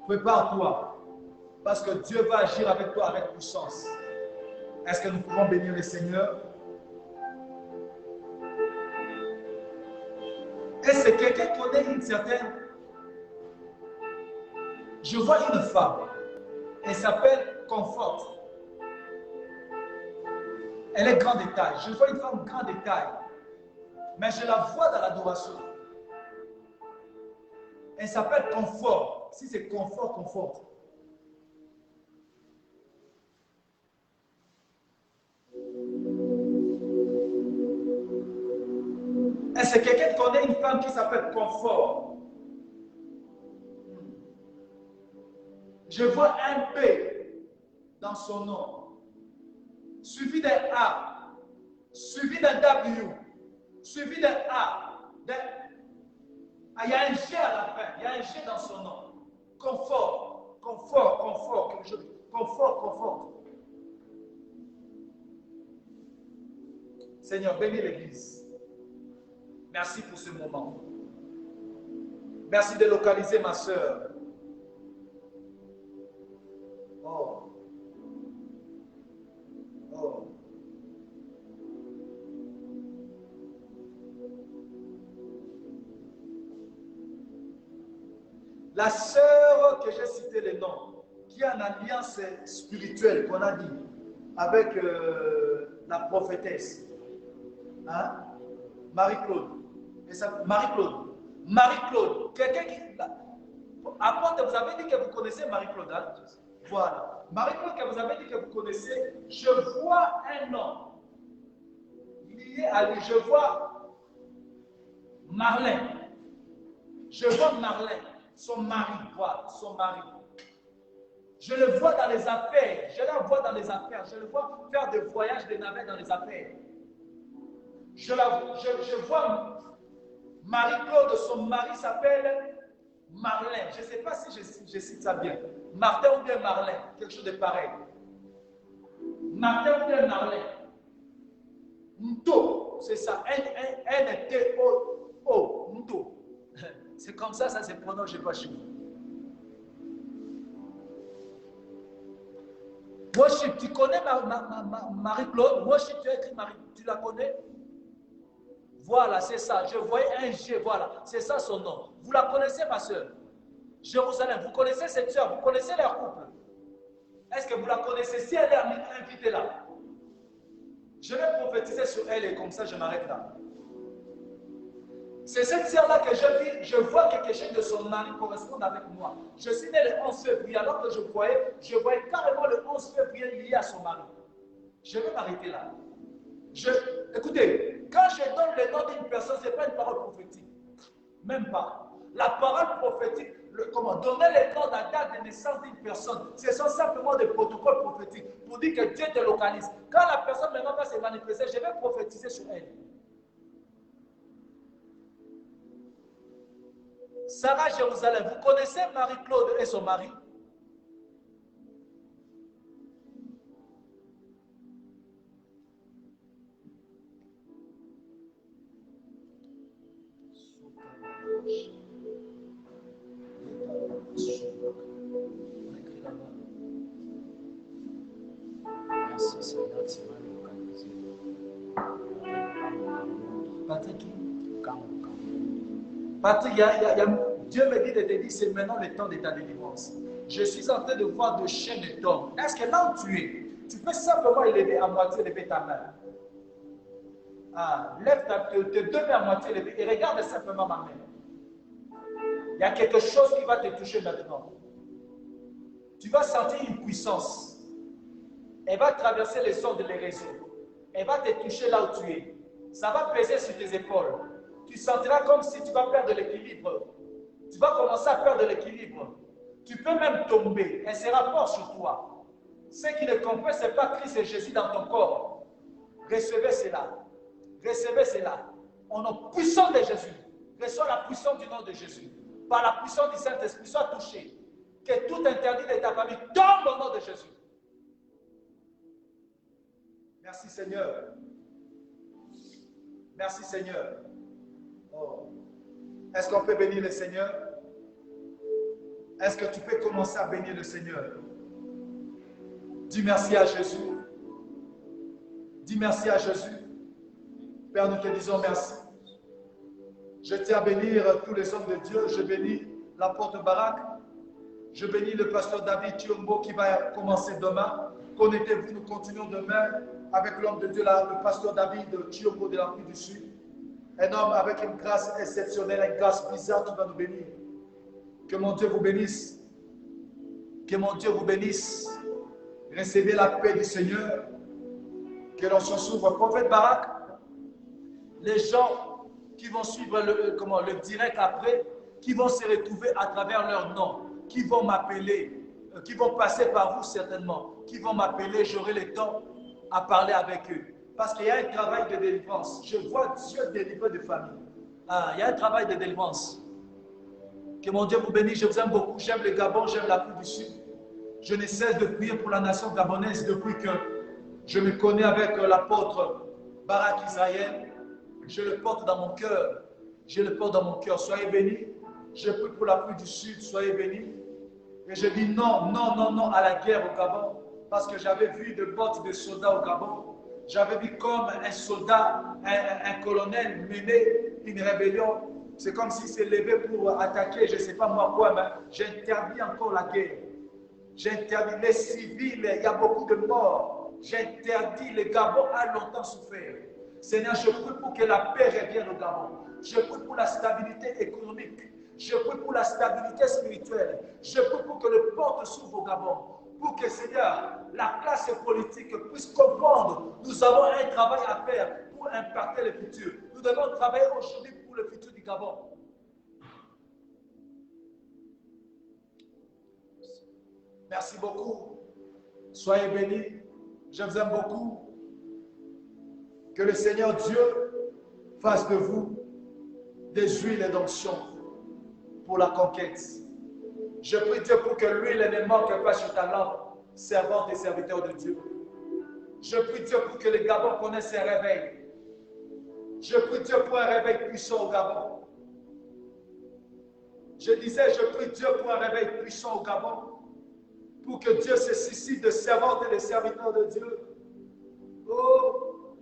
prépare-toi. Parce que Dieu va agir avec toi avec puissance. Est-ce que nous pouvons bénir le Seigneur? Est-ce que quelqu'un connaît une certaine... Je vois une femme. Elle s'appelle Comfort. Elle est grande de taille. Je vois une femme grande de taille. Mais je la vois dans l'adoration. Elle s'appelle Confort. Si c'est Confort, Confort. Est-ce que quelqu'un connaît une femme qui s'appelle Confort? Je vois un P dans son nom, suivi d'un A, suivi d'un W, suivi d'un A. Il y a un G à la fin, il y a un G dans son nom. Confort, confort, confort, quelque chose. Confort, confort. Seigneur, bénis l'Église. Merci pour ce moment. Merci de localiser ma sœur. Oh. Oh. La sœur que j'ai cité le nom, qui a une alliance spirituelle qu'on a dit avec la prophétesse, hein? Marie-Claude. Marie-Claude. Marie-Claude. Quelqu'un qui... Apôtre, vous avez dit que vous connaissez Marie-Claude. Hein? Voilà. Marie-Claude, que vous avez dit que vous connaissez, je vois un homme lié à lui. Je vois Marlène. Je vois Marlène, son mari. Voilà, son mari. Je le vois dans les affaires. Je la vois dans les affaires. Je le vois faire des voyages de navets dans les affaires. Je vois Marie-Claude, son mari s'appelle Marlène. Je ne sais pas si je cite ça bien. Martin ou bien Marlène, quelque chose de pareil. Martin ou bien Marlène. Nto, c'est ça. N-T-O-O. Nto. C'est comme ça se prononce, je ne sais pas chez vous. Worship, tu connais Marie-Claude? Worship, tu as écrit Marie, tu la connais? Voilà, c'est ça. Je voyais un G, voilà. C'est ça son nom. Vous la connaissez, ma soeur? Jérusalem, vous connaissez cette soeur? Vous connaissez leur couple? Est-ce que vous la connaissez? Si elle est invitée là, je vais prophétiser sur elle et comme ça, je m'arrête là. C'est cette soeur-là que je vois que quelque chose de son mari correspond avec moi. Je suis né le 11 février, alors que je voyais carrément le 11 février lié à son mari. Je vais m'arrêter là. Écoutez, quand je donne le nom d'une personne, ce n'est pas une parole prophétique. Même pas. La parole prophétique, donner le nom, la date de naissance d'une personne, ce sont simplement des protocoles prophétiques pour dire que Dieu te localise. Quand la personne maintenant va se manifester, je vais prophétiser sur elle. Sarah Jérusalem, vous connaissez Marie-Claude et son mari? Merci Seigneur, tu m'as localisé. Patrick, Quand Patrick, Dieu me dit de te dire, c'est maintenant le temps de ta délivrance. Je suis en train de voir de chaînes et d'hommes. Est-ce que là où tu es, tu peux simplement élever à moitié, lever ta main? Ah, lève tes deux mains à moitié levées et regarde simplement ma main. Il y a quelque chose qui va te toucher maintenant. Tu vas sentir une puissance. Elle va traverser les ondes et les réseaux. Elle va te toucher là où tu es. Ça va peser sur tes épaules. tu sentiras comme si tu vas perdre l'équilibre. Tu vas commencer à perdre l'équilibre. Tu peux même tomber. Elle sera fort sur toi. Ce qui ne comprend, ce n'est pas Christ et Jésus dans ton corps. Recevez cela. Recevez cela. Au nom puissant de Jésus. Reçois la puissance du nom de Jésus. Par la puissance du Saint-Esprit, sois touché. Que tout interdit de ta famille tombe au nom de Jésus. Merci Seigneur. Merci Seigneur. Oh. Est-ce qu'on peut bénir le Seigneur? Est-ce que tu peux commencer à bénir le Seigneur? Dis merci à Jésus. Dis merci à Jésus. Père, nous te disons merci. Je tiens à bénir tous les hommes de Dieu. Je bénis l'apôtre Barak. Je bénis le pasteur David Chiombo qui va commencer demain. Connectez-vous, nous continuons demain avec l'homme de Dieu, le pasteur David Chiombo de l'Afrique du Sud. Un homme avec une grâce exceptionnelle, une grâce bizarre qui va nous bénir. Que mon Dieu vous bénisse. Que mon Dieu vous bénisse. Recevez la paix du Seigneur. Que l'on se s'ouvre. Prophète Barak, les gens qui vont suivre le direct après, qui vont se retrouver à travers leur nom, qui vont m'appeler, qui vont passer par vous certainement, qui vont m'appeler, j'aurai le temps à parler avec eux. Parce qu'il y a un travail de délivrance. Je vois Dieu délivrer des familles. Ah, il y a un travail de délivrance. Que mon Dieu vous bénisse. Je vous aime beaucoup. J'aime le Gabon, j'aime l'Afrique du Sud. Je ne cesse de prier pour la nation gabonaise depuis que je me connais avec l'apôtre Barak Israël. Je le porte dans mon cœur. Je le porte dans mon cœur. Soyez bénis. Je prie pour l'Afrique du Sud. Soyez bénis. Et je dis non, non, non, non à la guerre au Gabon. Parce que j'avais vu de bottes de soldats au Gabon. J'avais vu comme un soldat, un colonel mener une rébellion. C'est comme s'il s'est levé pour attaquer, je ne sais pas moi quoi, mais j'interdis encore la guerre. J'interdis les civils, il y a beaucoup de morts. J'interdis, le Gabon a longtemps souffert. Seigneur, je prie pour que la paix revienne au Gabon. Je prie pour la stabilité économique. Je prie pour la stabilité spirituelle. Je prie pour que le porte s'ouvre au Gabon. Pour que, Seigneur, la classe politique puisse comprendre. Nous avons un travail à faire pour impacter le futur. Nous devons travailler aujourd'hui pour le futur du Gabon. Merci beaucoup. Soyez bénis. Je vous aime beaucoup. Que le Seigneur Dieu fasse de vous des huiles d'onction pour la conquête. Je prie Dieu pour que l'huile ne manque pas sur ta lampe, servante et serviteur de Dieu. Je prie Dieu pour que le Gabon connaisse un réveil. Je prie Dieu pour un réveil puissant au Gabon. Je disais, je prie Dieu pour un réveil puissant au Gabon, pour que Dieu se suscite de servantes et de serviteurs de Dieu. Oh,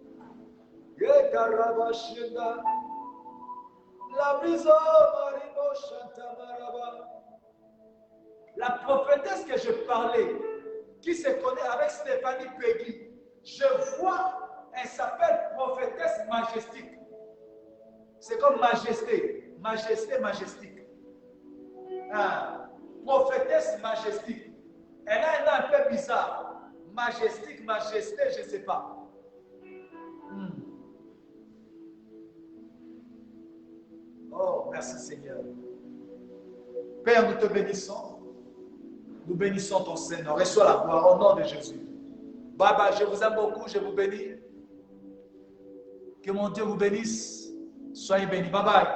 la prophétesse que je parlais, qui se connaît avec Stéphanie Peggy, je vois, elle s'appelle prophétesse majestique. C'est comme majesté, majesté, majestique. Ah, prophétesse majestique. Elle a un nom un peu bizarre. Majestique, majesté, je ne sais pas. Oh, merci Seigneur. Père, nous te bénissons. Nous bénissons ton Seigneur. Reçois la gloire au nom de Jésus. Bye bye, je vous aime beaucoup, je vous bénis. Que mon Dieu vous bénisse. Soyez bénis. Bye bye.